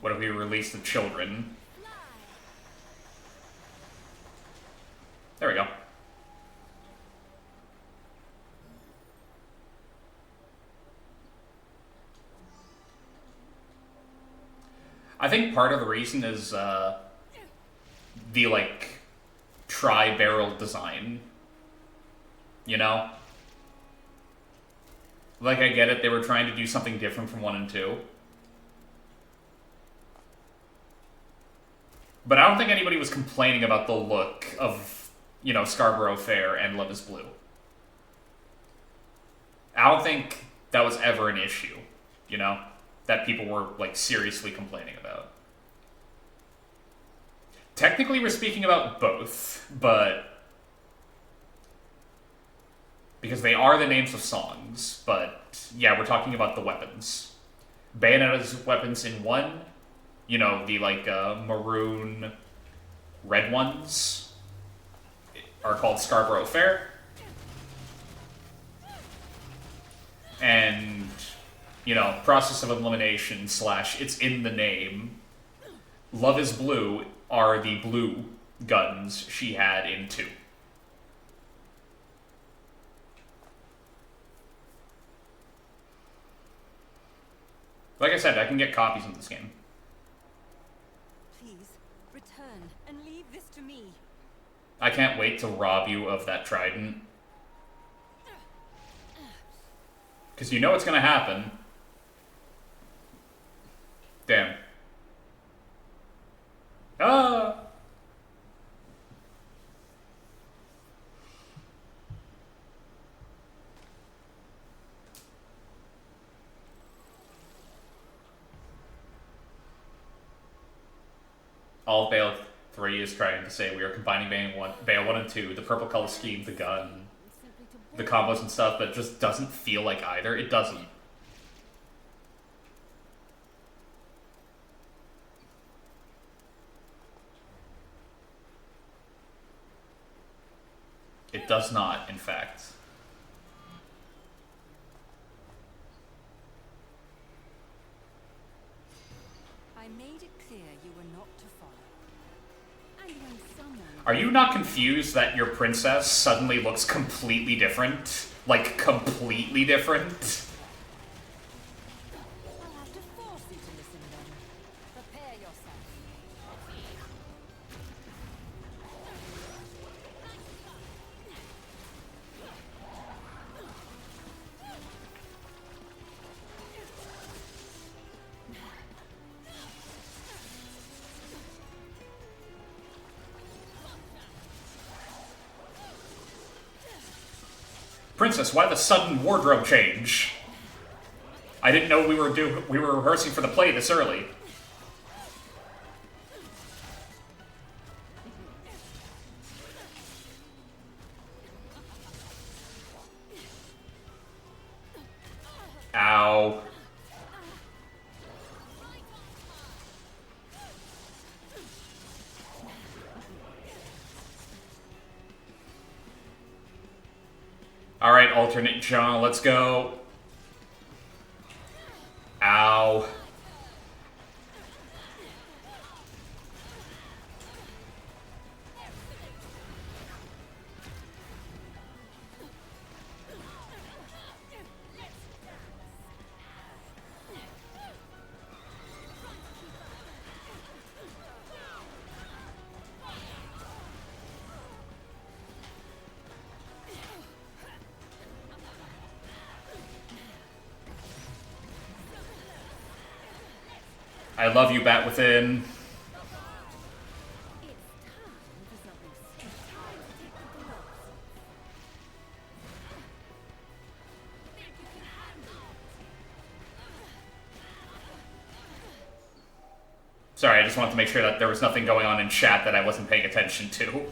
What if we release the children? There we go. I think part of the reason is the, like, tri-barrel design. You know? Like, I get it, they were trying to do something different from 1 and 2. But I don't think anybody was complaining about the look of, you know, Scarborough Fair and Love is Blue. I don't think that was ever an issue, you know? That people were, like, seriously complaining about. Technically, we're speaking about both, but... because they are the names of songs, but, yeah, we're talking about the weapons. Bayonetta's weapons in 1, you know, the, like, maroon red ones are called Scarborough Fair. And... you know, process of elimination / it's in the name. Love is Blue are the blue guns she had in 2. Like I said, I can get copies of this game. Please, return and leave this to me. I can't wait to rob you of that trident. Because you know what's going to happen. Damn. Ah! All Bale 3 is trying to say we are combining Bale 1 and 2, the purple color scheme, the gun, the combos and stuff, but it just doesn't feel like either. It doesn't. It does not, in fact. I made it clear you were not to follow. And when someone... Are you not confused that your princess suddenly looks completely different? Like, completely different? I'll have to force you to listen then. Prepare yourself. Princess, why the sudden wardrobe change? I didn't know we were rehearsing for the play this early. Ow. Alright, alternate John, let's go. Ow. I love you, Bat Within. Sorry, I just wanted to make sure that there was nothing going on in chat that I wasn't paying attention to.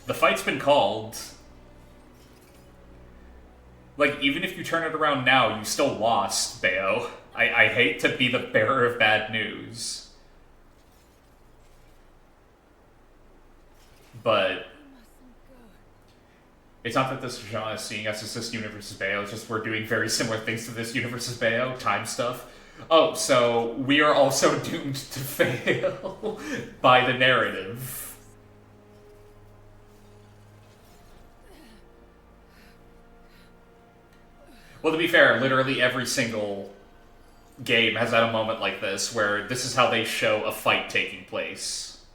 The fight's been called. Like, even if you turn it around now, you still lost, Bayo. I hate to be the bearer of bad news. But it's not that this genre is seeing us as this universe is Bayo, it's just we're doing very similar things to this universe is Bayo, time stuff. Oh, so we are also doomed to fail by the narrative. Well, to be fair, literally every single game has had a moment like this, where this is how they show a fight taking place.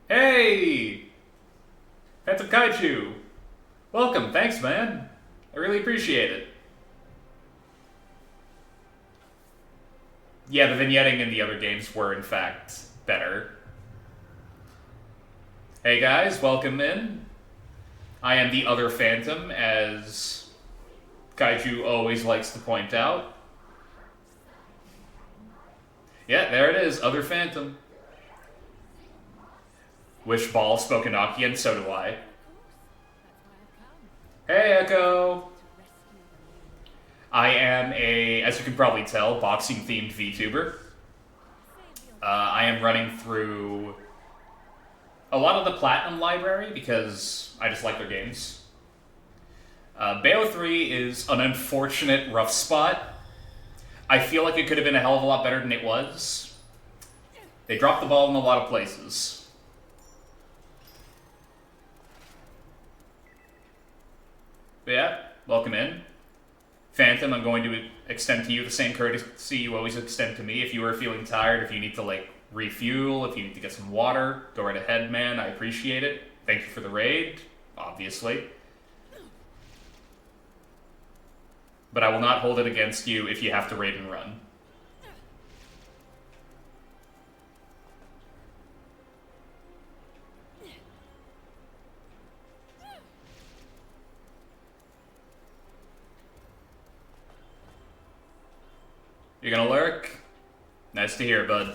Hey! Phantom Kaiju! Welcome, thanks, man. I really appreciate it. Yeah, the vignetting in the other games were, in fact, better. Hey guys, welcome in. I am the other Phantom, as Kaiju always likes to point out. Yeah, there it is, other Phantom. Wish Ball spoke Enochian, so do I. Hey, Echo! I am a, as you can probably tell, boxing-themed VTuber. I am running through a lot of the Platinum library, because I just like their games. Bayo 3 is an unfortunate rough spot. I feel like it could have been a hell of a lot better than it was. They dropped the ball in a lot of places. But yeah, welcome in. Phantom, I'm going to extend to you the same courtesy you always extend to me. If you are feeling tired, if you need to, like, refuel, if you need to get some water, go right ahead, man. I appreciate it. Thank you for the raid, obviously. But I will not hold it against you if you have to raid and run. You're gonna lurk? Nice to hear, bud.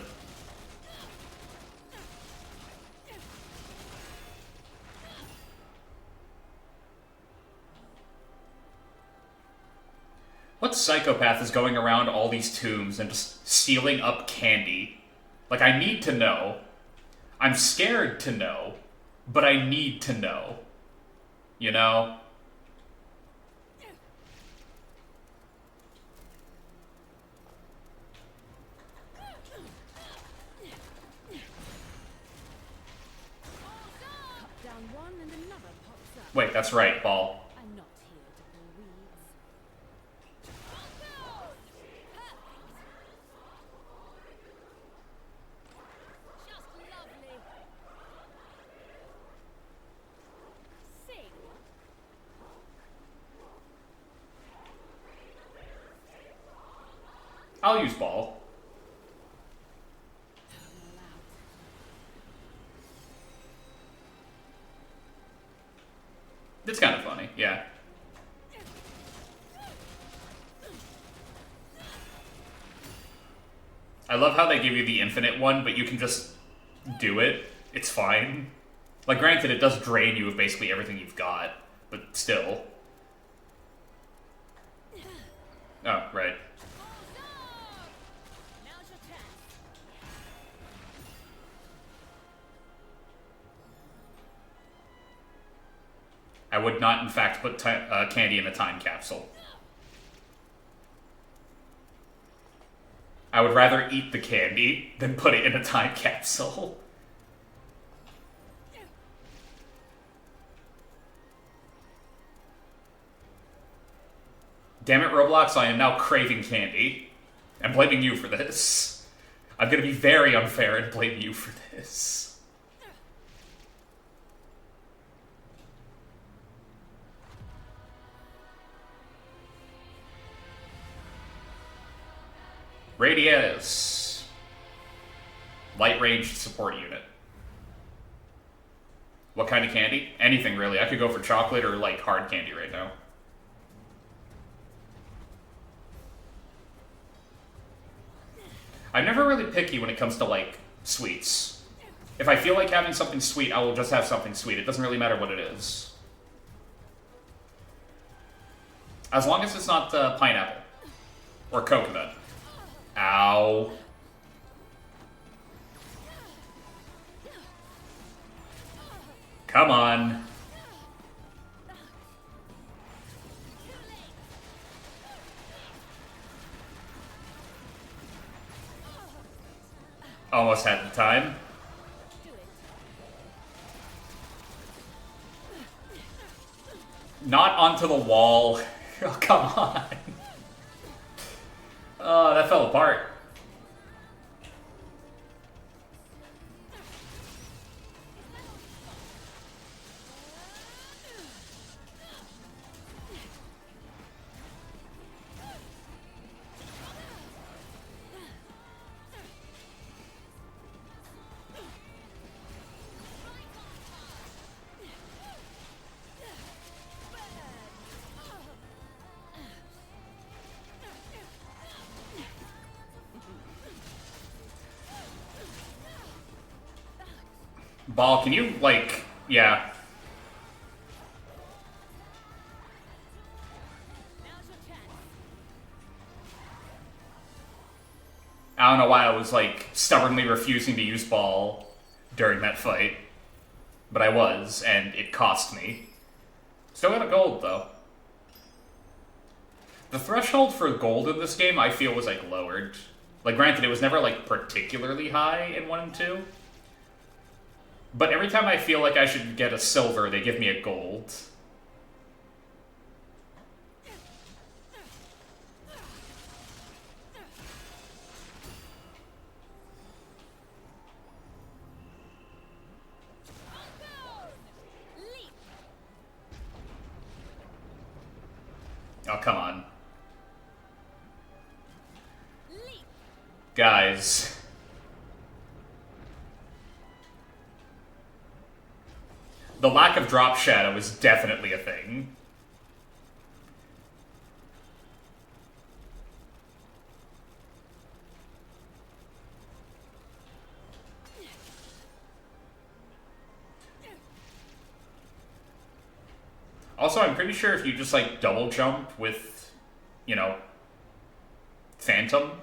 What psychopath is going around all these tombs and just stealing up candy? Like, I need to know. I'm scared to know, but I need to know. You know? Wait, that's right, Ball. I'm not here to pull weeds. Just lovely. Sing. I'll use Ball. It's kind of funny, yeah. I love how they give you the infinite one, but you can just do it. It's fine. Like, granted, it does drain you of basically everything you've got, but still. Oh, right. I would not, in fact, put candy in a time capsule. I would rather eat the candy than put it in a time capsule. Damn it, Roblox, I am now craving candy. I'm blaming you for this. I'm gonna be very unfair and blame you for this. Radius. Light range support unit. What kind of candy? Anything, really. I could go for chocolate or, like, hard candy right now. I'm never really picky when it comes to, like, sweets. If I feel like having something sweet, I will just have something sweet. It doesn't really matter what it is. As long as it's not pineapple. Or coconut. Ow. Come on. Almost had the time. Not onto the wall. Oh, come on. Oh, that fell apart. Ball, can you, like, yeah. I don't know why I was, like, stubbornly refusing to use ball during that fight. But I was, and it cost me. Still got a gold, though. The threshold for gold in this game, I feel, was, like, lowered. Like, granted, it was never, like, particularly high in 1 and 2. But every time I feel like I should get a silver, they give me a gold. Oh, come on. Guys. The lack of drop shadow is definitely a thing. Also, I'm pretty sure if you just, like, double jump with, you know, Phantom,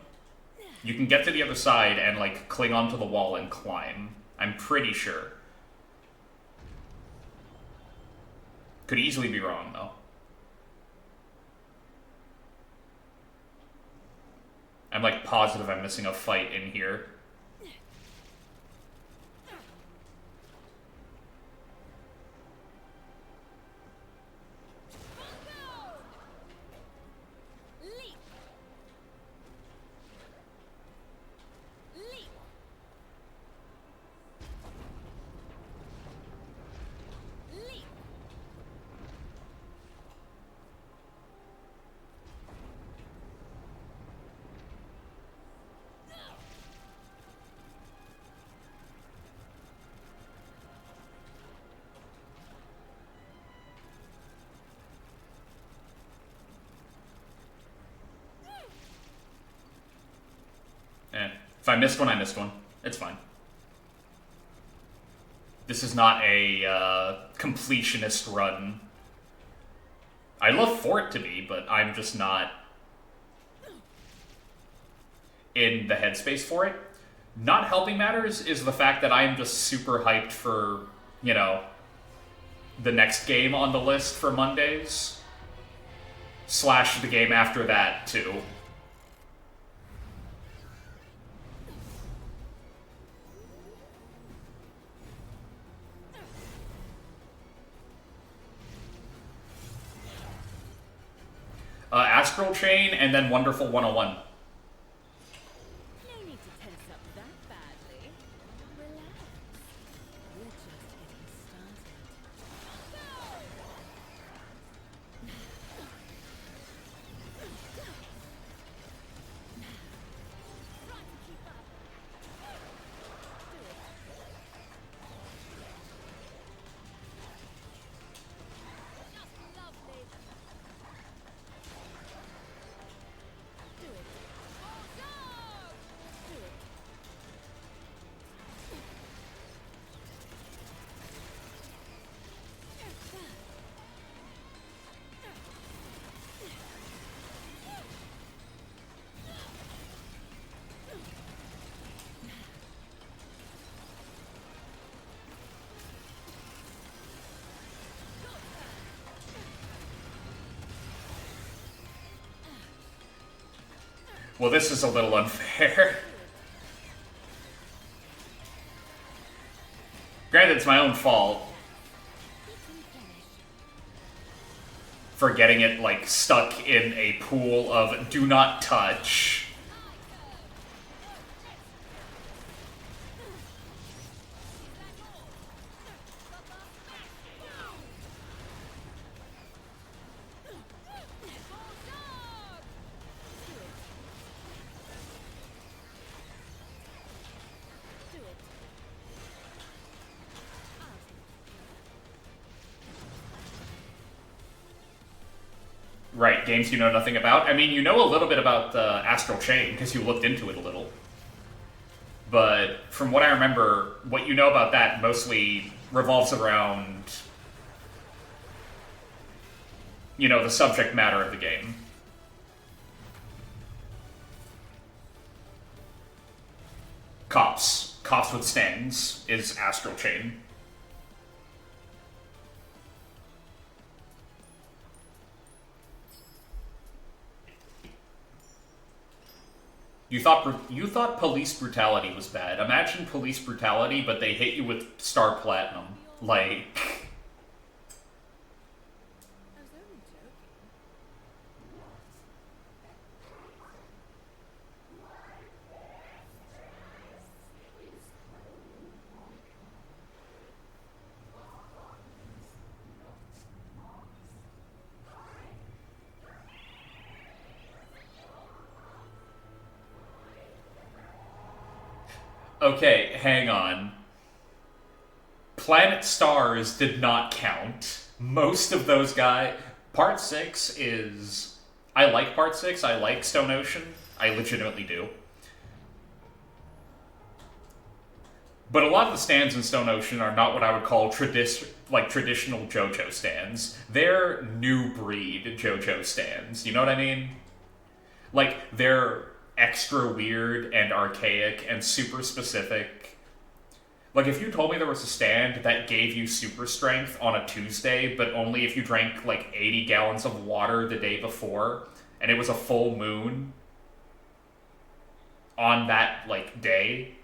you can get to the other side and, like, cling onto the wall and climb. I'm pretty sure. Could easily be wrong, though. I'm, like, positive I'm missing a fight in here. If I missed one, I missed one. It's fine. This is not a completionist run. I'd love for it to be, but I'm just not in the headspace for it. Not helping matters is the fact that I am just super hyped for, you know, the next game on the list for Mondays. Slash the game after that, too. Astral Chain, and then Wonderful 101. No need to tense up that badly. Relax. We're just getting started. Try to keep up. Do it. Just lovely. Do it. Well, this is a little unfair. Granted, it's my own fault for getting it, like, stuck in a pool of do not touch. Right, games you know nothing about. I mean, you know a little bit about the Astral Chain, because you looked into it a little. But from what I remember, what you know about that mostly revolves around, you know, the subject matter of the game. Cops. Cops with stands is Astral Chain. You thought police brutality was bad. Imagine police brutality, but they hit you with Star Platinum. Like... I was only joking. Okay, hang on. Planet Stars did not count. Most of those guys... Part 6 is... I like Part 6, I like Stone Ocean. I legitimately do. But a lot of the stands in Stone Ocean are not what I would call traditional JoJo stands. They're new breed JoJo stands. You know what I mean? Like, they're extra weird and archaic and super specific. Like, if you told me there was a stand that gave you super strength on a Tuesday, but only if you drank, like, 80 gallons of water the day before, and it was a full moon on that, like, day,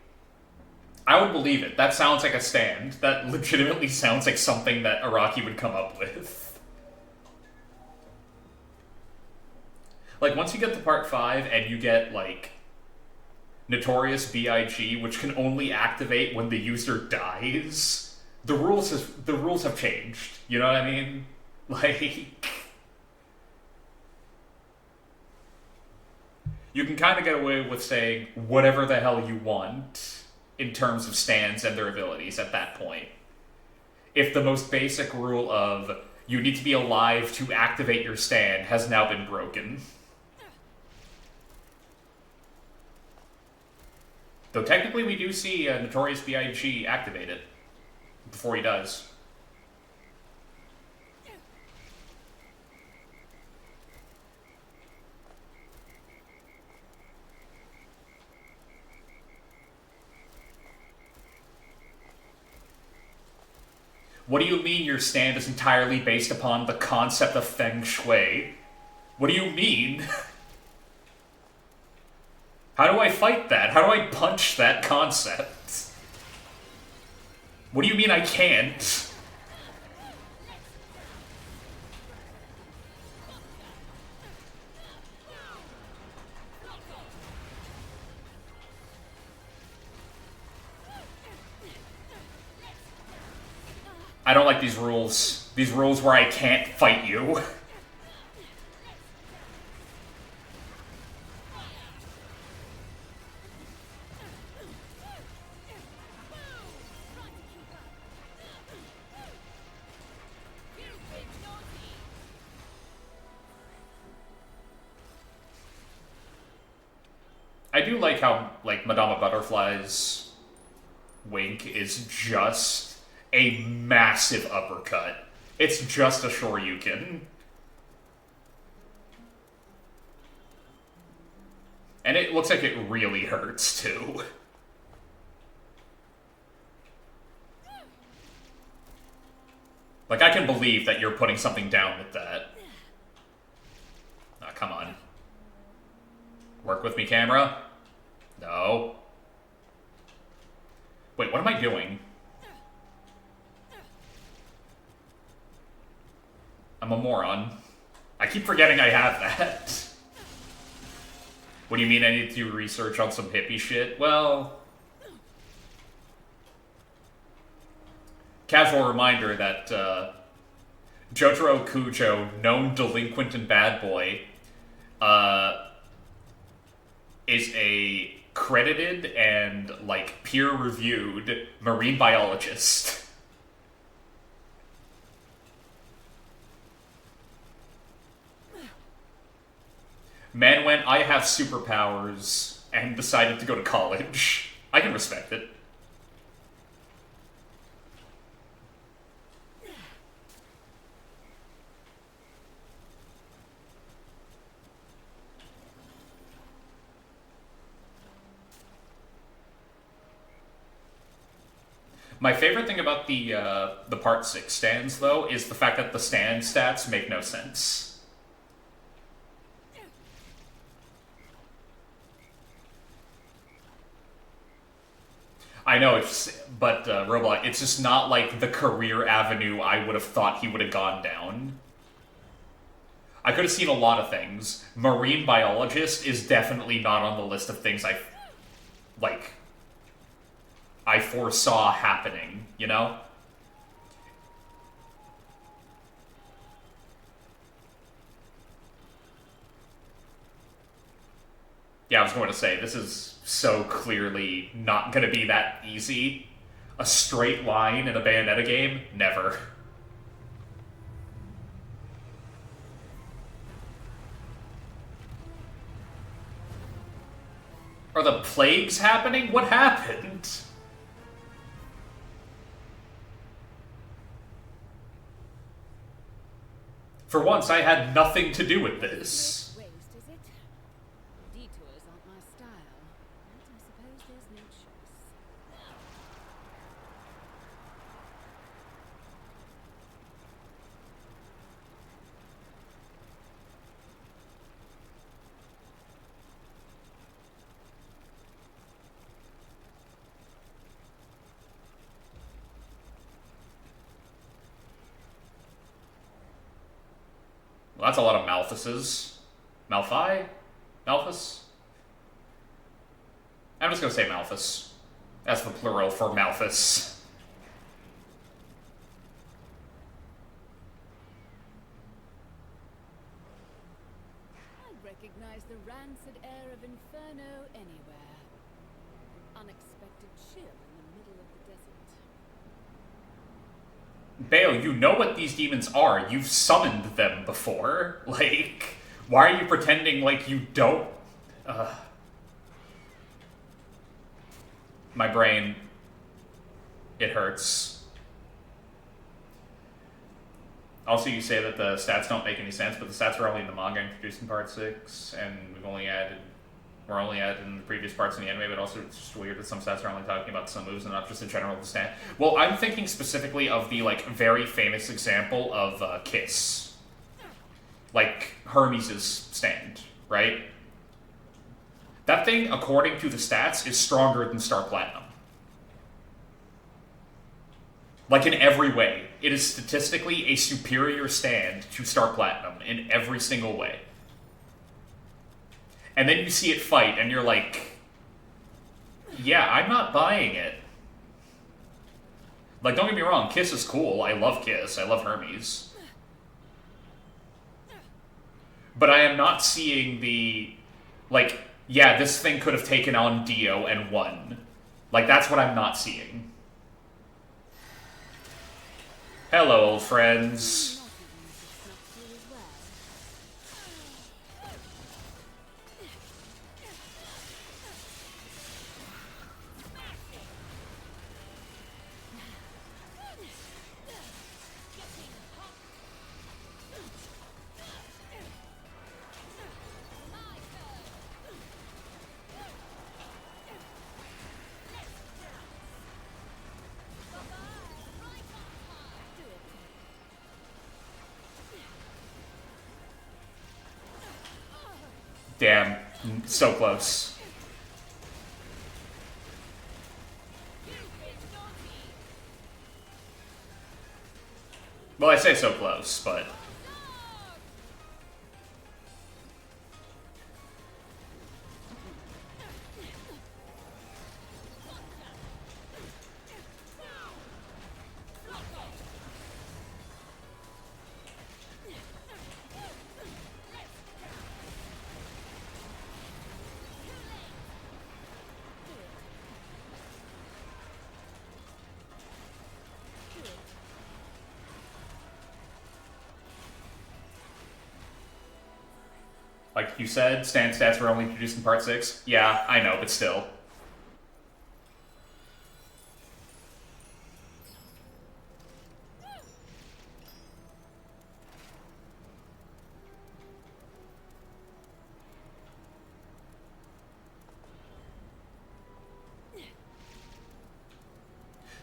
I would believe it. That sounds like a stand. That legitimately sounds like something that Araki would come up with. Like, once you get to Part 5 and you get, like, Notorious B.I.G., which can only activate when the user dies, the rules have changed. You know what I mean? Like... You can kind of get away with saying whatever the hell you want in terms of stands and their abilities at that point. If the most basic rule of you need to be alive to activate your stand has now been broken. Though technically we do see Notorious B.I.G. activate it before he does. What do you mean your stand is entirely based upon the concept of Feng Shui? What do you mean? How do I fight that? How do I punch that concept? What do you mean I can't? I don't like these rules. These rules where I can't fight you. I do like how, like, Madama Butterfly's wink is just a massive uppercut. It's just a Shoryuken. And it looks like it really hurts, too. Like, I can believe that you're putting something down with that. Ah, come on. Work with me, camera. No. Wait, what am I doing? I'm a moron. I keep forgetting I have that. What do you mean I need to do research on some hippie shit? Well... Casual reminder that, Jotaro Kujo, known delinquent and bad boy, is a credited and, like, peer-reviewed marine biologist. Man went, I have superpowers, and decided to go to college. I can respect it. My favorite thing about the Part 6 stands, though, is the fact that the stand stats make no sense. I know, but Roblox, it's just not like the career avenue I would have thought he would have gone down. I could have seen a lot of things. Marine biologist is definitely not on the list of things I foresaw happening, you know? Yeah, I was going to say, this is so clearly not going to be that easy. A straight line in a Bayonetta game? Never. Are the plagues happening? What happened? For once, I had nothing to do with this. Waste, is it? Detours aren't my style, but I suppose there's no choice. Well, that's a lot of Malthuses. Malphai? Malthus? I'm just gonna say Malthus. That's the plural for Malthus. I recognize the rancid air of Inferno anywhere. An unexpected chill in the middle of the desert. Bayo, you know what these demons are. You've summoned them before. Like, why are you pretending like you don't? My brain, it hurts. Also, you say that the stats don't make any sense, but the stats were only in the manga introduced in Part 6, and we're only adding the previous parts in the anime, but also it's just weird that some stats are only talking about some moves and not just in general the stand. Well, I'm thinking specifically of the, like, very famous example of Kiss. Like, Hermes' stand, right? That thing, according to the stats, is stronger than Star Platinum. Like, in every way. It is statistically a superior stand to Star Platinum in every single way. And then you see it fight, and you're like, yeah, I'm not buying it. Like, don't get me wrong, Kiss is cool. I love Kiss. I love Hermes. But I am not seeing the, like, yeah, this thing could have taken on Dio and won. Like, that's what I'm not seeing. Hello, old friends. Damn. So close. Well, I say so close, but... Like you said, stand stats were only introduced in Part 6. Yeah, I know, but still.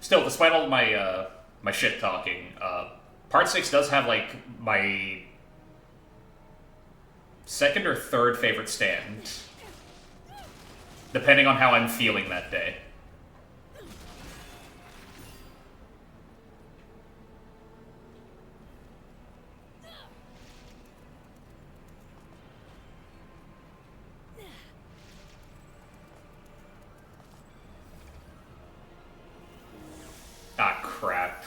Still, despite all my my shit talking, Part 6 does have like my second or third favorite stand, depending on how I'm feeling that day. Ah, crap.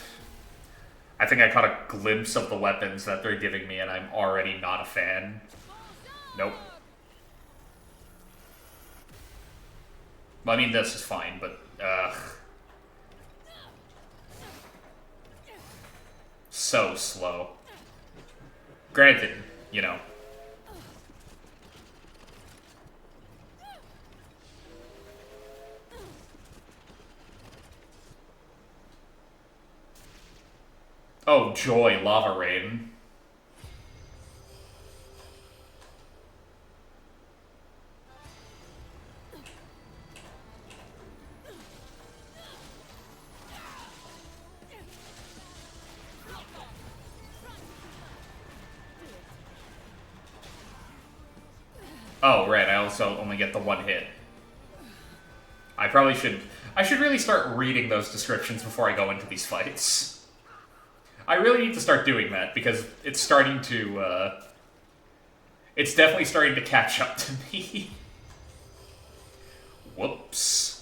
I think I caught a glimpse of the weapons that they're giving me, and I'm already not a fan. Nope. Well, I mean, this is fine, but, so slow. Granted, you know. Oh, joy, lava rain. Oh, right, I also only get the one hit. I probably should... I should really start reading those descriptions before I go into these fights. I really need to start doing that, because it's starting to, it's definitely starting to catch up to me. Whoops.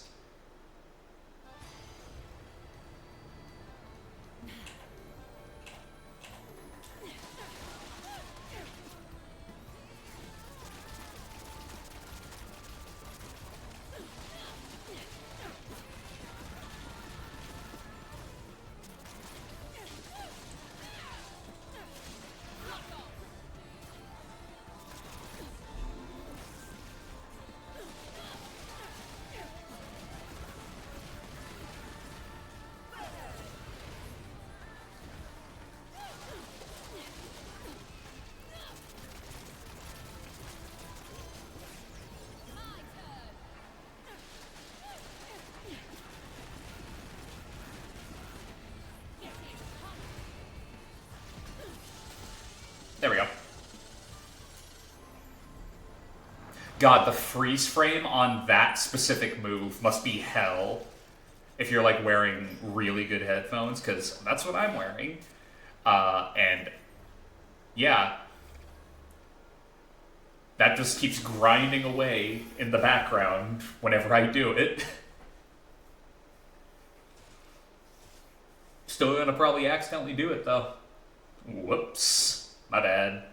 There we go. God, the freeze frame on that specific move must be hell if you're, like, wearing really good headphones, because that's what I'm wearing. And, yeah. That just keeps grinding away in the background whenever I do it. Still gonna probably accidentally do it, though. Whoops. My bad.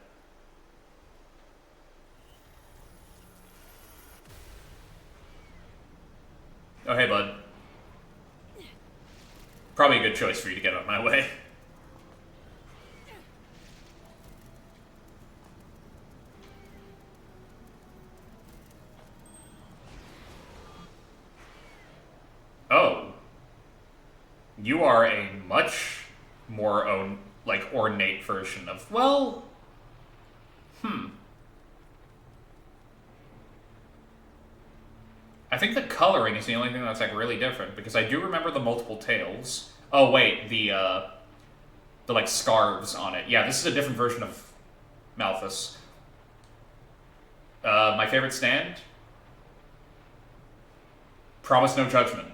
Oh, hey, bud. Probably a good choice for you to get out of my way. Oh. You are a much more ornate version of... Well... I think the coloring is the only thing that's, like, really different, because I do remember the multiple tails. Oh, wait, the like, scarves on it. Yeah, this is a different version of Malthus. My favorite stand? Promise No Judgment.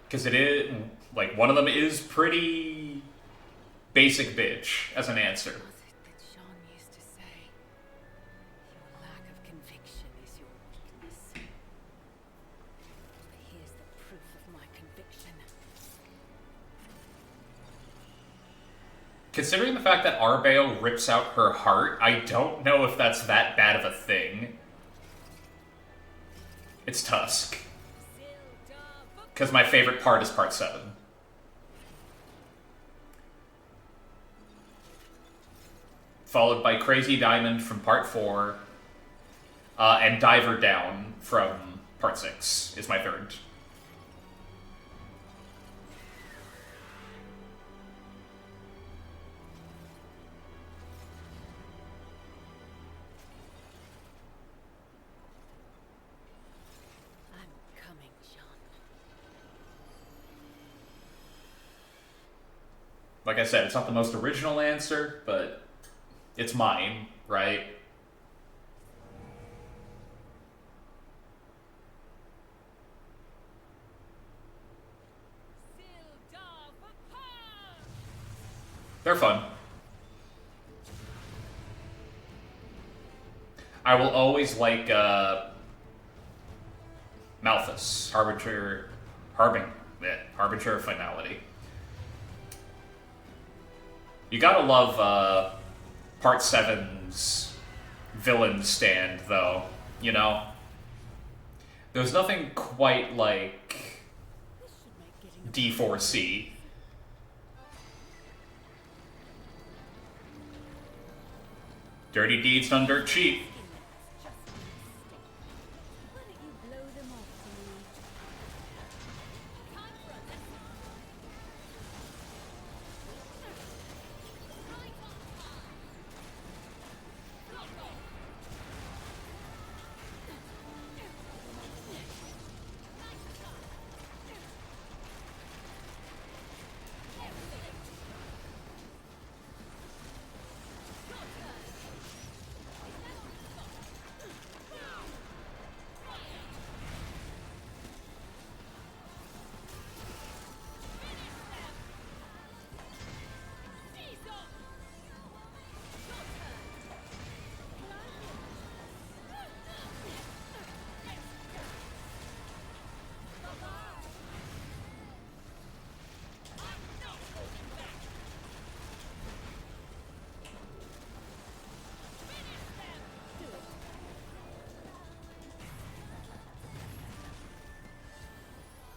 Because it is, like, one of them is pretty basic bitch as an answer. Was it that Sean used to say, your lack of conviction is your weakness? But here's the proof of my conviction. Considering the fact that Arbael rips out her heart, I don't know if that's that bad of a thing. It's Tusk. Because my favorite part is part 7. Followed by Crazy Diamond from part 4. And Diver Down from part 6 is my third. I'm coming, Sean. Like I said, it's not the most original answer, but it's mine, right? They're fun. I will always like Malthus, Harbinger of Finality. You gotta love Part 7's villain stand, though, you know? There's nothing quite like D4C. Dirty deeds done dirt cheap. Why don't you blow them off for me? Time for a lesson. Right on time. Lock off. Nice shot. Excellent. Your turn. Is that on the spot? Fire. Seize on. Your turn. I'm not holding back. Finish them. Do it.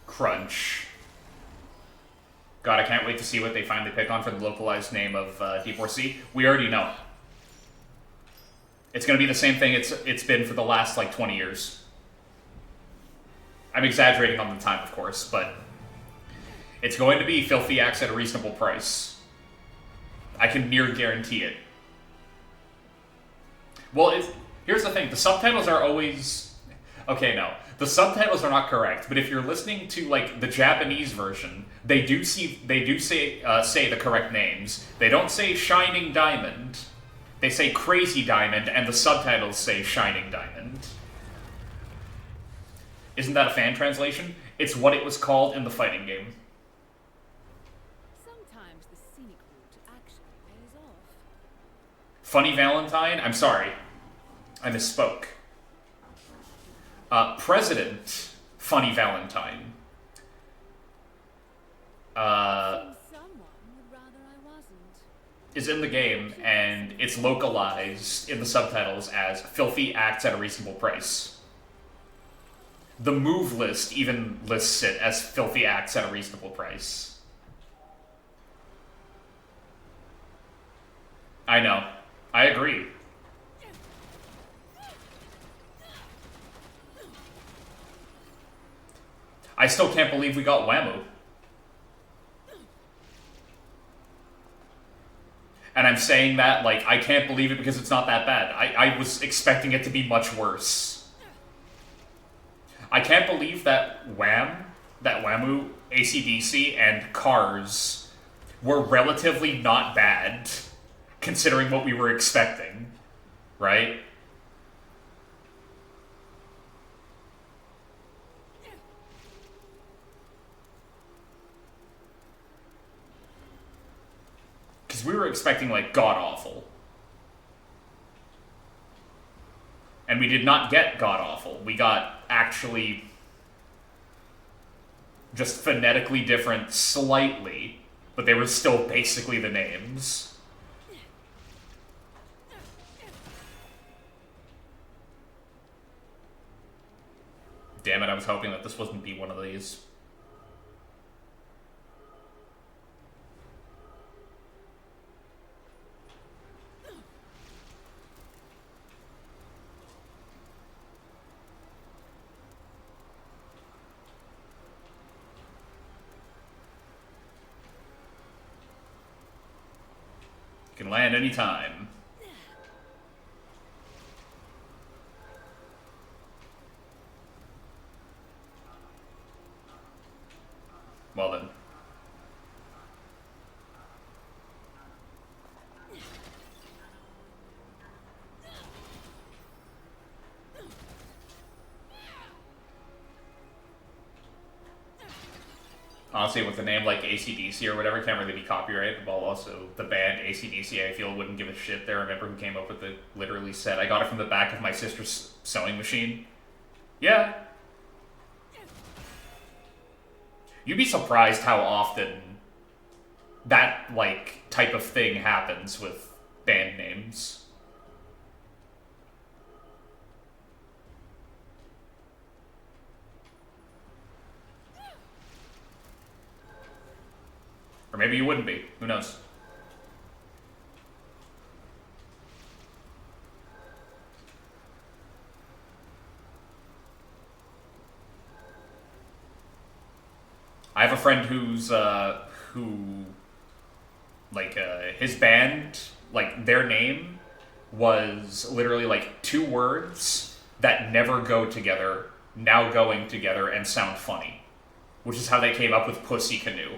Crunch. God, I can't wait to see what they finally pick on for the localized name of D4C. We already know. It's going to be the same thing it's been for the last, like, 20 years. I'm exaggerating on the time, of course, but it's going to be Filthy Axe at a reasonable price. I can near guarantee it. Well, here's the thing. The subtitles are always... Okay, no. The subtitles are not correct, but if you're listening to, like, the Japanese version, they do say the correct names. They don't say Shining Diamond. They say Crazy Diamond, and the subtitles say Shining Diamond. Isn't that a fan translation? It's what it was called in the fighting game. Sometimes the scenic route actually pays off. Funny Valentine? I'm sorry. I misspoke. President Funny Valentine. Seems someone would rather I wasn't. Is in the game, and it's localized in the subtitles as Filthy Acts at a Reasonable Price. The move list even lists it as Filthy Acts at a Reasonable Price. I know. I agree. I still can't believe we got Whammo. And I'm saying that, like, I can't believe it because it's not that bad. I was expecting it to be much worse. I can't believe that Whammo, AC/DC, and Cars were relatively not bad, considering what we were expecting. right? Because we were expecting, like, god-awful. And we did not get god-awful. We got actually just phonetically different slightly, but they were still basically the names. Damn it, I was hoping that this wouldn't be one of these. You can land anytime. Well then. Honestly, with the name like AC/DC or whatever, can't really be copyrighted. While also the band AC/DC, I feel, wouldn't give a shit. They remember who came up with it. Literally said, "I got it from the back of my sister's sewing machine." Yeah. You'd be surprised how often that, like, type of thing happens with band names. Or maybe you wouldn't be. Who knows? I have a friend who's, his band, like, their name was literally, like, 2 words that never go together, now going together, and sound funny. Which is how they came up with Pussy Canoe.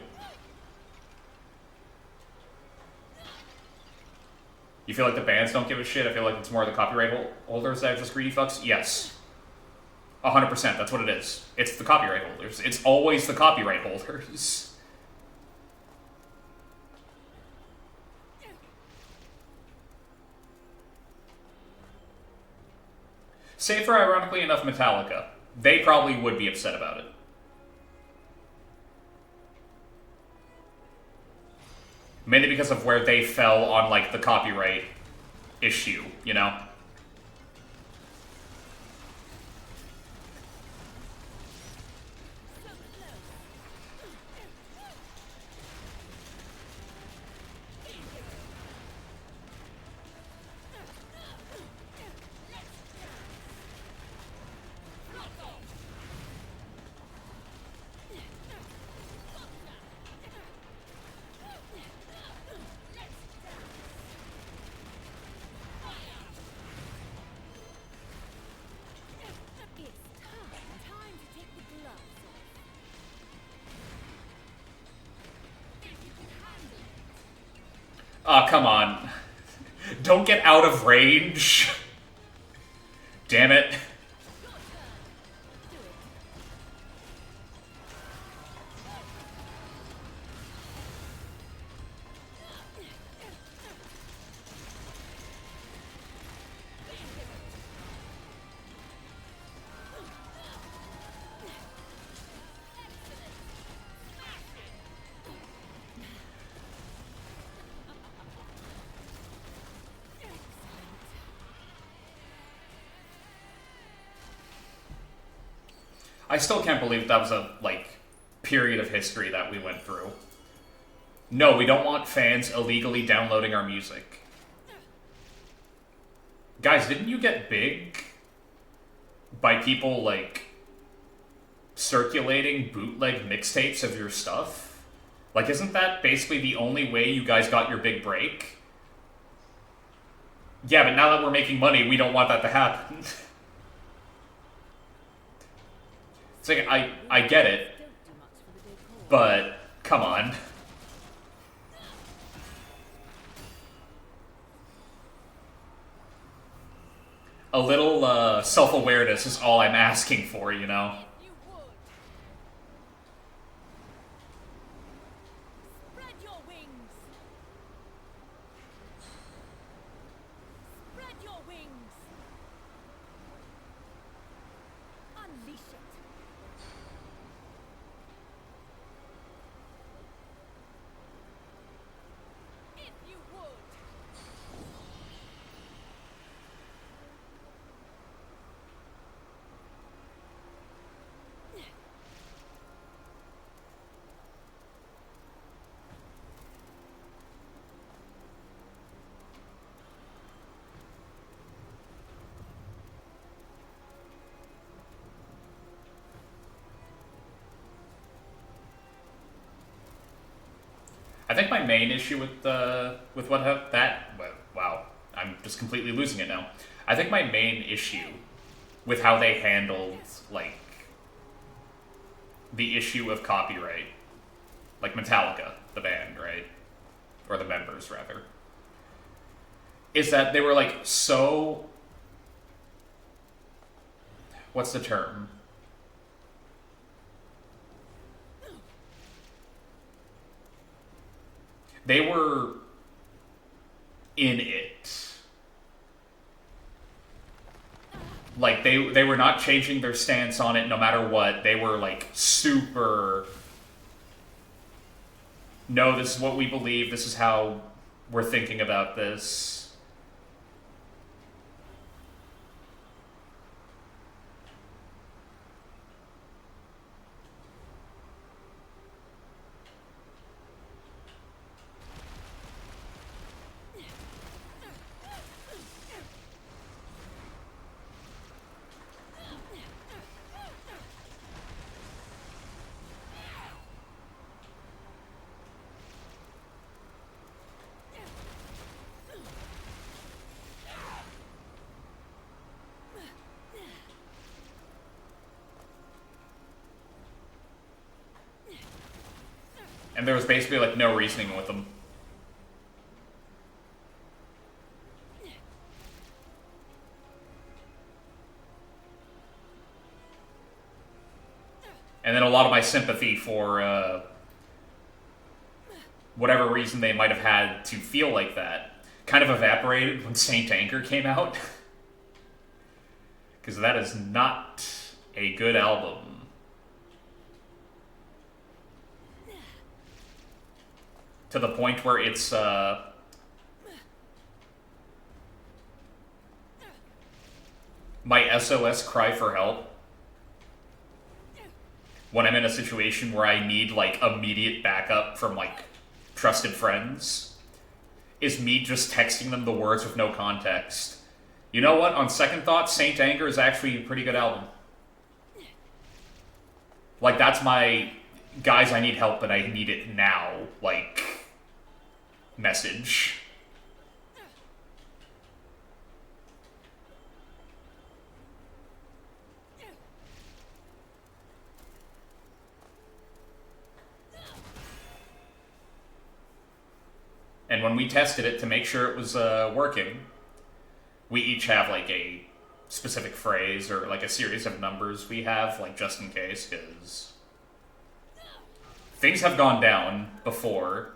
You feel like the bands don't give a shit? I feel like it's more the copyright holders that are just greedy fucks? Yes. 100%, that's what it is. It's the copyright holders. It's always the copyright holders. Save for, ironically enough, Metallica. They probably would be upset about it. Mainly because of where they fell on, like, the copyright issue, you know? Aw, come on. Don't get out of range. Damn it. I still can't believe that was a, like, period of history that we went through. No, we don't want fans illegally downloading our music. Guys, didn't you get big by people, like, circulating bootleg mixtapes of your stuff? Like, isn't that basically the only way you guys got your big break? Yeah, but now that we're making money, we don't want that to happen. It's like, I get it, but come on. A little self-awareness is all I'm asking for, you know? If you would. Spread your wings. Spread your wings. Unleash it. If you would. I think my main issue with what wow, I'm just completely losing it now. I think my main issue with how they handled like the issue of copyright, like Metallica, the band, right, or the members rather, is that they were like so. What's the term? They were in it. Like, they were not changing their stance on it no matter what. They were, like, super... No, this is what we believe. This is how we're thinking about this. And there was basically, like, no reasoning with them. And then a lot of my sympathy for, whatever reason they might have had to feel like that kind of evaporated when Saint Anger came out. Because that is not a good album. To the point where it's, my SOS cry for help when I'm in a situation where I need, like, immediate backup from, like, trusted friends is me just texting them the words with no context. You know what? On second thought, Saint Anger is actually a pretty good album. Like, that's my guys, I need help and I need it now, like, message. And when we tested it to make sure it was working, we each have like a specific phrase or like a series of numbers we have, like just in case, because things have gone down before.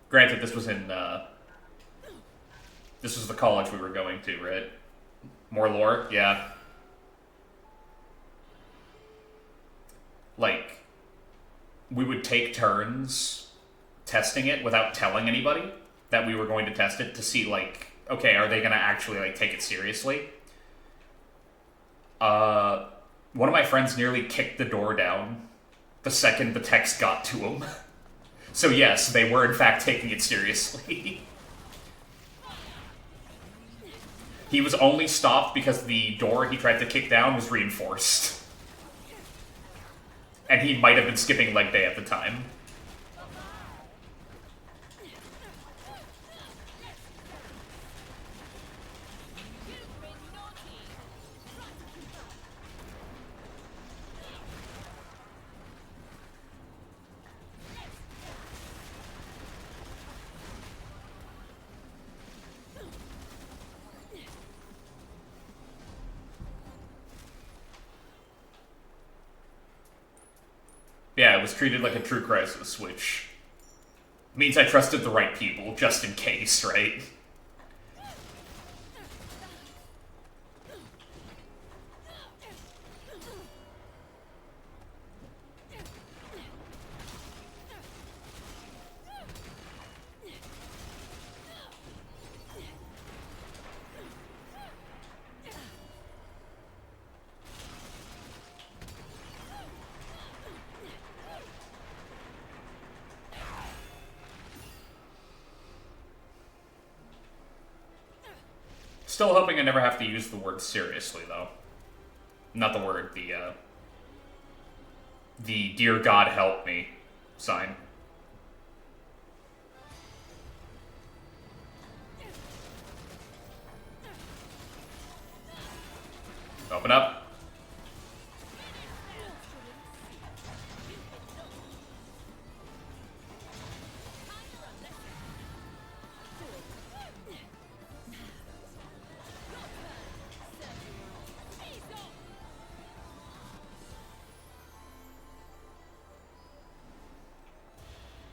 Granted, this was in, this was the college we were going to, right? More lore? Yeah. Like, we would take turns testing it without telling anybody that we were going to test it to see, like, okay, are they going to actually, like, take it seriously? One of my friends nearly kicked the door down the second the text got to him. So yes, they were in fact taking it seriously. He was only stopped because the door he tried to kick down was reinforced. And he might have been skipping leg day at the time. was treated like a true crisis, which means I trusted the right people, just in case, right? Still hoping I never have to use the word seriously, though. Not the word, the dear God help me sign. Open up.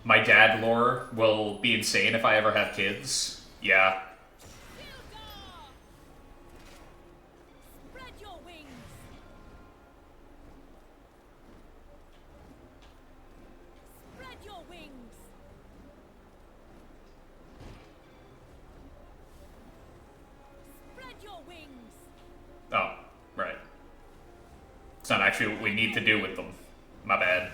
My dad lore will be insane if I ever have kids. Yeah. Spread your wings. Spread your wings. Spread your wings. Oh, right. It's not actually what we need to do with them. My bad.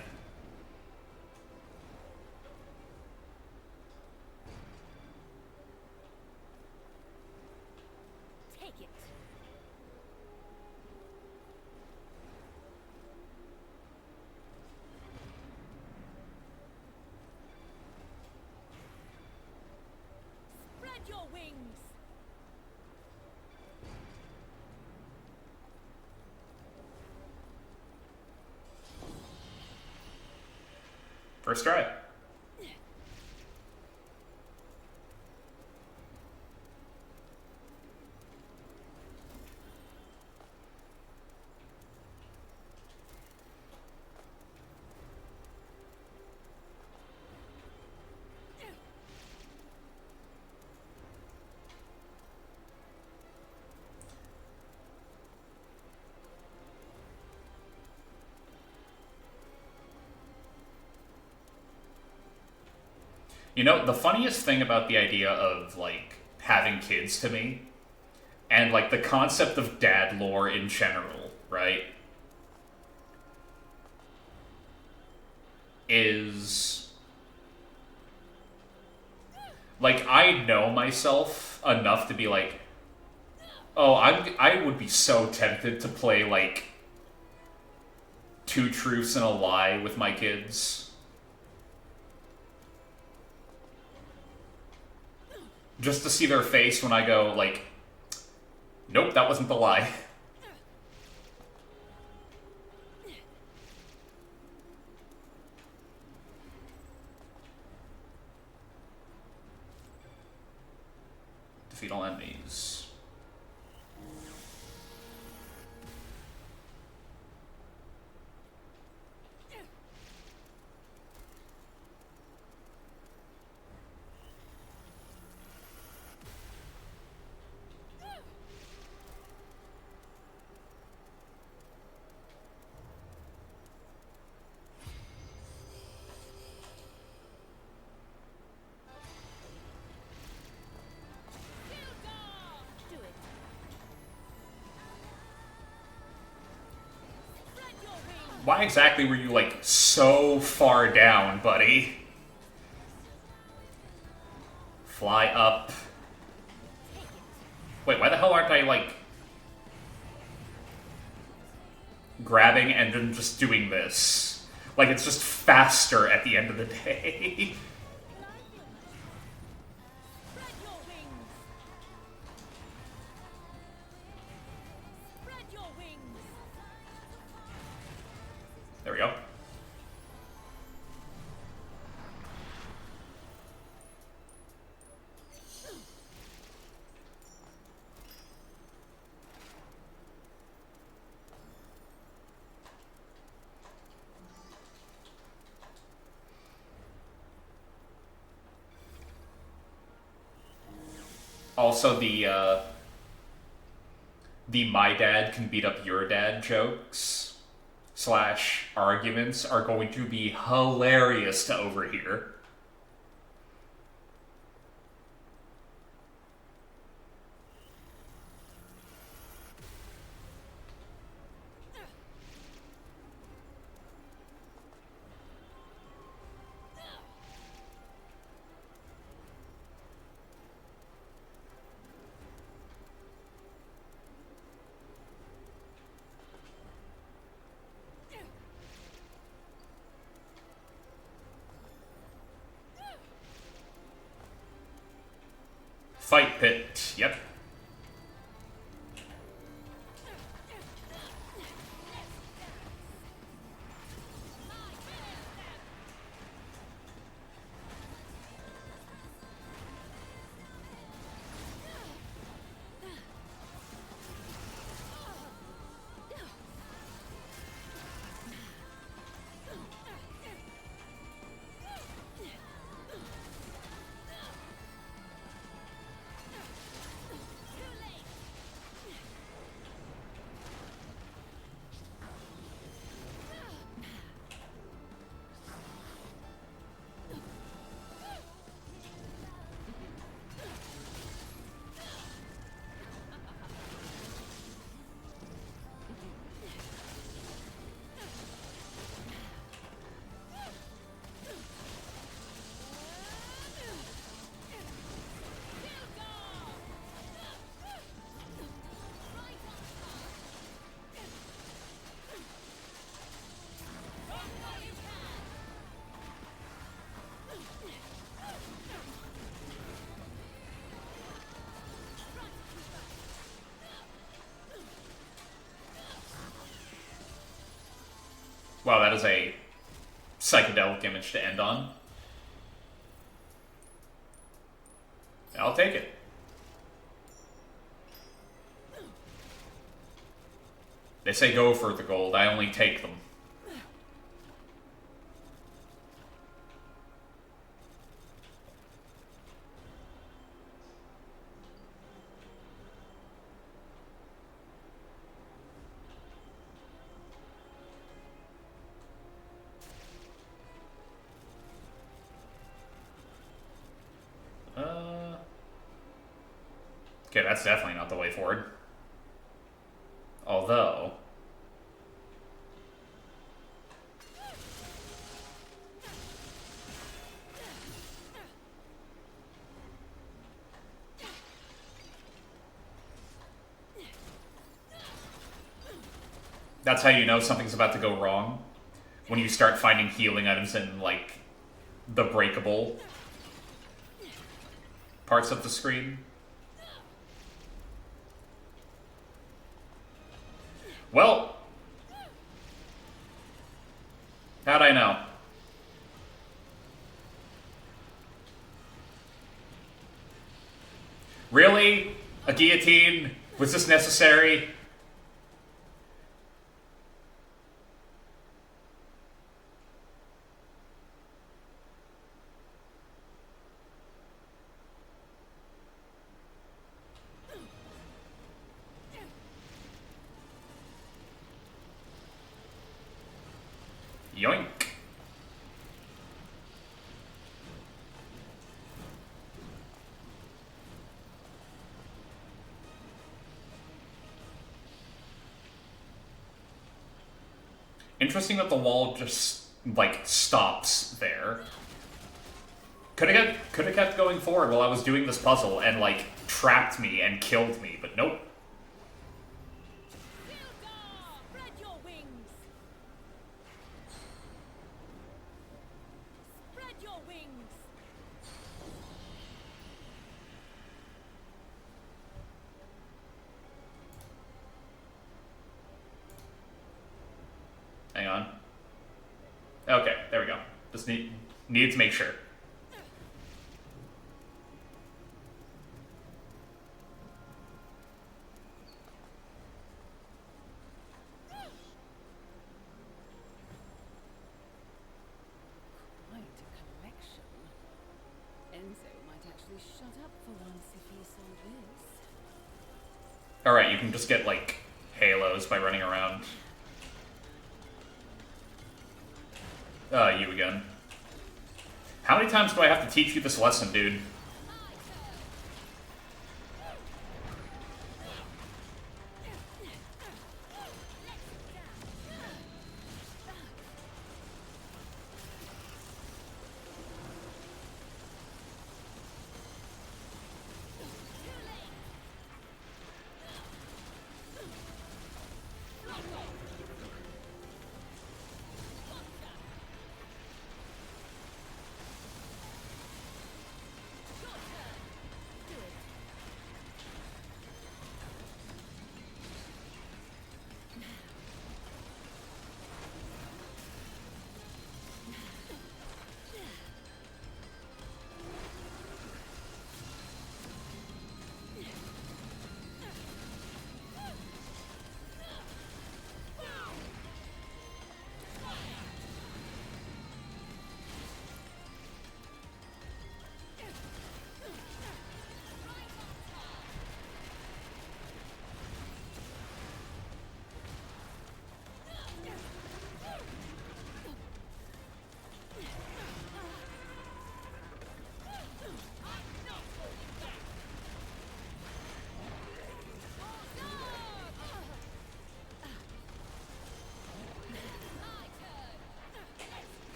Take it. Spread your wings. First try. You know, the funniest thing about the idea of, like, having kids to me, and, like, the concept of dad lore in general, right, is, like, I know myself enough to be like, oh, I would be so tempted to play, like, Two Truths and a Lie with my kids. Just to see their face when I go, like, nope, that wasn't the lie. Defeat all enemies. Do it. Spread your wings. Why exactly were you, like, so far down, buddy? Fly up. Wait, why the hell aren't I, like, grabbing and then just doing this? Like, it's just faster at the end of the day. Spread your wings. Spread your wings. There we go. Also, the my dad can beat up your dad jokes / arguments are going to be hilarious to overhear. Fight pit, yep. Wow, that is a psychedelic image to end on. I'll take it. They say go for the gold, I only take them. Okay, that's definitely not the way forward. Although... that's how you know something's about to go wrong. When you start finding healing items in, like, the breakable parts of the screen. Well, how'd I know? Really? A guillotine? Was this necessary? Yoink. Interesting that the wall just, like, stops there. Could have kept going forward while I was doing this puzzle and, like, trapped me and killed me, but nope. Spread your wings. Spread your wings. Hang on. Okay, there we go. Just needed to make sure. Quite a collection. Enzo might actually shut up for once if he saw this. Alright, you can just get, like, halos by running around. You again. How many times do I have to teach you this lesson, dude?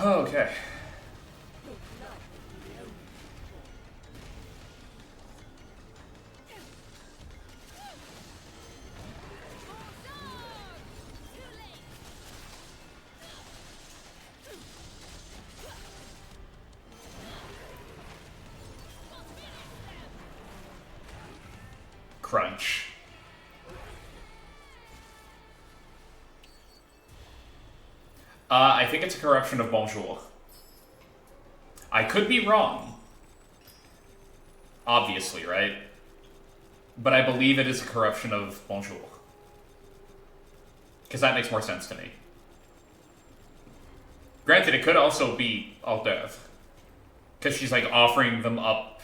Okay. Crunch. I think it's a corruption of bonjour. I could be wrong. Obviously, right? But I believe it is a corruption of bonjour. Because that makes more sense to me. Granted, it could also be hors d'oeuvre. Because she's like offering them up.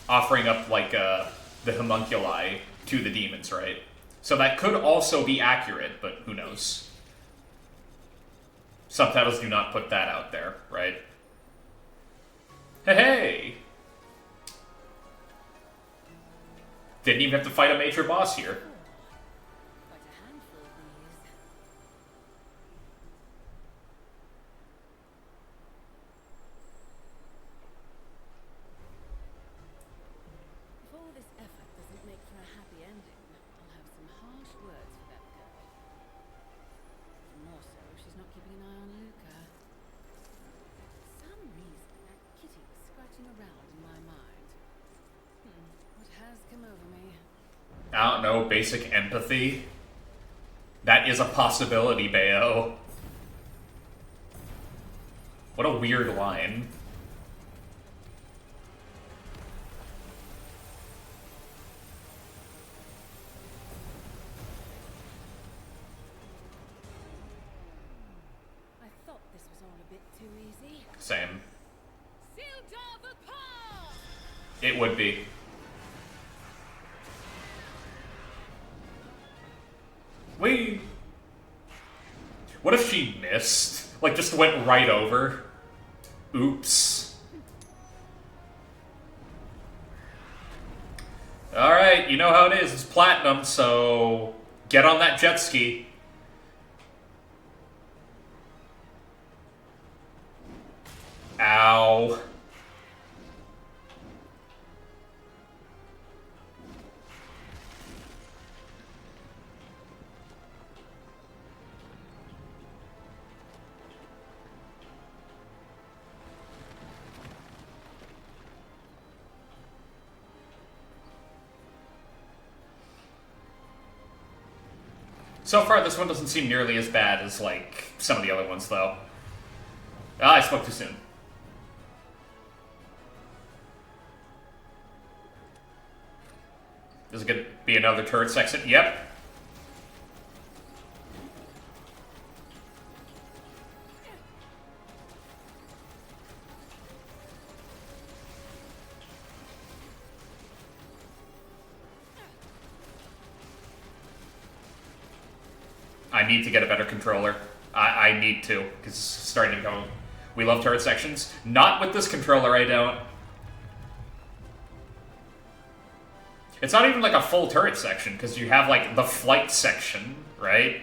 Offering up like the homunculi to the demons, right? So that could also be accurate, but who knows? Subtitles do not put that out there, right? Hey, hey! Didn't even have to fight a major boss here. Quite a handful of these. If all this effort doesn't make for a happy ending, I'll have some harsh words for that girl. More so if she's not keeping an eye on Luca. For some reason, that kitty was scratching around in my mind. What has come over me? I don't know, basic empathy? That is a possibility, Bayo. What a weird line. I thought this was all a bit too easy. Same. Sildarva! It would be. Wait. What if she missed? Like, just went right over? Oops. Alright, you know how it is. It's platinum, so get on that jet ski. Ow. So far, this one doesn't seem nearly as bad as, like, some of the other ones, though. Ah, I spoke too soon. Is it gonna be another turret section? Yep. I need to get a better controller. I need to, because it's starting to go. We love turret sections. Not with this controller, I don't. It's not even like a full turret section, because you have like the flight section, right?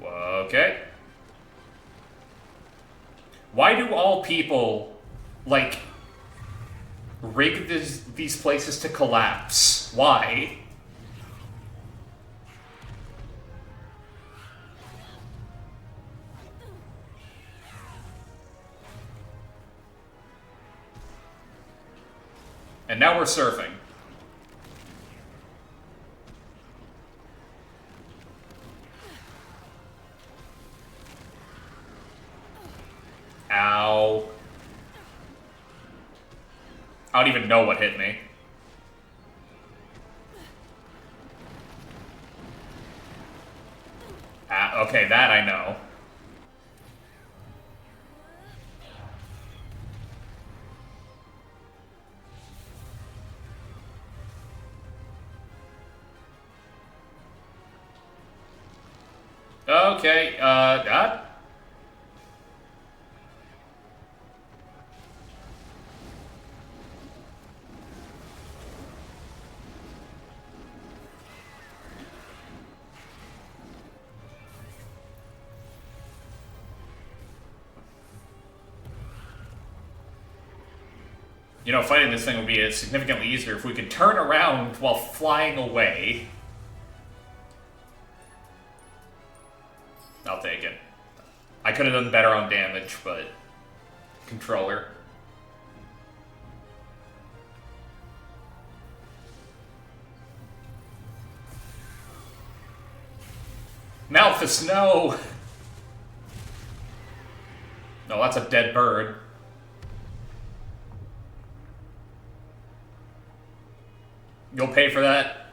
Okay. Why do all people, like, rig these places to collapse? Why? And now we're surfing. Ow. I don't even know what hit me. Okay, that I know. Okay, you know, fighting this thing would be significantly easier if we could turn around while flying away. I'll take it. I could have done better on damage, but... Controller. Malthus, no! No, that's a dead bird. You'll pay for that?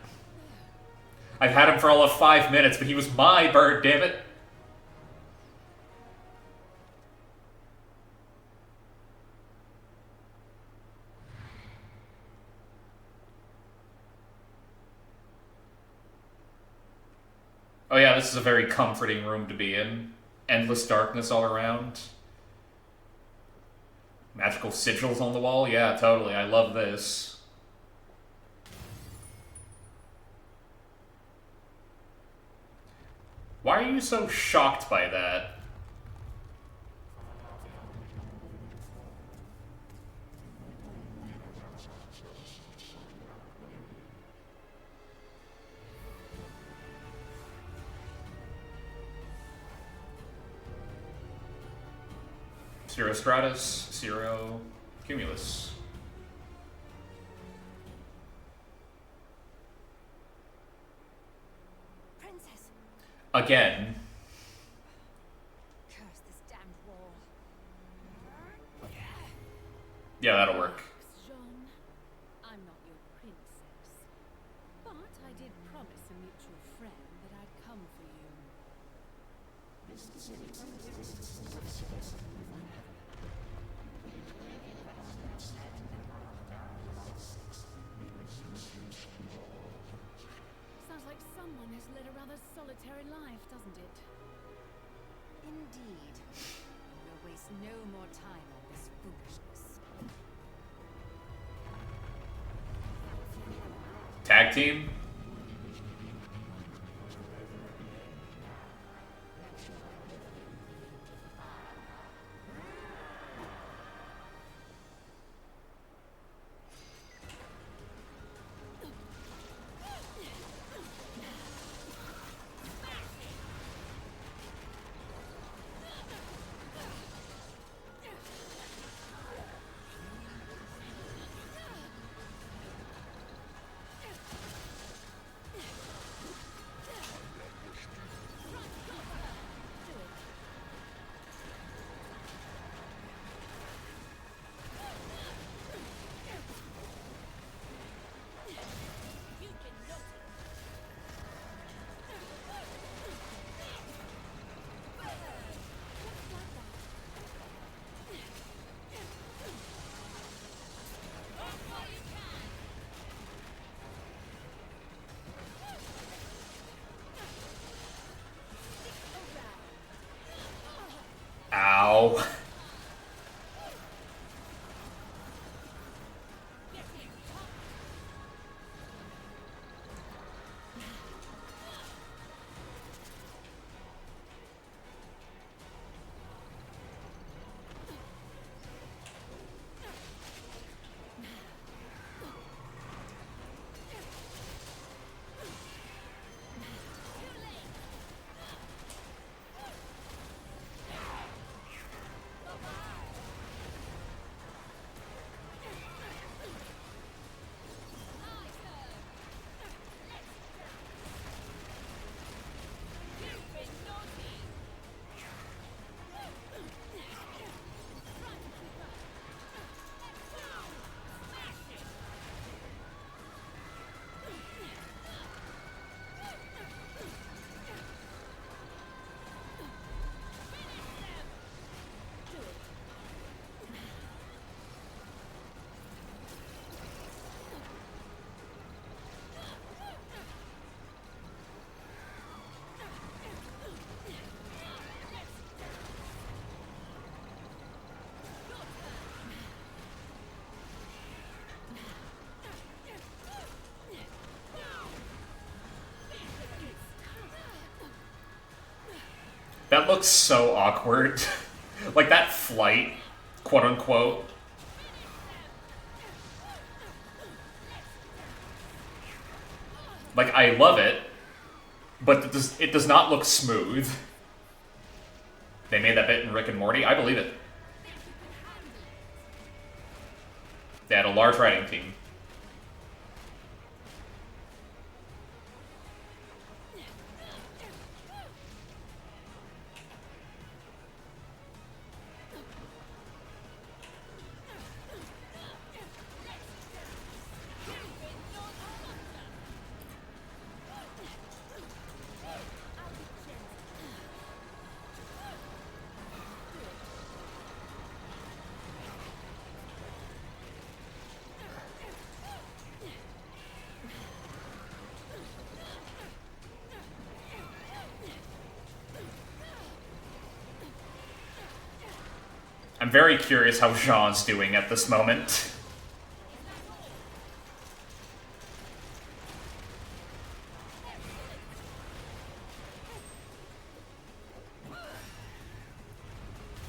I've had him for all of 5 minutes, but he was my bird, damn it. Oh yeah, this is a very comforting room to be in. Endless darkness all around. Magical sigils on the wall? Yeah, totally. I love this. Why are you so shocked by that? Zero Stratus, Zero Cumulus. Princess! Again. Curse this damned wall. Yeah, that'll work. Jean, I'm not your princess, but I did promise a mutual friend that I'd come for you. Sounds like someone has led a rather solitary life, doesn't it? Indeed. We'll waste no more time on this foolishness. Tag team? That looks so awkward. Like that flight, quote unquote. Like, I love it, but it does not look smooth. They made that bit in Rick and Morty. I believe it. They had a large writing team. I'm very curious how Jean's doing at this moment.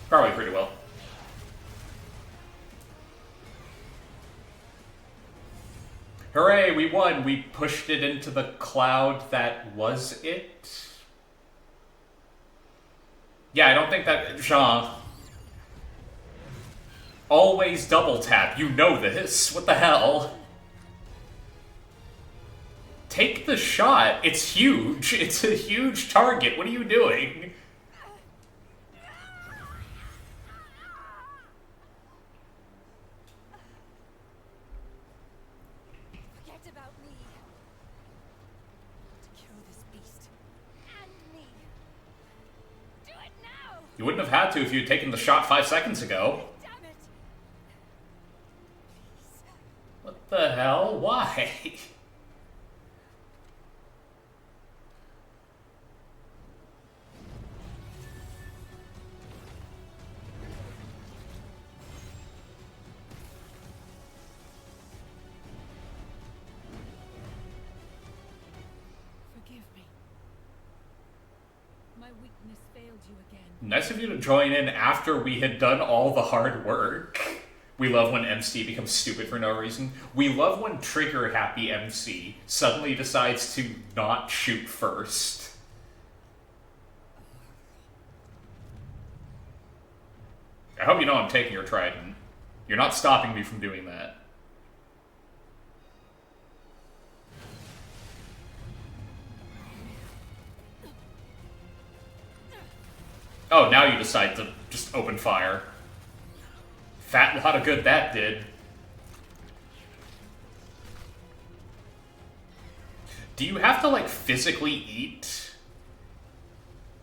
Probably pretty well. Hooray, we won! We pushed it into the cloud that was it? Yeah, I don't think that... Jean... Always double tap, you know this. What the hell? Take the shot. It's huge. It's a huge target. What are you doing? Forget about me. To kill this beast. And me. Do it now! You wouldn't have had to if you'd taken the shot 5 seconds ago. Damn it! What the hell? Why? Forgive me. My weakness failed you again. Nice of you to join in after we had done all the hard work. We love when MC becomes stupid for no reason. We love when trigger-happy MC suddenly decides to not shoot first. I hope you know I'm taking your trident. You're not stopping me from doing that. Oh, now you decide to just open fire. Fat lot of good that did. Do you have to, like, physically eat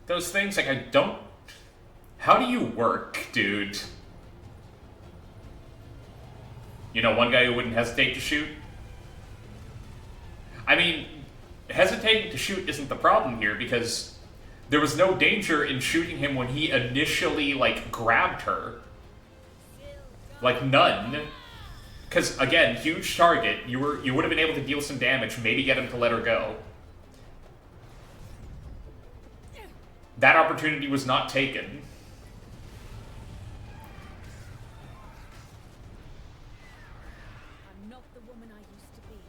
those things? Like, I don't... How do you work, dude? You know, one guy who wouldn't hesitate to shoot? I mean, hesitating to shoot isn't the problem here, because there was no danger in shooting him when he initially, like, grabbed her. Like, none. Because, again, huge target. You would have been able to deal some damage, maybe get him to let her go. That opportunity was not taken. I'm not the woman I used to be.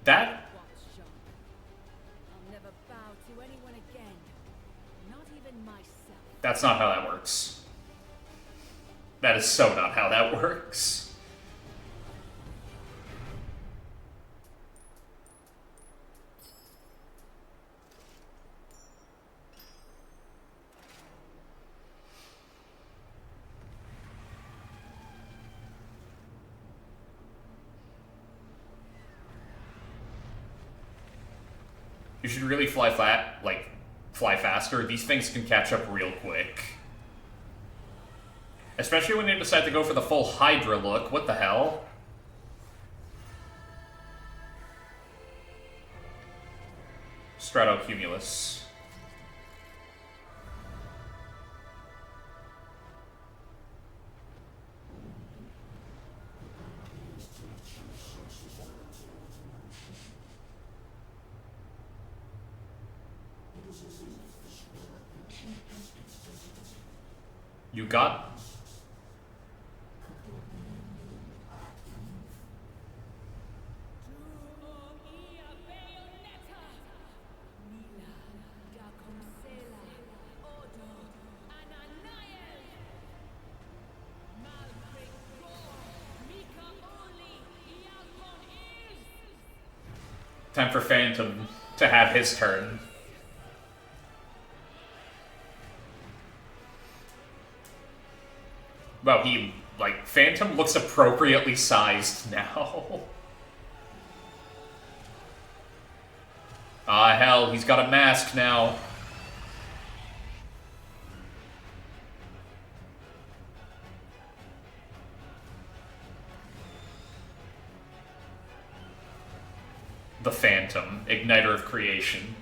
That... Watch, Jean. I'll never bow to anyone again. Not even myself. That's not how that works. That is so not how that works. You should really fly flat, like, fly faster. These things can catch up real quick. Especially when they decide to go for the full Hydra look. What the hell? Stratocumulus. You got... Time for Phantom to have his turn. Well, Phantom looks appropriately sized now. Ah, hell, he's got a mask now. The Phantom, Igniter of Creation.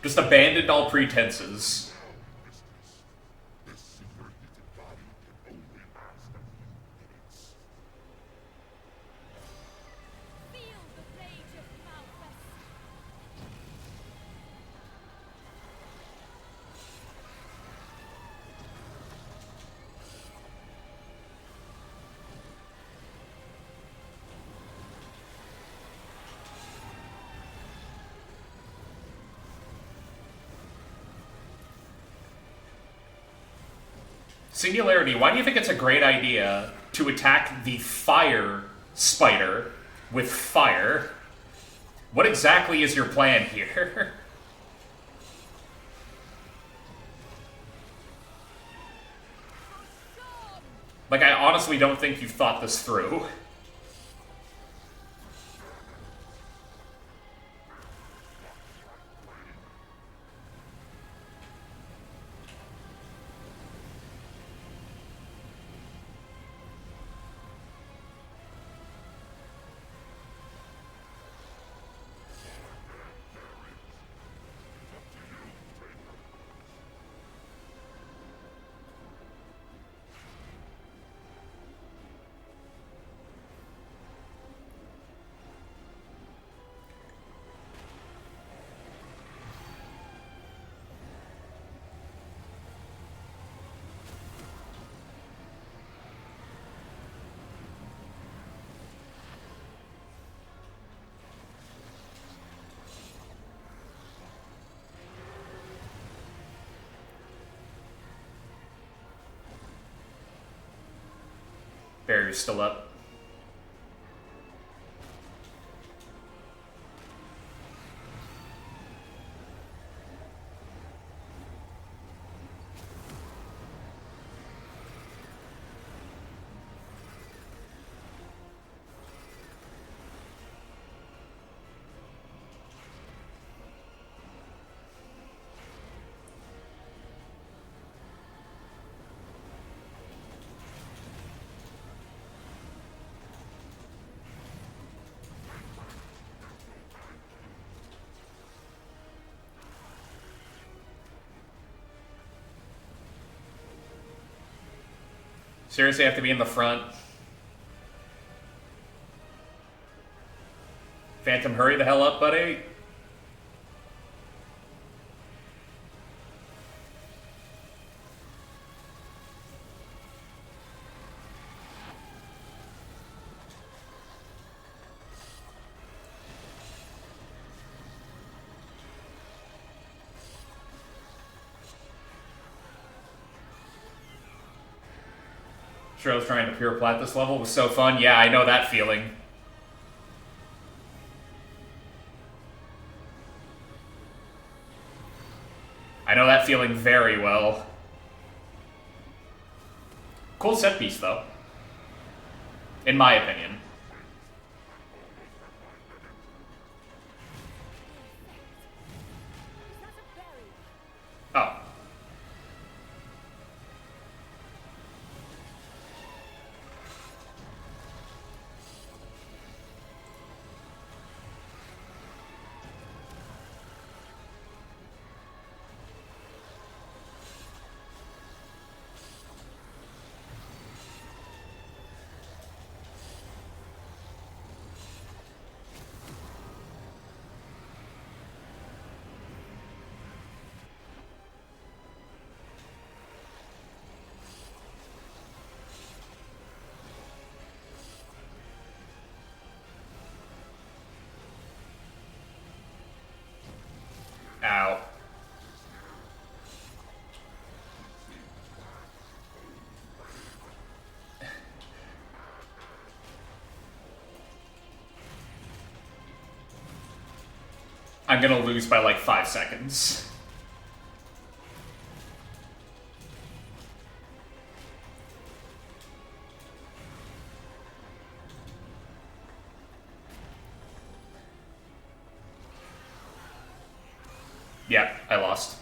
Just abandoned all pretenses. Singularity, why do you think it's a great idea to attack the fire spider with fire? What exactly is your plan here? Like, I honestly don't think you've thought this through. Barrier's still up. Seriously, I have to be in the front. Phantom, hurry the hell up, buddy. Sure, I was trying to pure plat this level. It was so fun. Yeah, I know that feeling. I know that feeling very well. Cool set piece, though. In my opinion. Oh. Ow. I'm gonna lose by like 5 seconds. Yeah, I lost.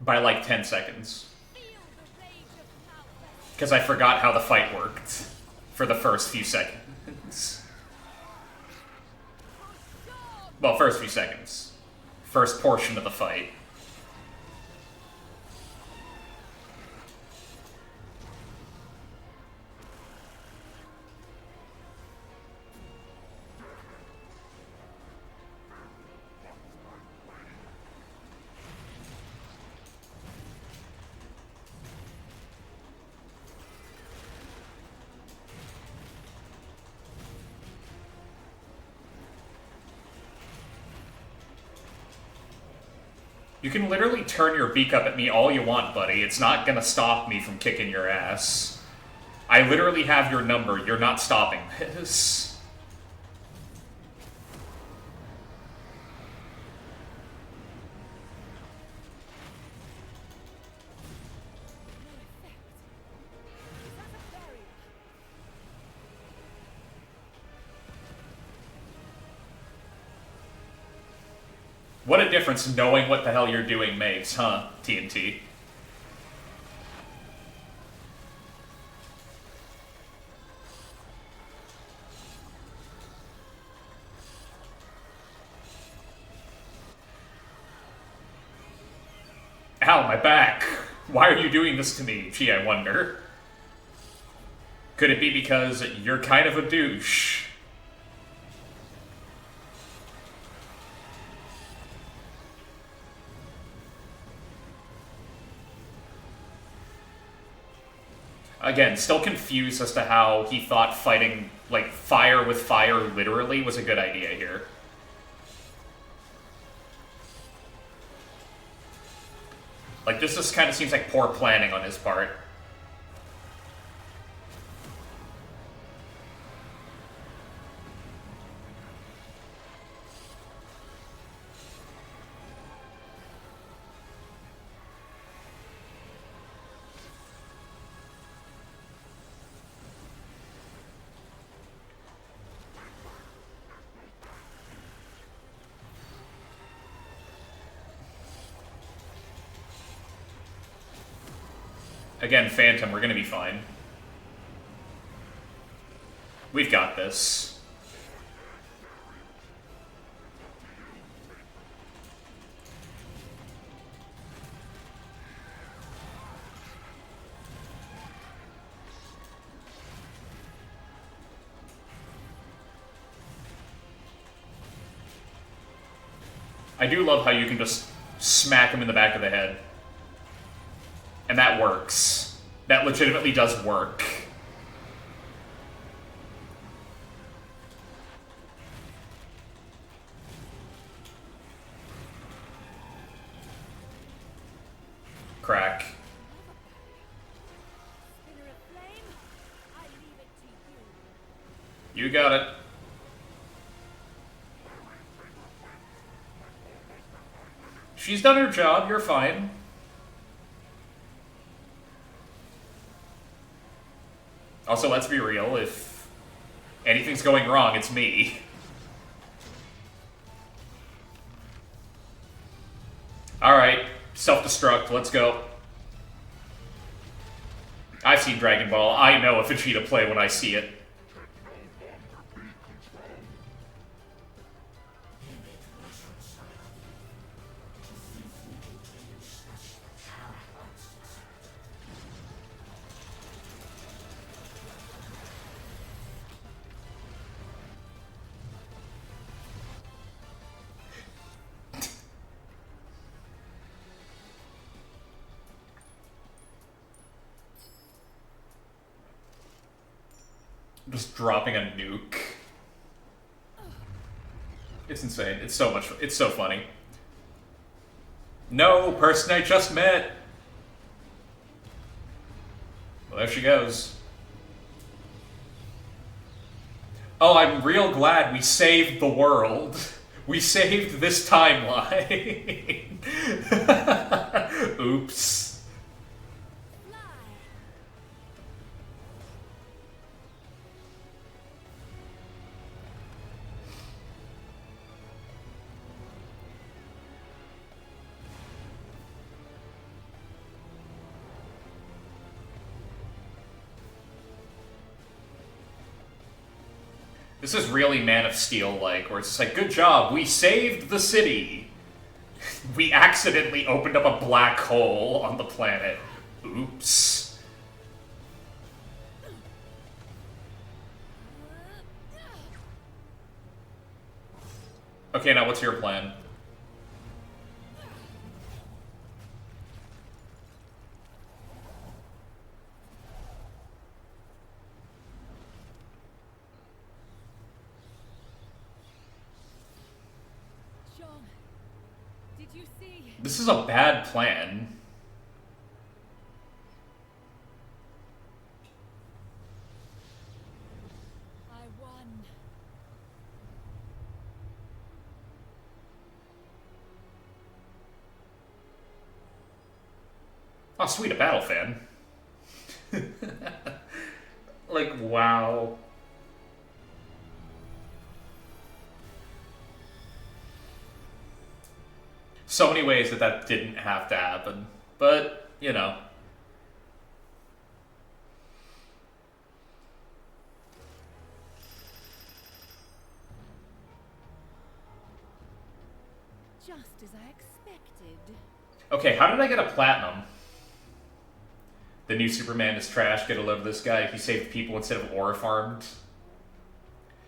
By like 10 seconds. Because I forgot how the fight worked for the first few seconds. Well, first few seconds. First portion of the fight. You can literally turn your beak up at me all you want, buddy. It's not gonna stop me from kicking your ass. I literally have your number. You're not stopping this. What a difference knowing what the hell you're doing makes, huh, TNT? Ow, my back. Why are you doing this to me? Gee, I wonder. Could it be because you're kind of a douche? Again, still confused as to how he thought fighting, like, fire with fire literally was a good idea here. Like, this just kind of seems like poor planning on his part. Again, Phantom, we're gonna be fine. We've got this. I do love how you can just smack him in the back of the head. And that works. That legitimately does work. Crack. You got it. She's done her job, you're fine. Also, let's be real, if anything's going wrong, it's me. Alright, self-destruct, let's go. I've seen Dragon Ball, I know a Vegeta play when I see it. Just dropping a nuke. It's insane. It's so much. It's so funny. No, person I just met. Well, there she goes. Oh, I'm real glad we saved the world. We saved this timeline. Oops. This is really Man of Steel-like, where it's just like, good job, we saved the city. We accidentally opened up a black hole on the planet. Oops. Okay, now what's your plan? This is a bad plan. I won. Oh, sweet, a battle fan. Like, wow. So many ways that didn't have to happen. But, you know. Just as I expected. Okay, how did I get a platinum? The new Superman is trash, get a load of this guy. He saved people instead of aura farmed.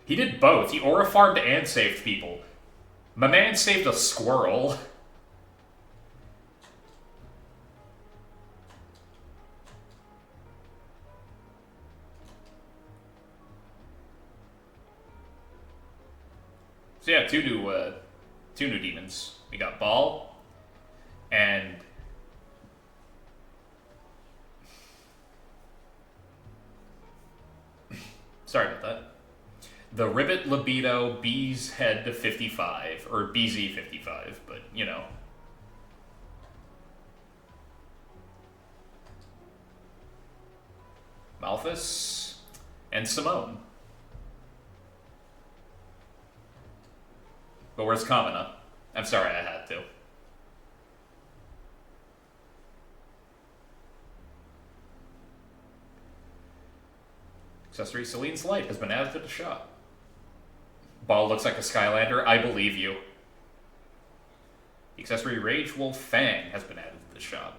He did both. He aura farmed and saved people. My man saved a squirrel. So yeah, two new demons. We got Ball and sorry about that. The Ribbit Libido Bee's Head 55 or BZ 55, but you know. Malthus and Simone. But where's Kamina? I'm sorry, I had to. Accessory Celine's Light has been added to the shop. Ball looks like a Skylander. I believe you. The accessory Rage Wolf Fang has been added to the shop.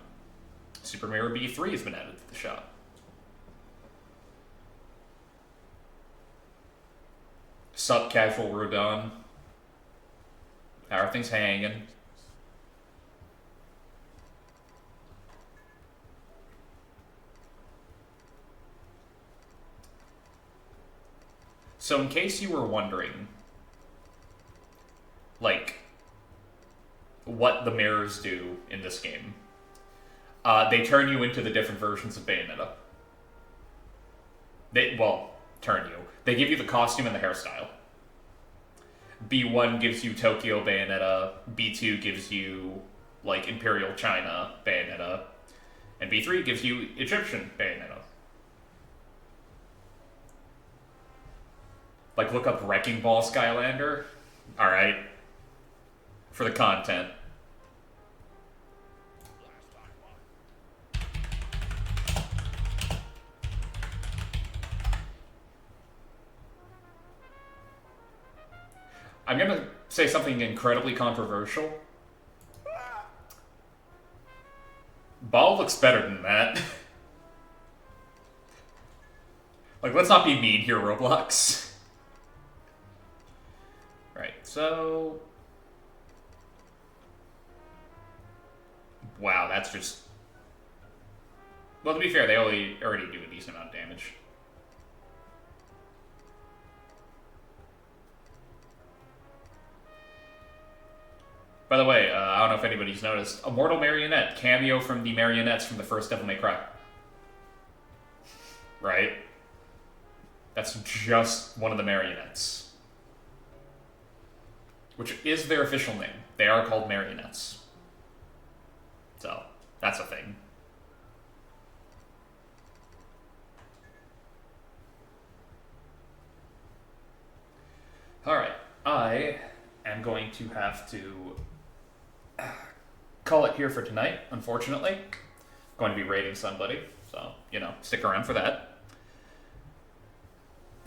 Super Mirror B3 has been added to the shop. Sup, Casual Rodon. How are things hanging? So in case you were wondering, like, what the mirrors do in this game, they turn you into the different versions of Bayonetta. Turn you. They give you the costume and the hairstyle. B1 gives you Tokyo Bayonetta, B2 gives you, like, Imperial China Bayonetta, and B3 gives you Egyptian Bayonetta. Like, look up Wrecking Ball Skylander. Alright. For the content. I'm gonna say something incredibly controversial. Ball looks better than that. Like, let's not be mean here, Roblox. Right, so... Wow, that's just... Well, to be fair, they already do a decent amount of damage. By the way, I don't know if anybody's noticed, Immortal Marionette, cameo from the marionettes from the first Devil May Cry. Right? That's just one of the marionettes. Which is their official name. They are called marionettes. So, that's a thing. Alright, I am going to have to call it here for tonight, unfortunately. Going to be raiding somebody, so, you know, stick around for that.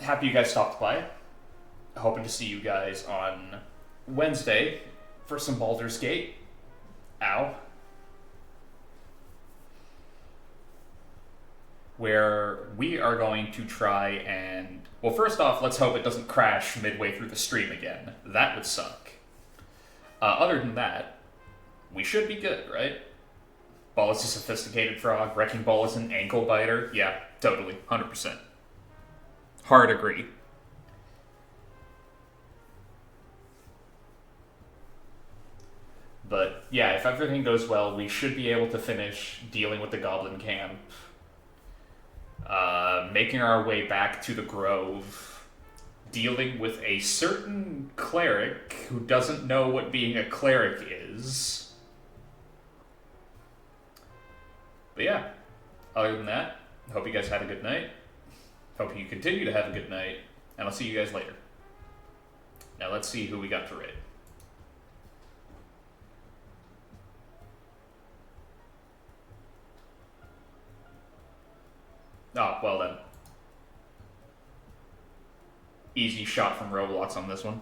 Happy you guys stopped by. Hoping to see you guys on Wednesday for some Baldur's Gate. Ow. Where we are going to try and... Well, first off, let's hope it doesn't crash midway through the stream again. That would suck. Other than that, we should be good, right? Ball is a sophisticated frog. Wrecking Ball is an ankle biter. Yeah, totally. 100%. Hard agree. But yeah, if everything goes well, we should be able to finish dealing with the Goblin Camp. Making our way back to the Grove. Dealing with a certain cleric who doesn't know what being a cleric is. But yeah, other than that, hope you guys had a good night. Hope you continue to have a good night. And I'll see you guys later. Now let's see who we got to raid. Oh, well then. Easy shot from Roblox on this one.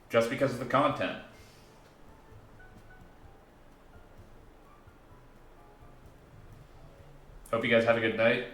Just because of the content. Hope you guys have a good night.